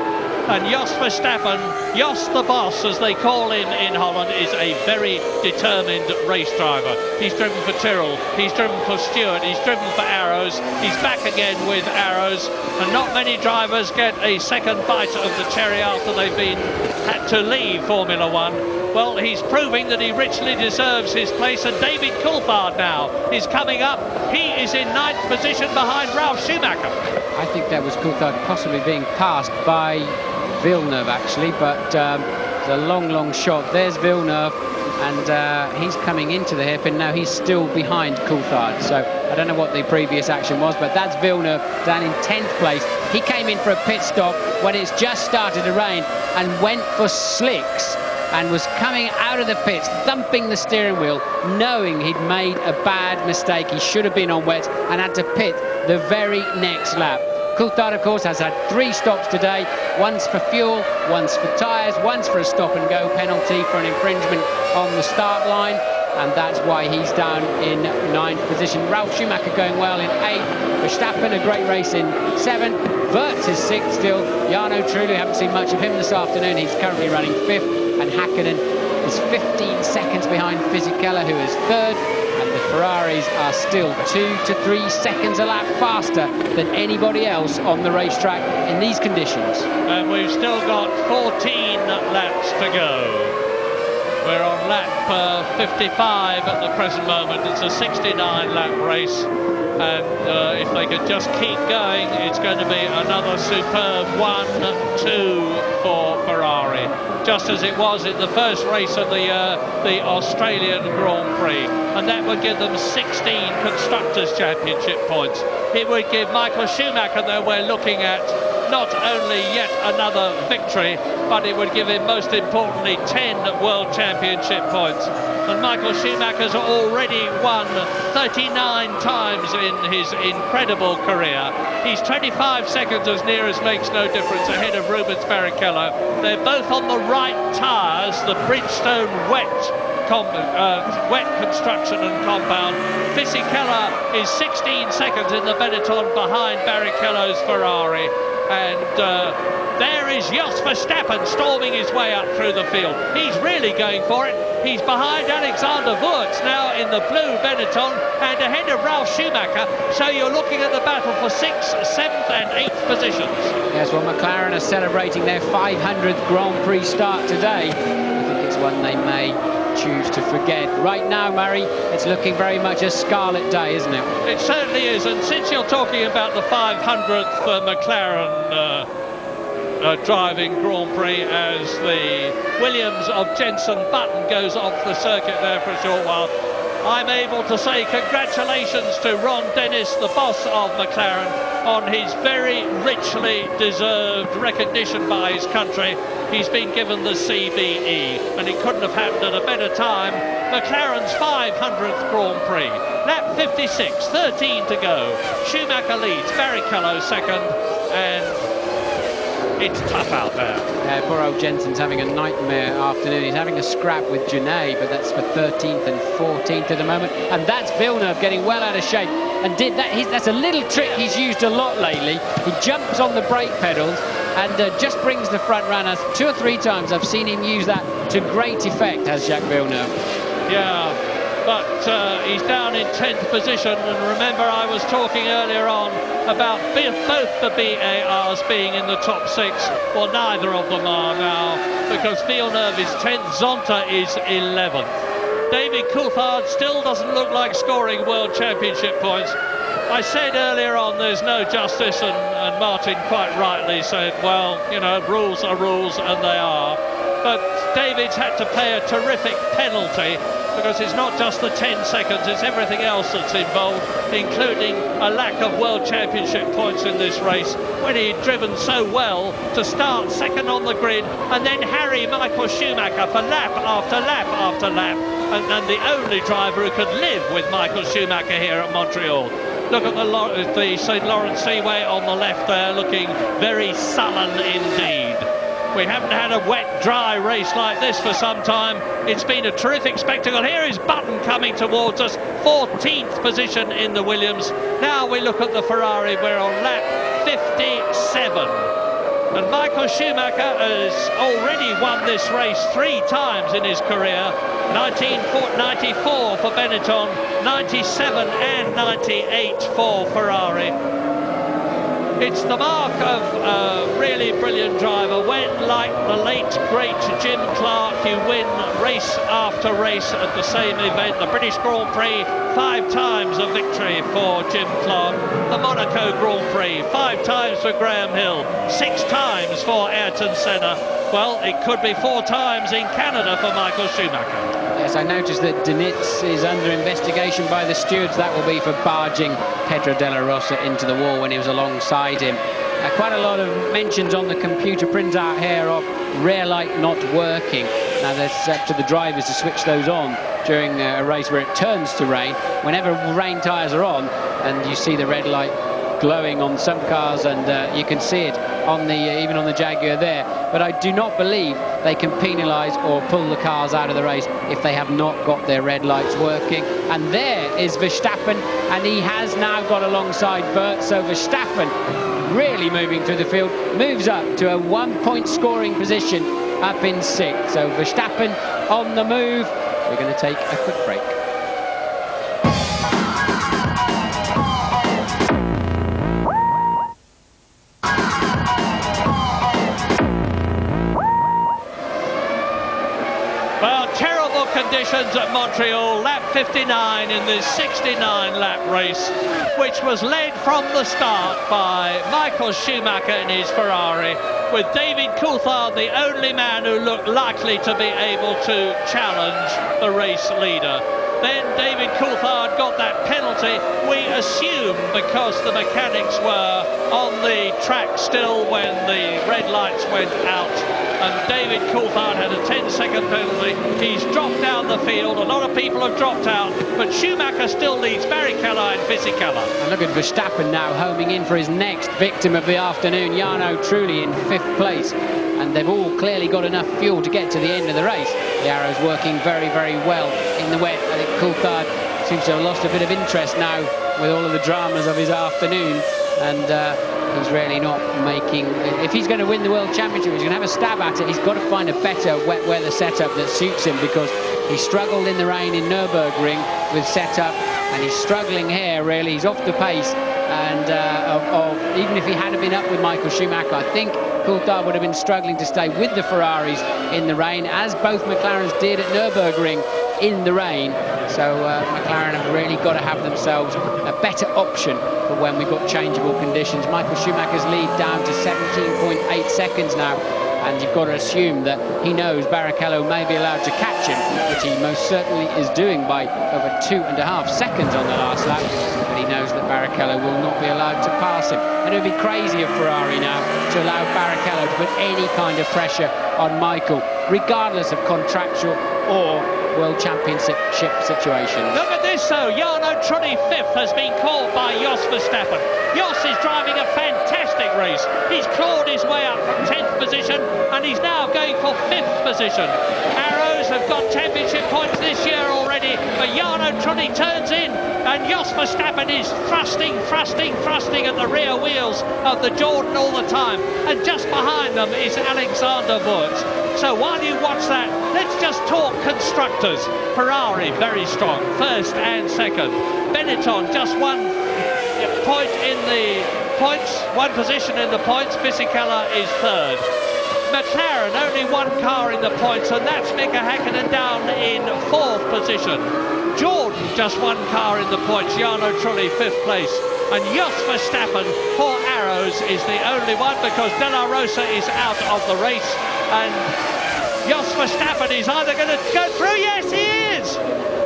And Jos Verstappen, Jos the boss, as they call him in Holland, is a very determined race driver. He's driven for Tyrrell, he's driven for Stewart, he's driven for Arrows, he's back again with Arrows, and not many drivers get a second bite of the cherry after they've had to leave Formula One. Well, he's proving that he richly deserves his place, and David Coulthard now is coming up. He is in 9th position behind Ralf Schumacher. I think that was Coulthard possibly being passed by Villeneuve actually, but it's a long shot. There's Villeneuve and he's coming into the hairpin. Now he's still behind Coulthard, so I don't know what the previous action was, but that's Villeneuve down in 10th place. He came in for a pit stop when it's just started to rain and went for slicks and was coming out of the pits, thumping the steering wheel, knowing he'd made a bad mistake. He should have been on wet and had to pit the very next lap. Coulthard, of course, has had 3 stops today, once for fuel, once for tyres, once for a stop-and-go penalty for an infringement on the start line, and that's why he's down in 9th position. Ralf Schumacher going well in 8th, Verstappen a great race in 7th, Wurz is 6th still, Jarno Trulli, haven't seen much of him this afternoon, he's currently running 5th, and Häkkinen is 15 seconds behind Fisichella, who is 3rd, and the Ferraris are still 2 to 3 seconds a lap faster than anybody else on the racetrack in these conditions. And we've still got 14 laps to go. We're on lap 55 at the present moment. It's a 69-lap race, and if they could just keep going, it's going to be another superb 1-2 for Ferrari, just as it was in the first race of the Australian Grand Prix, and that would give them 16 Constructors' Championship points. It would give Michael Schumacher, that we're looking at, not only yet another victory, but it would give him, most importantly, 10 World Championship points. And Michael Schumacher's already won 39 times in his incredible career. He's 25 seconds, as near as makes no difference, ahead of Rubens Barrichello. They're both on the right tyres, the Bridgestone wet construction and compound. Fisichella is 16 seconds in the Benetton behind Barrichello's Ferrari. And there is Jos Verstappen storming his way up through the field. He's really going for it. He's behind Alexander Wurz now in the blue Benetton and ahead of Ralf Schumacher. So you're looking at the battle for 6th, 7th and 8th positions. Yes, well, McLaren are celebrating their 500th Grand Prix start today. I think it's one they may choose to forget. Right now, Murray, it's looking very much a scarlet day, isn't it? It certainly is, and since you're talking about the 500th McLaren driving Grand Prix, as the Williams of Jenson Button goes off the circuit there for a short while, I'm able to say congratulations to Ron Dennis, the boss of McLaren, on his very richly deserved recognition by his country. He's been given the CBE, and it couldn't have happened at a better time. McLaren's 500th Grand Prix. Lap 56, 13 to go. Schumacher leads, Barrichello second, and it's tough out there. Poor old Jensen's having a nightmare afternoon. He's having a scrap with Genet, but that's for 13th and 14th at the moment. And that's Villeneuve getting well out of shape. And that's a little trick he's used a lot lately. He jumps on the brake pedals and just brings the front runners. 2 or 3 times I've seen him use that to great effect, has Jacques Villeneuve. Yeah, but he's down in 10th position, and remember I was talking earlier on about both the BARs being in the top 6. Well, neither of them are now, because Villeneuve is 10th, Zonta is 11th. David Coulthard still doesn't look like scoring World Championship points. I said earlier on there's no justice, and Martin quite rightly said, well, you know, rules are rules, and they are. But David's had to pay a terrific penalty, because it's not just the 10 seconds, it's everything else that's involved, including a lack of World Championship points in this race, when he'd driven so well to start second on the grid and then harry Michael Schumacher for lap after lap after lap, and the only driver who could live with Michael Schumacher here at Montreal. Look at the St. Lawrence Seaway on the left there, looking very sullen indeed. We haven't had a wet, dry race like this for some time. It's been a terrific spectacle. Here is Button coming towards us, 14th position in the Williams. Now we look at the Ferrari, we're on lap 57. And Michael Schumacher has already won this race 3 times in his career. 1994 for Benetton, 97 and 98 for Ferrari. It's the mark of a really brilliant driver when, like the late, great Jim Clark, you win race after race at the same event. The British Grand Prix, 5 times a victory for Jim Clark. The Monaco Grand Prix, 5 times for Graham Hill, 6 times for Ayrton Senna. Well, it could be 4 times in Canada for Michael Schumacher. Yes, I noticed that Dönitz is under investigation by the stewards. That will be for barging Pedro Della Rosa into the wall when he was alongside him. Quite a lot of mentions on the computer printout here of rear light not working. Now, that's up to the drivers to switch those on during a race where it turns to rain. Whenever rain tyres are on and you see the red light glowing on some cars, and you can see it on the even on the Jaguar there, but I do not believe they can penalise or pull the cars out of the race if they have not got their red lights working. And there is Verstappen, and he has now got alongside Burt, so Verstappen really moving through the field, moves up to a 1-point scoring position up in 6th. So Verstappen on the move. We're going to take a quick break. Conditions at Montreal, lap 59 in this 69-lap race, which was led from the start by Michael Schumacher in his Ferrari, with David Coulthard the only man who looked likely to be able to challenge the race leader. Then David Coulthard got that penalty, we assume because the mechanics were on the track still when the red lights went out, and David Coulthard had a 10-second penalty. He's dropped down the field, a lot of people have dropped out, but Schumacher still leads Barrichello and Fisichella. And look at Verstappen now homing in for his next victim of the afternoon, Jarno Trulli in 5th place. And they've all clearly got enough fuel to get to the end of the race. The arrow's working very, very well in the wet. I think Coulthard seems to have lost a bit of interest now with all of the dramas of his afternoon, and he's really not making... If he's going to win the World Championship, he's going to have a stab at it. He's got to find a better wet weather setup that suits him, because he struggled in the rain in Nürburgring with setup, and he's struggling here, really. He's off the pace, and even if he had been up with Michael Schumacher, I think Coulthard would have been struggling to stay with the Ferraris in the rain, as both McLarens did at Nürburgring in the rain. So McLaren have really got to have themselves a better option for when we've got changeable conditions. Michael Schumacher's lead down to 17.8 seconds now, and you've got to assume that he knows Barrichello may be allowed to catch him, which he most certainly is doing by over 2.5 seconds on the last lap, but he knows that Barrichello will not be allowed to pass him. And it would be crazy of Ferrari now to allow Barrichello to put any kind of pressure on Michael, regardless of contractual or World Championship situations. Look at this though, Jarno Trulli 5th has been caught by Jos Verstappen. Jos is driving a fantastic race. He's clawed his way up from 10th position and he's now going for 5th position. Arrows have got championship points this year already, but Jarno Trulli turns in and Jos Verstappen is thrusting at the rear wheels of the Jordan all the time, and just behind them is Alexander Wurz. So while you watch that, let's just talk constructors. Ferrari very strong, first and second. Benetton just one point in the points, one position in the points. Fisichella is third. McLaren only one car in the points, and that's Mika Häkkinen down in 4th position. Jordan just one car in the points, Jarno Trulli 5th place. And Jos Verstappen, for Arrows, is the only one because De La Rosa is out of the race. And Jos Verstappen is either going to go through. Yes, he is!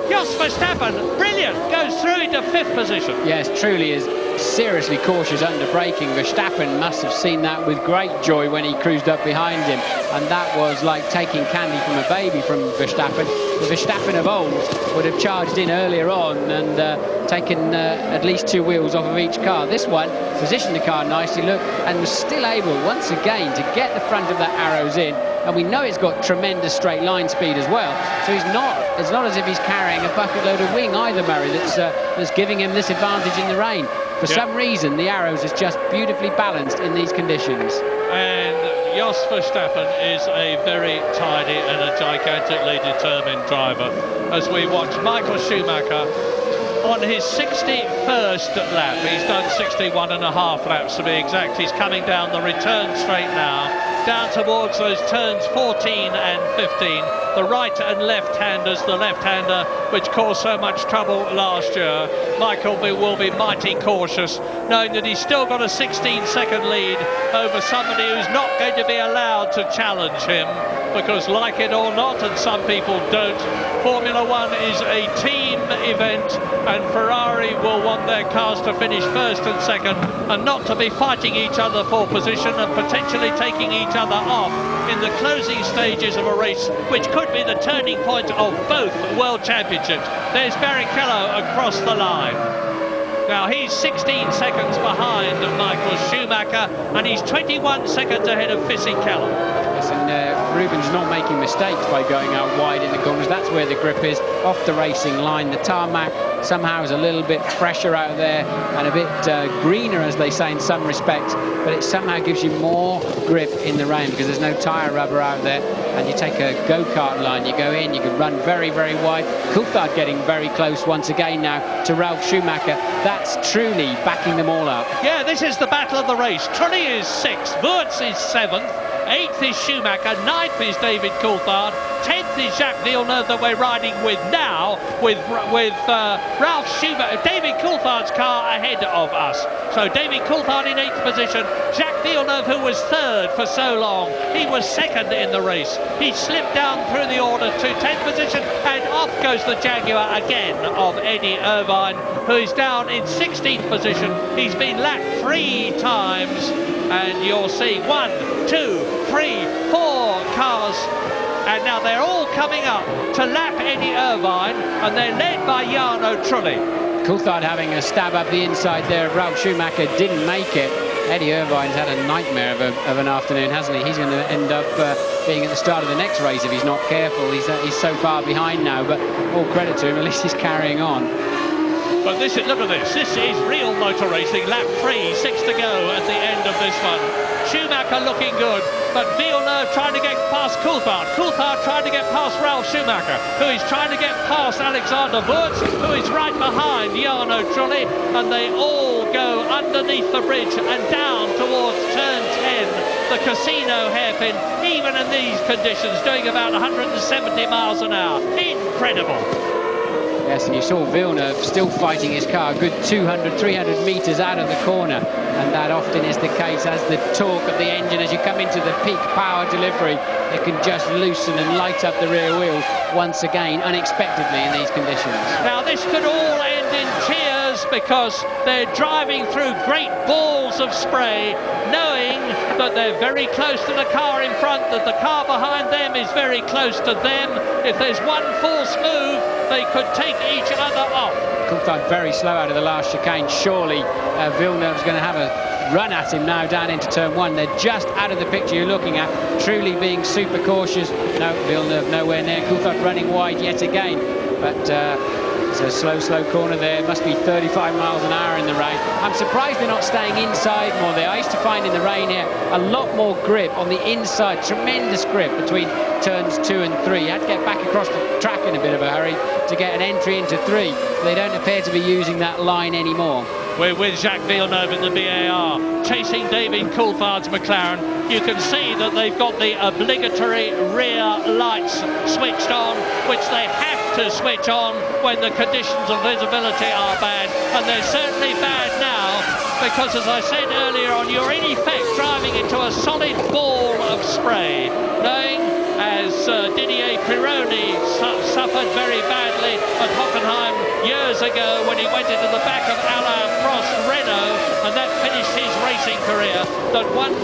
Jos Verstappen, brilliant, goes through into 5th position. Yes, truly is seriously cautious under braking. Verstappen must have seen that with great joy when he cruised up behind him, and that was like taking candy from a baby from Verstappen. The Verstappen of old would have charged in earlier on and taken at least 2 wheels off of each car. This one positioned the car nicely, look, and was still able once again to get the front of that Arrows in. And we know it's got tremendous straight line speed as well. So it's not as if he's carrying a bucket load of wing either, Murray, that's giving him this advantage in the rain. For some reason, the Arrows is just beautifully balanced in these conditions. And Jos Verstappen is a very tidy and a gigantically determined driver. As we watch Michael Schumacher on his 61st lap. He's done 61.5 laps to be exact. He's coming down the return straight now, down towards those turns 14 and 15. The right and left-handers, the left-hander which caused so much trouble last year. Michael will be mighty cautious, knowing that he's still got a 16-second lead over somebody who's not going to be allowed to challenge him, because like it or not, and some people don't, Formula One is a team event, and Ferrari will want their cars to finish first and second and not to be fighting each other for position and potentially taking each other off in the closing stages of a race, which could be the turning point of both World Championships. There's Barrichello across the line. Now he's 16 seconds behind Michael Schumacher, and he's 21 seconds ahead of Fisichella. Yes, and Rubens not making mistakes by going out wide in the corners. That's where the grip is, off the racing line. The tarmac somehow is a little bit fresher out there and a bit greener, as they say in some respects, but it somehow gives you more grip in the rain because there's no tyre rubber out there. And you take a go-kart line, you go in, you can run very, very wide. Coulthard getting very close once again now to Ralf Schumacher. That's truly backing them all up. Yeah, this is the battle of the race. Trulli is 6th, Wurz is 7th, 8th is Schumacher, 9th is David Coulthard, 10th is Jacques Villeneuve that we're riding with now, with Ralf Schumacher, David Coulthard's car ahead of us. So David Coulthard in 8th position, Jacques Villeneuve, who was 3rd for so long, he was 2nd in the race. He slipped down through the order to 10th position, and off goes the Jaguar again of Eddie Irvine, who is down in 16th position. He's been lapped 3 times, and you'll see 1, 2, 3, 4 cars, and now they're all coming up to lap Eddie Irvine, and they're led by Jarno Trulli. Coulthard having a stab up the inside there. Ralf Schumacher didn't make it. Eddie Irvine's had a nightmare of an afternoon, hasn't he? He's going to end up being at the start of the next race if he's not careful. He's so far behind now, but all credit to him, at least he's carrying on. But this is, look at this, this is real motor racing. Lap 3, 6 to go at the end of this one. Schumacher looking good, but Villeneuve trying to get past Coulthard. Coulthard trying to get past Ralf Schumacher, who is trying to get past Alexander Wurz, who is right behind Jarno Trulli, and they all go underneath the bridge and down towards turn 10, the casino hairpin, even in these conditions, doing about 170 miles an hour. Incredible. Yes, and you saw Villeneuve still fighting his car a good 200, 300 metres out of the corner, and that often is the case as the torque of the engine, as you come into the peak power delivery, it can just loosen and light up the rear wheels once again, unexpectedly in these conditions. Now this could all end in tears because they're driving through great balls of spray, knowing that they're very close to the car in front, that the car behind them is very close to them. If there's one false move, they could take each other off. Coulthard very slow out of the last chicane. Surely Villeneuve's going to have a run at him now down into turn one. They're just out of the picture you're looking at, truly being super cautious. No, Villeneuve nowhere near. Coulthard running wide yet again, but it's a slow corner there. It must be 35 miles an hour in the rain. I'm surprised they're not staying inside more there. I used to find in the rain here a lot more grip on the inside, tremendous grip between turns 2 and 3. You had to get back across the track in a bit of a hurry to get an entry into 3. They don't appear to be using that line anymore. We're with Jacques Villeneuve in the BAR, chasing David Coulthard's McLaren. You can see that they've got the obligatory rear lights switched on, which they have to switch on when the conditions of visibility are bad. And they're certainly bad now, because as I said earlier on, you're in effect driving into a solid ball of spray, knowing as Didier Pironi suffered very badly at Hockenheim years ago when he went into the back of Alain Prost Renault, and that finished his racing career. That one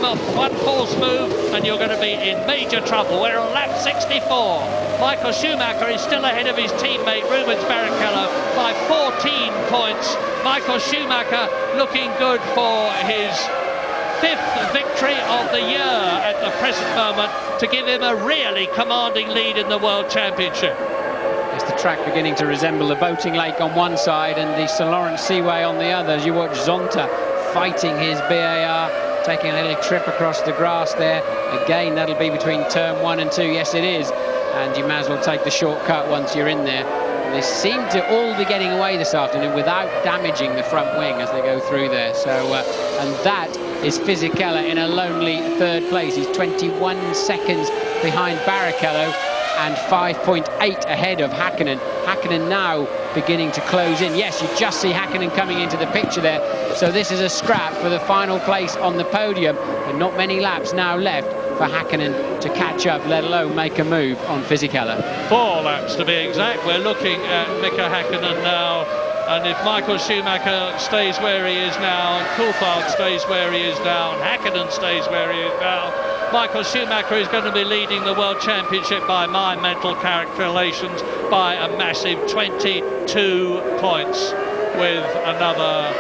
false move and you're going to be in major trouble. We're on lap 64. Michael Schumacher is still ahead of his teammate Rubens Barrichello by 14 points. Michael Schumacher looking good for his 5th victory of the year at the present moment, to give him a really commanding lead in the World Championship. It's the track beginning to resemble the boating lake on one side and the St. Lawrence Seaway on the other, as you watch Zonta fighting his BAR, taking a little trip across the grass there. Again, that'll be between turn 1 and 2. Yes, it is. And you might as well take the shortcut once you're in there. They seem to all be getting away this afternoon without damaging the front wing as they go through there. So, and that is Fisichella in a lonely 3rd place. He's 21 seconds behind Barrichello and 5.8 ahead of Häkkinen. Häkkinen now beginning to close in. Yes, you just see Häkkinen coming into the picture there. So this is a scrap for the final place on the podium, and not many laps now left for Häkkinen to catch up, let alone make a move on Fisichella. 4 laps to be exact. We're looking at Mika Häkkinen now, and if Michael Schumacher stays where he is now, and Coulthard stays where he is now, and Häkkinen stays where he is now, Michael Schumacher is going to be leading the World Championship by my mental calculations by a massive 22 points, with another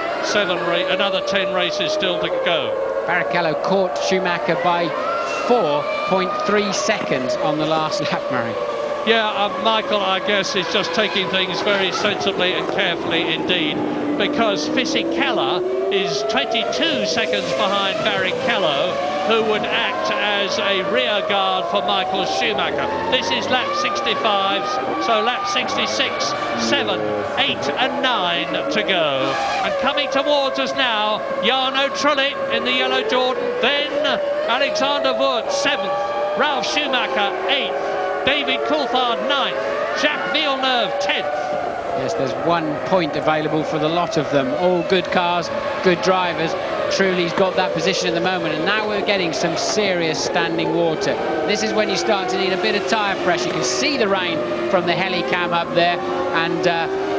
10 races still to go. Barrichello caught Schumacher by 4.3 seconds on the last lap, Murray. Yeah, Michael, I guess, is just taking things very sensibly and carefully indeed, because Fisichella is 22 seconds behind Barrichello, who would act as a rear guard for Michael Schumacher. This is lap 65, so lap 66, 7, 8 and 9 to go. And coming towards us now, Jarno Trulli in the yellow Jordan, then Alexander Wurz 7th, Ralf Schumacher 8th, David Coulthard 9th, Jacques Villeneuve 10th. Yes, there's 1 point available for the lot of them. All good cars, good drivers. Trulli's got that position at the moment, and now we're getting some serious standing water. This is when you start to need a bit of tyre pressure. You can see the rain from the helicam up there, and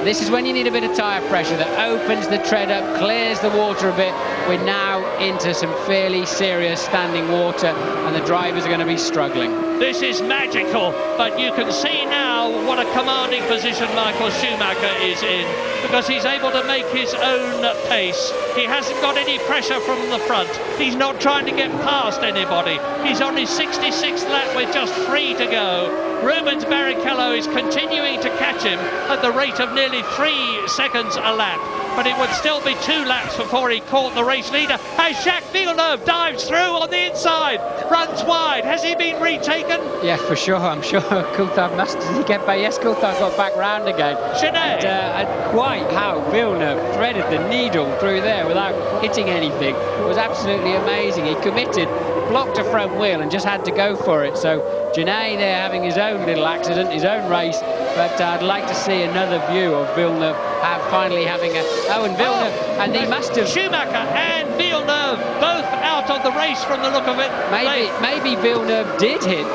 this is when you need a bit of tyre pressure that opens the tread up, clears the water a bit. We're now into some fairly serious standing water, and the drivers are going to be struggling. This is magical, but you can see now what a commanding position Michael Schumacher is in, because he's able to make his own pace. He hasn't got any pressure from the front. He's not trying to get past anybody. He's on his 66th lap with just 3 to go. Rubens Barrichello is continuing to catch him at the rate of nearly 3 seconds a lap, but it would still be 2 laps before he caught the race leader as Jacques Villeneuve dives through on the inside, runs wide. Has he been retaken? Yeah, for sure. I'm sure Coulthard must. Did he get back? Yes, Coulthard got back round again. And quite how Villeneuve threaded the needle through there without hitting anything was absolutely amazing. He committed, blocked a front wheel and just had to go for it. So Genet there having his own little accident, his own race, but I'd like to see another view of Villeneuve finally having a... Oh, and Villeneuve, and he must have... Schumacher and Villeneuve both out out of the race from the look of it. Maybe Villeneuve did hit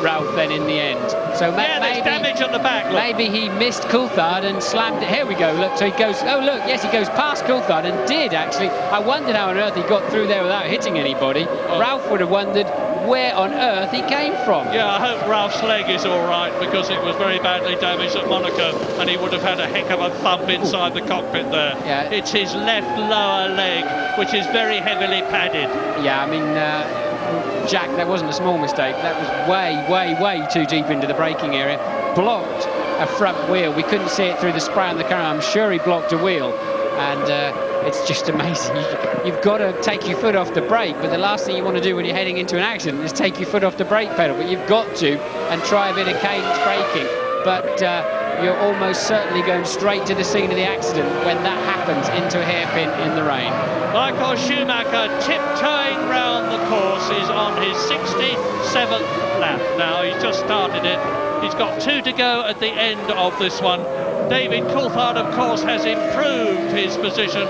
Ralph then in the end. So yeah, there's damage at the back. Look. Maybe he missed Coulthard and slammed it. Here we go. Look, so he goes. Oh look, yes, he goes past Coulthard and did actually. I wondered how on earth he got through there without hitting anybody. Oh. Ralph would have wondered where on earth he came from. Yeah, I hope Ralph's leg is all right, because it was very badly damaged at Monaco, and he would have had a heck of a thump inside the cockpit there. Yeah. It's his left lower leg, which is very heavily padded. Yeah, I mean, Jack, that wasn't a small mistake. That was way too deep into the braking area. Blocked a front wheel. We couldn't see it through the spray on the camera. I'm sure he blocked a wheel, and it's just amazing. You've got to take your foot off the brake, but the last thing you want to do when you're heading into an accident is take your foot off the brake pedal, but you've got to, and try a bit of cadence braking. But you're almost certainly going straight to the scene of the accident when that happens, into a hairpin in the rain. Michael Schumacher, tiptoeing round the course, is on his 67th lap now. He's just started it. He's got 2 to go at the end of this one. David Coulthard, of course, has improved his position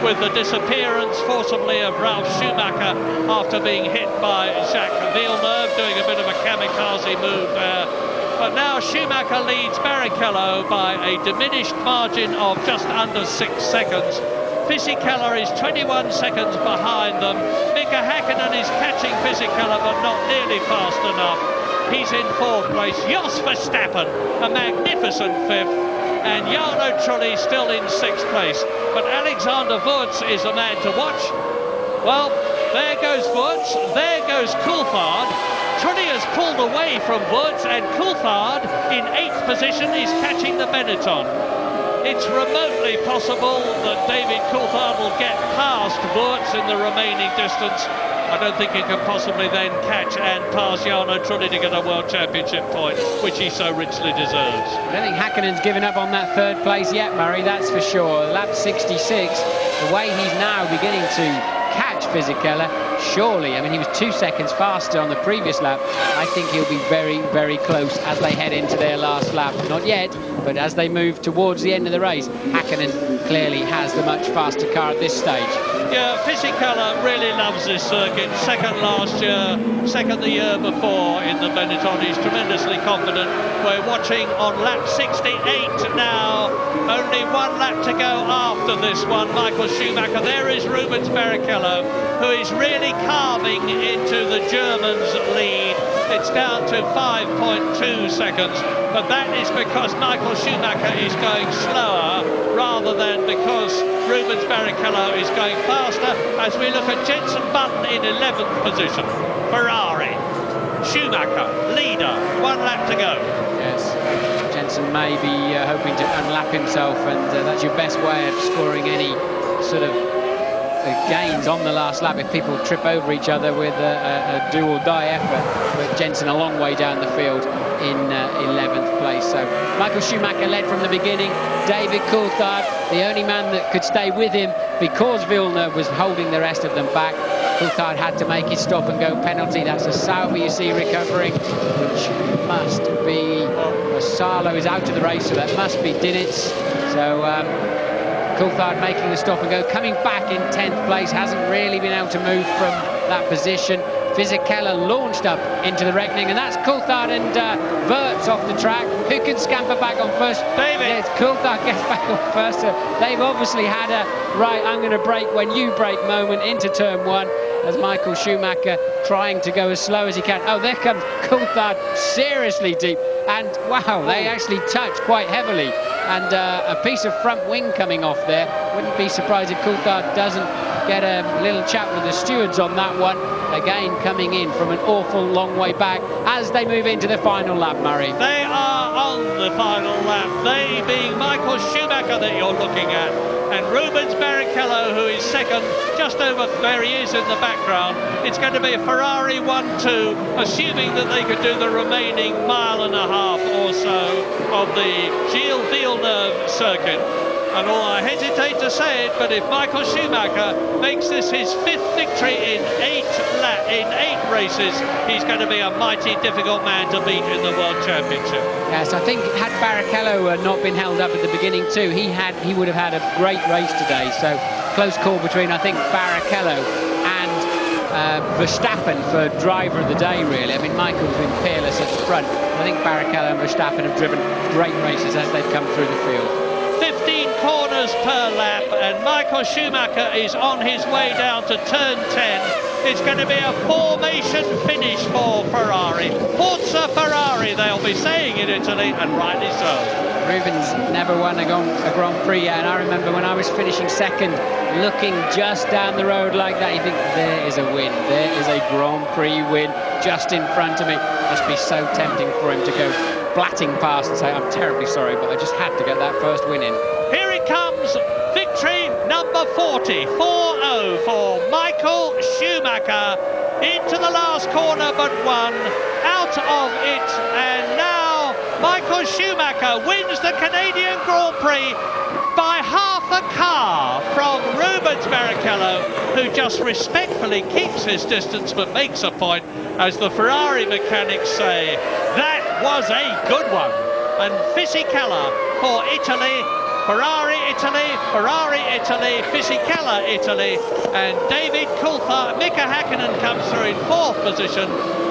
with the disappearance forcibly of Ralf Schumacher after being hit by Jacques Villeneuve, doing a bit of a kamikaze move there. But now Schumacher leads Barrichello by a diminished margin of just under 6 seconds. Fisichella is 21 seconds behind them. Mika Häkkinen is catching Fisichella, but not nearly fast enough. He's in 4th place. Jos Verstappen, a magnificent 5th. And Jarno Trulli still in 6th place. But Alexander Wurz is the man to watch. Well, there goes Wurz, there goes Coulthard. Trulli has pulled away from Wurz, and Coulthard in 8th position is catching the Benetton. It's remotely possible that David Coulthard will get past Wurz in the remaining distance. I don't think he can possibly then catch and pass Jarno Trulli to get a World Championship point, which he so richly deserves. I don't think Häkkinen's given up on that 3rd place yet, Murray, that's for sure. Lap 66, the way he's now beginning to catch Fisichella, surely, I mean, he was 2 seconds faster on the previous lap. I think he'll be very close as they head into their last lap. Not yet, but as they move towards the end of the race, Häkkinen clearly has the much faster car at this stage. Yeah, Fisichella really loves this circuit. 2nd last year, 2nd the year before in the Benetton. He's tremendously confident. We're watching on lap 68 now. Only 1 lap to go after this one. Michael Schumacher. There is Rubens Barrichello, who is really carving into the Germans' lead. It's down to 5.2 seconds, but that is because Michael Schumacher is going slower rather than because Rubens Barrichello is going faster. As we look at Jenson Button in 11th position, Ferrari, Schumacher, leader, 1 lap to go. Yes, Jenson may be hoping to unlap himself, and that's your best way of scoring any sort of gains on the last lap if people trip over each other with a do-or-die effort. But Jenson a long way down the field in 11th place. So Michael Schumacher led from the beginning. David Coulthard, the only man that could stay with him because Villeneuve was holding the rest of them back. Coulthard had to make his stop and go penalty. That's a Sauber you see recovering, which must be Salo is out of the race, so that must be Dinitz. So Coulthard making the stop and go, coming back in 10th place, hasn't really been able to move from that position. Fisichella launched up into the reckoning, and that's Coulthard and Wurz off the track. Who can scamper back on first? David! Yes, Coulthard gets back on first. So they've obviously had a, right, I'm going to brake when you brake moment into turn 1, as Michael Schumacher trying to go as slow as he can. Oh, there comes Coulthard seriously deep. And wow, they actually touch quite heavily. And a piece of front wing coming off there. Wouldn't be surprised if Coulthard doesn't get a little chat with the stewards on that one. Again, coming in from an awful long way back as they move into the final lap, Murray. They are on the final lap. They being Michael Schumacher that you're looking at, and Rubens Barrichello, who is 2nd, just over where he is in the background. It's going to be a Ferrari 1-2, assuming that they could do the remaining 1.5 miles or so of the Gilles Villeneuve circuit. And all I hesitate to say it, but if Michael Schumacher makes this his 5th victory in 8 races, he's going to be a mighty difficult man to beat in the World Championship. Yes, I think had Barrichello not been held up at the beginning too, he would have had a great race today. So close call between, I think, Barrichello and Verstappen for driver of the day, really. I mean, Michael's been peerless at the front. I think Barrichello and Verstappen have driven great races as they've come through the field. 15 corners per lap, and Michael Schumacher is on his way down to turn 10. It's going to be a formation finish for Ferrari. Forza Ferrari, they'll be saying in Italy, and rightly so. Rubens never won a Grand Prix yet, and I remember when I was finishing second, looking just down the road like that, you think, there is a win, there is a Grand Prix win just in front of me. Must be so tempting for him to go blatting past and say, I'm terribly sorry, but I just had to get that first win in. Here it comes, victory number 40, 4-0 for Michael Schumacher, into the last corner but one, out of it, and now Michael Schumacher wins the Canadian Grand Prix by half a car from Rubens Barrichello, who just respectfully keeps his distance but makes a point, as the Ferrari mechanics say. That was a good one. And Fisichella for Italy, Ferrari Italy, Ferrari Italy, Fisichella Italy, and David Coulthard, Mika Häkkinen comes through in 4th position.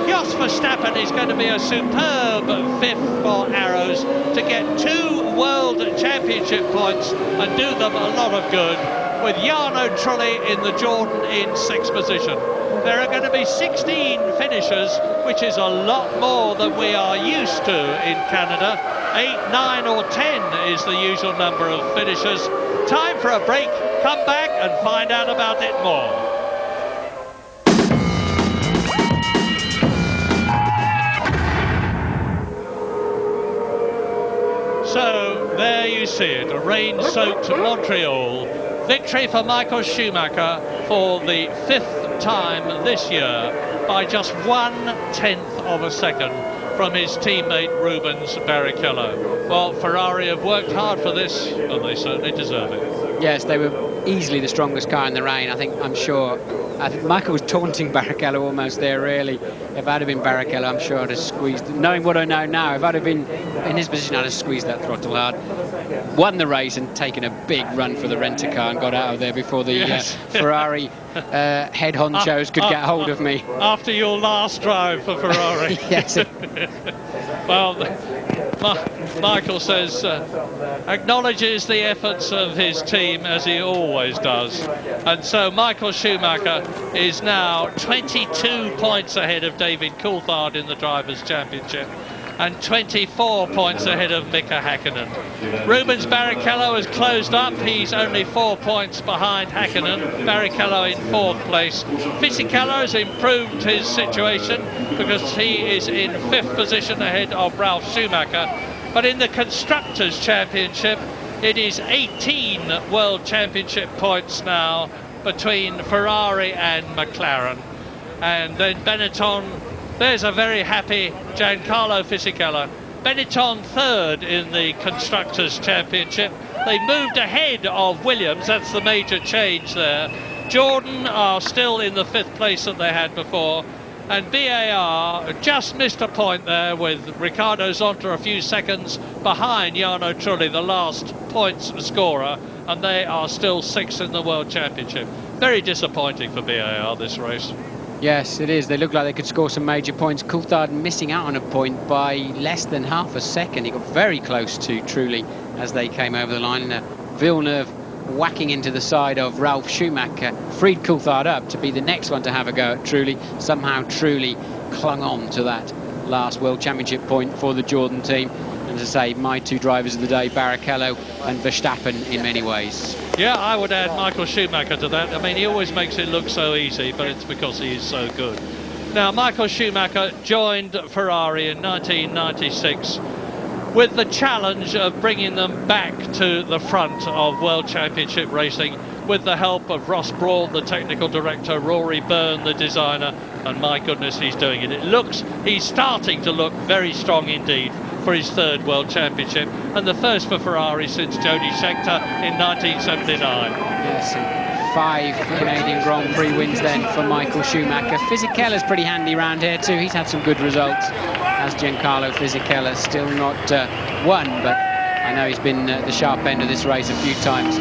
Jos Verstappen is going to be a superb 5th for Arrows to get 2 World Championship points and do them a lot of good, with Jarno Trulli in the Jordan in 6th position. There are going to be 16 finishers, which is a lot more than we are used to in Canada. 8, 9 or 10 is the usual number of finishers. Time for a break, come back and find out about it more. So there you see it, a rain-soaked Montreal. Victory for Michael Schumacher for the 5th time this year by just 1/10 of a second from his teammate Rubens Barrichello. Well, Ferrari have worked hard for this, and they certainly deserve it. Yes, they were easily the strongest car in the rain. I'm sure Michael was taunting Barrichello almost there, really. If I'd have been Barrichello, I'm sure I'd have squeezed, knowing what I know now, if I'd have been in his position, I'd have squeezed that throttle hard, won the race and taken a big run for the rent-a-car and got out of there before the Ferrari head honchos could get hold of me. After your last drive for Ferrari. Yes. Well, Michael says, acknowledges the efforts of his team as he always does. And so Michael Schumacher is now 22 points ahead of David Coulthard in the Drivers' Championship and 24 points ahead of Mika Häkkinen. Rubens Barrichello has closed up. He's only 4 points behind Häkkinen. Barrichello in 4th place. Fisichella has improved his situation because he is in 5th position ahead of Ralf Schumacher. But in the Constructors' Championship, it is 18 World Championship points now between Ferrari and McLaren. And then Benetton, there's a very happy Giancarlo Fisichella. Benetton 3rd in the Constructors' Championship. They moved ahead of Williams, that's the major change there. Jordan are still in the 5th place that they had before. And BAR just missed a point there with Ricardo Zonta a few seconds behind Jarno Trulli, the last points scorer, and they are still 6th in the World Championship. Very disappointing for BAR, this race. Yes, it is. They look like they could score some major points. Coulthard missing out on a point by less than half a second. He got very close to Trulli as they came over the line. Villeneuve whacking into the side of Ralf Schumacher freed Coulthard up to be the next one to have a go at Trulli. Somehow Trulli clung on to that last World Championship point for the Jordan team. And to say, my 2 drivers of the day, Barrichello and Verstappen in many ways. Yeah, I would add Michael Schumacher to that. I mean, he always makes it look so easy, but it's because he is so good. Now, Michael Schumacher joined Ferrari in 1996 with the challenge of bringing them back to the front of World Championship racing with the help of Ross Brawn, the technical director, Rory Byrne, the designer, and my goodness, he's doing it. He's starting to look very strong indeed for his 3rd World Championship, and the first for Ferrari since Jody Scheckter in 1979. Yes, 5 Canadian Grand Prix wins then for Michael Schumacher. Fisichella's pretty handy round here too. He's had some good results, as Giancarlo Fisichella. Still not won, but I know he's been the sharp end of this race a few times.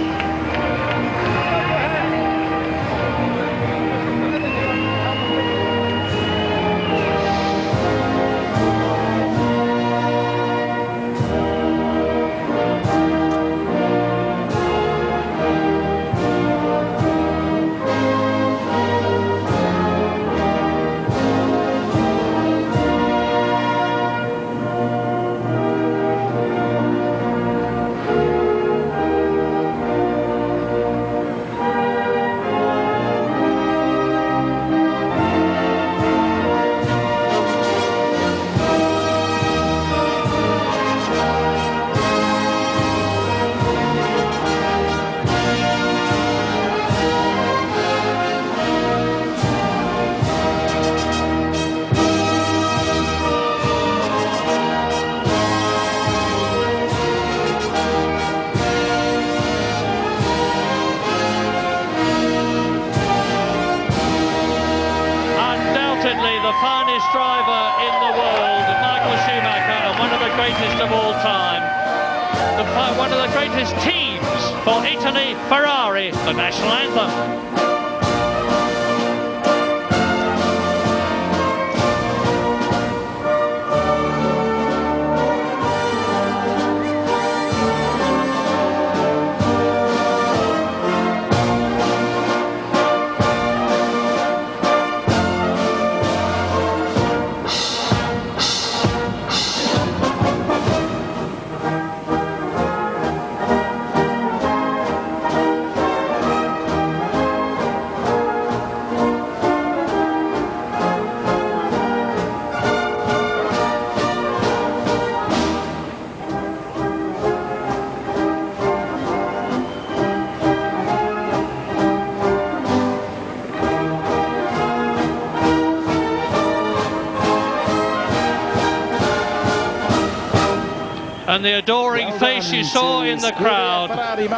greatest of all time. One of the greatest teams for Italy, Ferrari, the national anthem. And the adoring face you saw in the crowd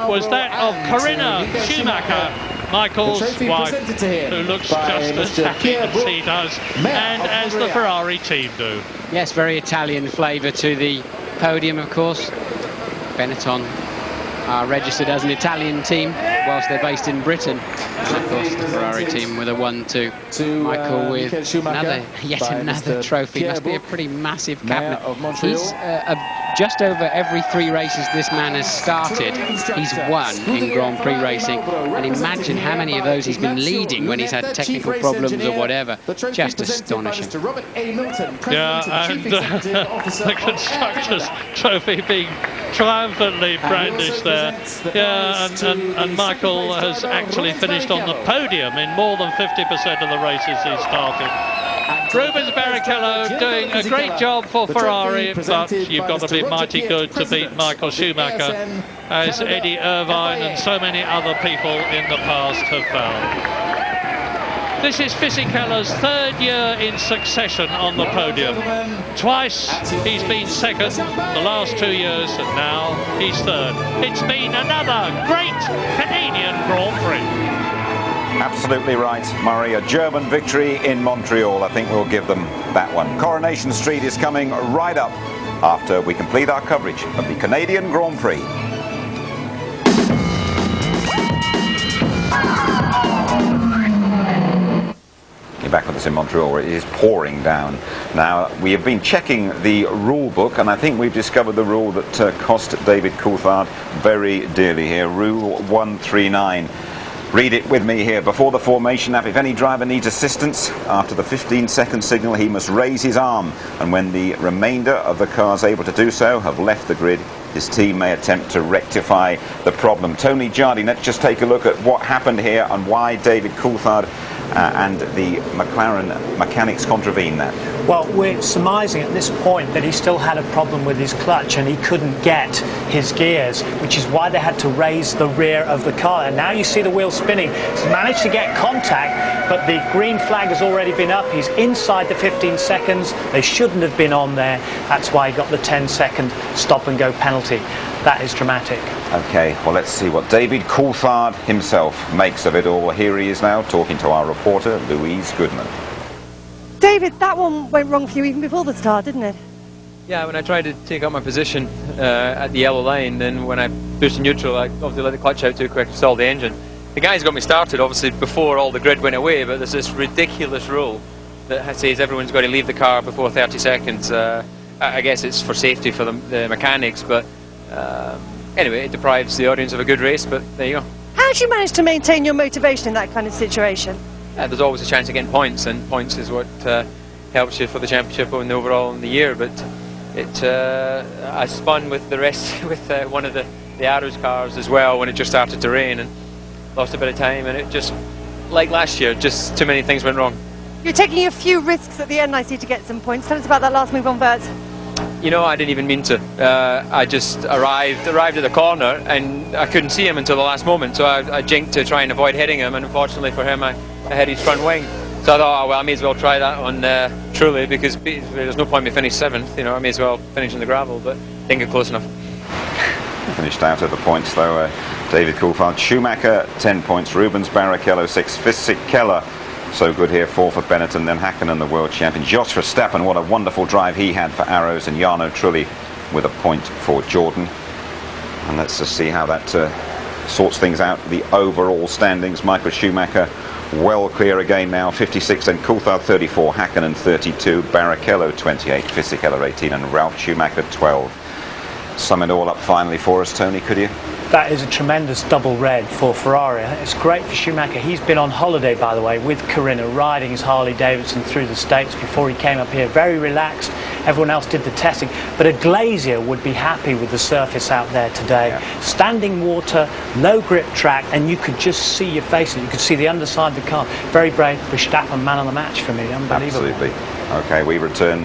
was that of Corinna Schumacher, Michael's wife, who looks just as happy as he does, and as the Ferrari team do. Yes, very Italian flavour to the podium, of course. Benetton are registered as an Italian team, whilst they're based in Britain. And of course, the Ferrari team with a 1-2. Michael with yet another trophy. Must be a pretty massive cabinet. He's just over every 3 races this man has started, he's won in Grand Prix racing. And imagine how many of those he's been leading when he's had technical problems or whatever. Just astonishing. Yeah, and the Constructors' Trophy being triumphantly brandished there. Yeah, and Michael has actually finished on the podium in more than 50% of the races he started. Rubens Barrichello doing a great job for Ferrari, but you've got to be mighty good to beat Michael Schumacher, as Eddie Irvine and so many other people in the past have found. This is Fisichella's 3rd year in succession on the podium. Twice he's been second the last 2 years, and now he's 3rd. It's been another great Canadian Grand Prix. Absolutely right, Murray. A German victory in Montreal. I think we'll give them that one. Coronation Street is coming right up after we complete our coverage of the Canadian Grand Prix. You're back with us in Montreal, where it is pouring down. Now, we have been checking the rule book, and I think we've discovered the rule that cost David Coulthard very dearly here. Rule 139. Read it with me here. Before the formation lap, if any driver needs assistance, after the 15-second signal, he must raise his arm. And when the remainder of the cars able to do so have left the grid, his team may attempt to rectify the problem. Tony Jardine, let's just take a look at what happened here and why David Coulthard and the McLaren mechanics contravene that. Well, we're surmising at this point that he still had a problem with his clutch and he couldn't get his gears, which is why they had to raise the rear of the car. And now you see the wheel spinning. He's managed to get contact, but the green flag has already been up. He's inside the 15 seconds. They shouldn't have been on there. That's why he got the 10-second stop-and-go penalty. That is dramatic. Okay, well, let's see what David Coulthard himself makes of it all. Here he is now talking to our reporter, Louise Goodman. David, that one went wrong for you even before the start, didn't it? Yeah, when I tried to take up my position at the yellow line, then when I pushed neutral, I obviously let the clutch out too quick to stall the engine. The guys got me started, obviously, before all the grid went away, but there's this ridiculous rule that says everyone's got to leave the car before 30 seconds. I guess it's for safety for the mechanics, but anyway, it deprives the audience of a good race, but there you go. How do you manage to maintain your motivation in that kind of situation? Yeah, there's always a chance of getting points, and points is what helps you for the championship and overall in the year. But I spun with the rest with one of the Arrows cars as well when it just started to rain, and lost a bit of time, and it just, like last year, just too many things went wrong. You're taking a few risks at the end, I see, to get some points. Tell us about that last move on Bert. You know, I didn't even mean to. I just arrived at the corner, and I couldn't see him until the last moment, so I jinked to try and avoid hitting him, and unfortunately for him, I hit his front wing. So I thought, oh, well, I may as well try that on Truly, because there's no point me finish 7th, you know, I may as well finish in the gravel, but didn't get close enough. Finished out of the points, though, David Coulthard. Schumacher, 10 points. Rubens Barrichello, 6. Fisichella, so good here, 4 for Benetton. Then Hakkinen, the world champion. Jos Verstappen, what a wonderful drive he had for Arrows. And Jarno Trulli with a point for Jordan. And let's just see how that sorts things out. The overall standings, Michael Schumacher well clear again now, 56, and Coulthard 34, Hakkinen 32, Barrichello 28, Fisichella 18, and Ralf Schumacher 12. Sum it all up finally for us, Tony, could you? That is a tremendous double red for Ferrari. It's great for Schumacher. He's been on holiday, by the way, with Corinna, riding his Harley Davidson through the States before he came up here. Very relaxed. Everyone else did the testing. But a glazier would be happy with the surface out there today. Yeah. Standing water, no grip track, and you could just see your face. You could see the underside of the car. Very brave. Verstappen, man of the match for me. Unbelievable. Absolutely. Okay, we return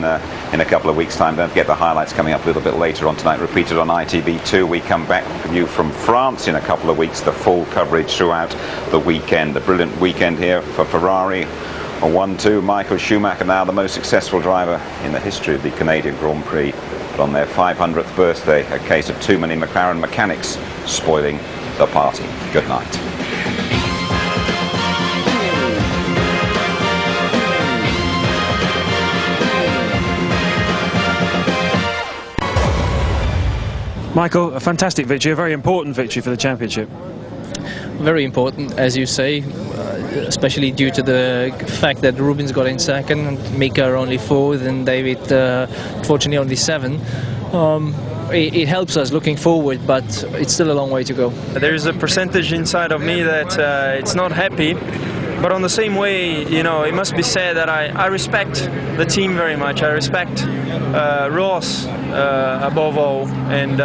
in a couple of weeks' time. Don't forget the highlights coming up a little bit later on tonight, repeated on ITV2. We come back with you from France in a couple of weeks, the full coverage throughout the weekend. A brilliant weekend here for Ferrari. A 1-2, Michael Schumacher, now the most successful driver in the history of the Canadian Grand Prix. But on their 500th birthday, a case of too many McLaren mechanics spoiling the party. Good night. Michael, a fantastic victory, a very important victory for the championship. Very important, as you say, especially due to the fact that Rubens got in second, and Mika only fourth, and David, fortunately, only seventh. It helps us looking forward, but it's still a long way to go. There's a percentage inside of me that it's not happy. But on the same way, you know, it must be said that I respect the team very much. I respect Ross above all, and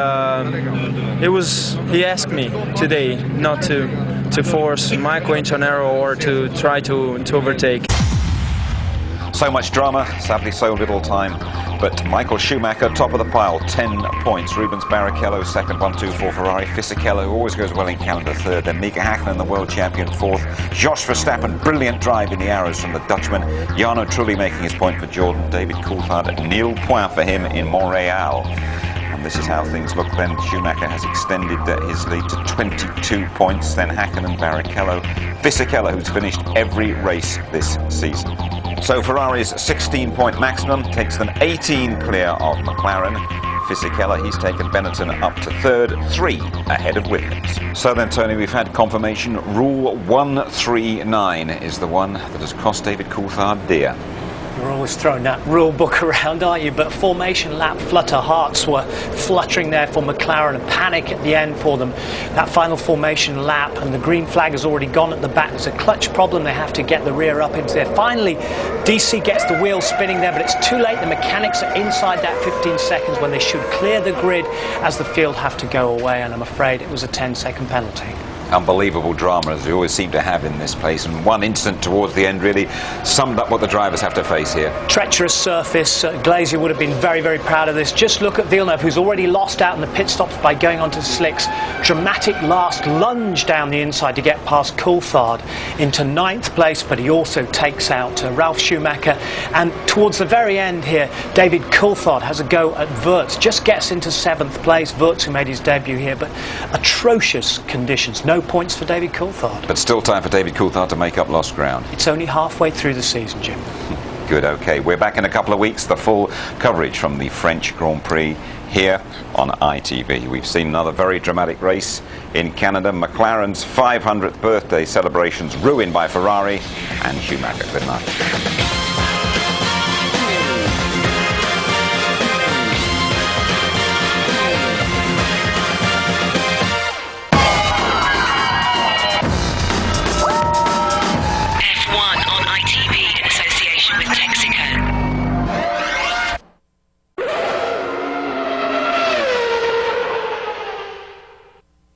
he asked me today not to force Michael into an error or to try to overtake. So much drama, sadly so little time. But Michael Schumacher, top of the pile, 10 points. Rubens Barrichello, second, 1-2 for Ferrari. Fisichella, who always goes well in Canada, third. Then Mika Hakkinen, the world champion, fourth. Jos Verstappen, brilliant drive in the arrows from the Dutchman. Jarno Trulli making his point for Jordan. David Coulthard, nil point for him in Montreal. And this is how things look then. Schumacher has extended his lead to 22 points. Then Hakkinen, Barrichello, Fisichella, who's finished every race this season. So Ferrari's 16-point maximum takes them 18 clear of McLaren. Fisichella, he's taken Benetton up to third, 3 ahead of Williams. So then, Tony, we've had confirmation. Rule 139 is the one that has cost David Coulthard dear. You're always throwing that rule book around, aren't you? But formation lap flutter, hearts were fluttering there for McLaren, and panic at the end for them. That final formation lap, and the green flag has already gone at the back. There's a clutch problem. They have to get the rear up into there. Finally, DC gets the wheel spinning there, but it's too late. The mechanics are inside that 15 seconds when they should clear the grid as the field have to go away, and I'm afraid it was a 10-second penalty. Unbelievable drama, as we always seem to have in this place, and one incident towards the end really summed up what the drivers have to face here. Treacherous surface. Glazier would have been very, very proud of this. Just look at Villeneuve, who's already lost out in the pit stops by going onto the slicks. Dramatic last lunge down the inside to get past Coulthard into 9th place, but he also takes out Ralf Schumacher. And towards the very end here, David Coulthard has a go at Wirtz, just gets into 7th place. Wirtz, who made his debut here, but atrocious conditions. No points for David Coulthard. But still time for David Coulthard to make up lost ground. It's only halfway through the season, Jim. Good, okay. We're back in a couple of weeks. The full coverage from the French Grand Prix here on ITV. We've seen another very dramatic race in Canada. McLaren's 500th birthday celebrations ruined by Ferrari and Schumacher. Good night.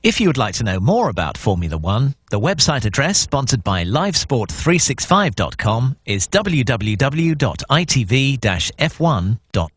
If you would like to know more about Formula One, the website address sponsored by livesport365.com is www.itv-f1.net.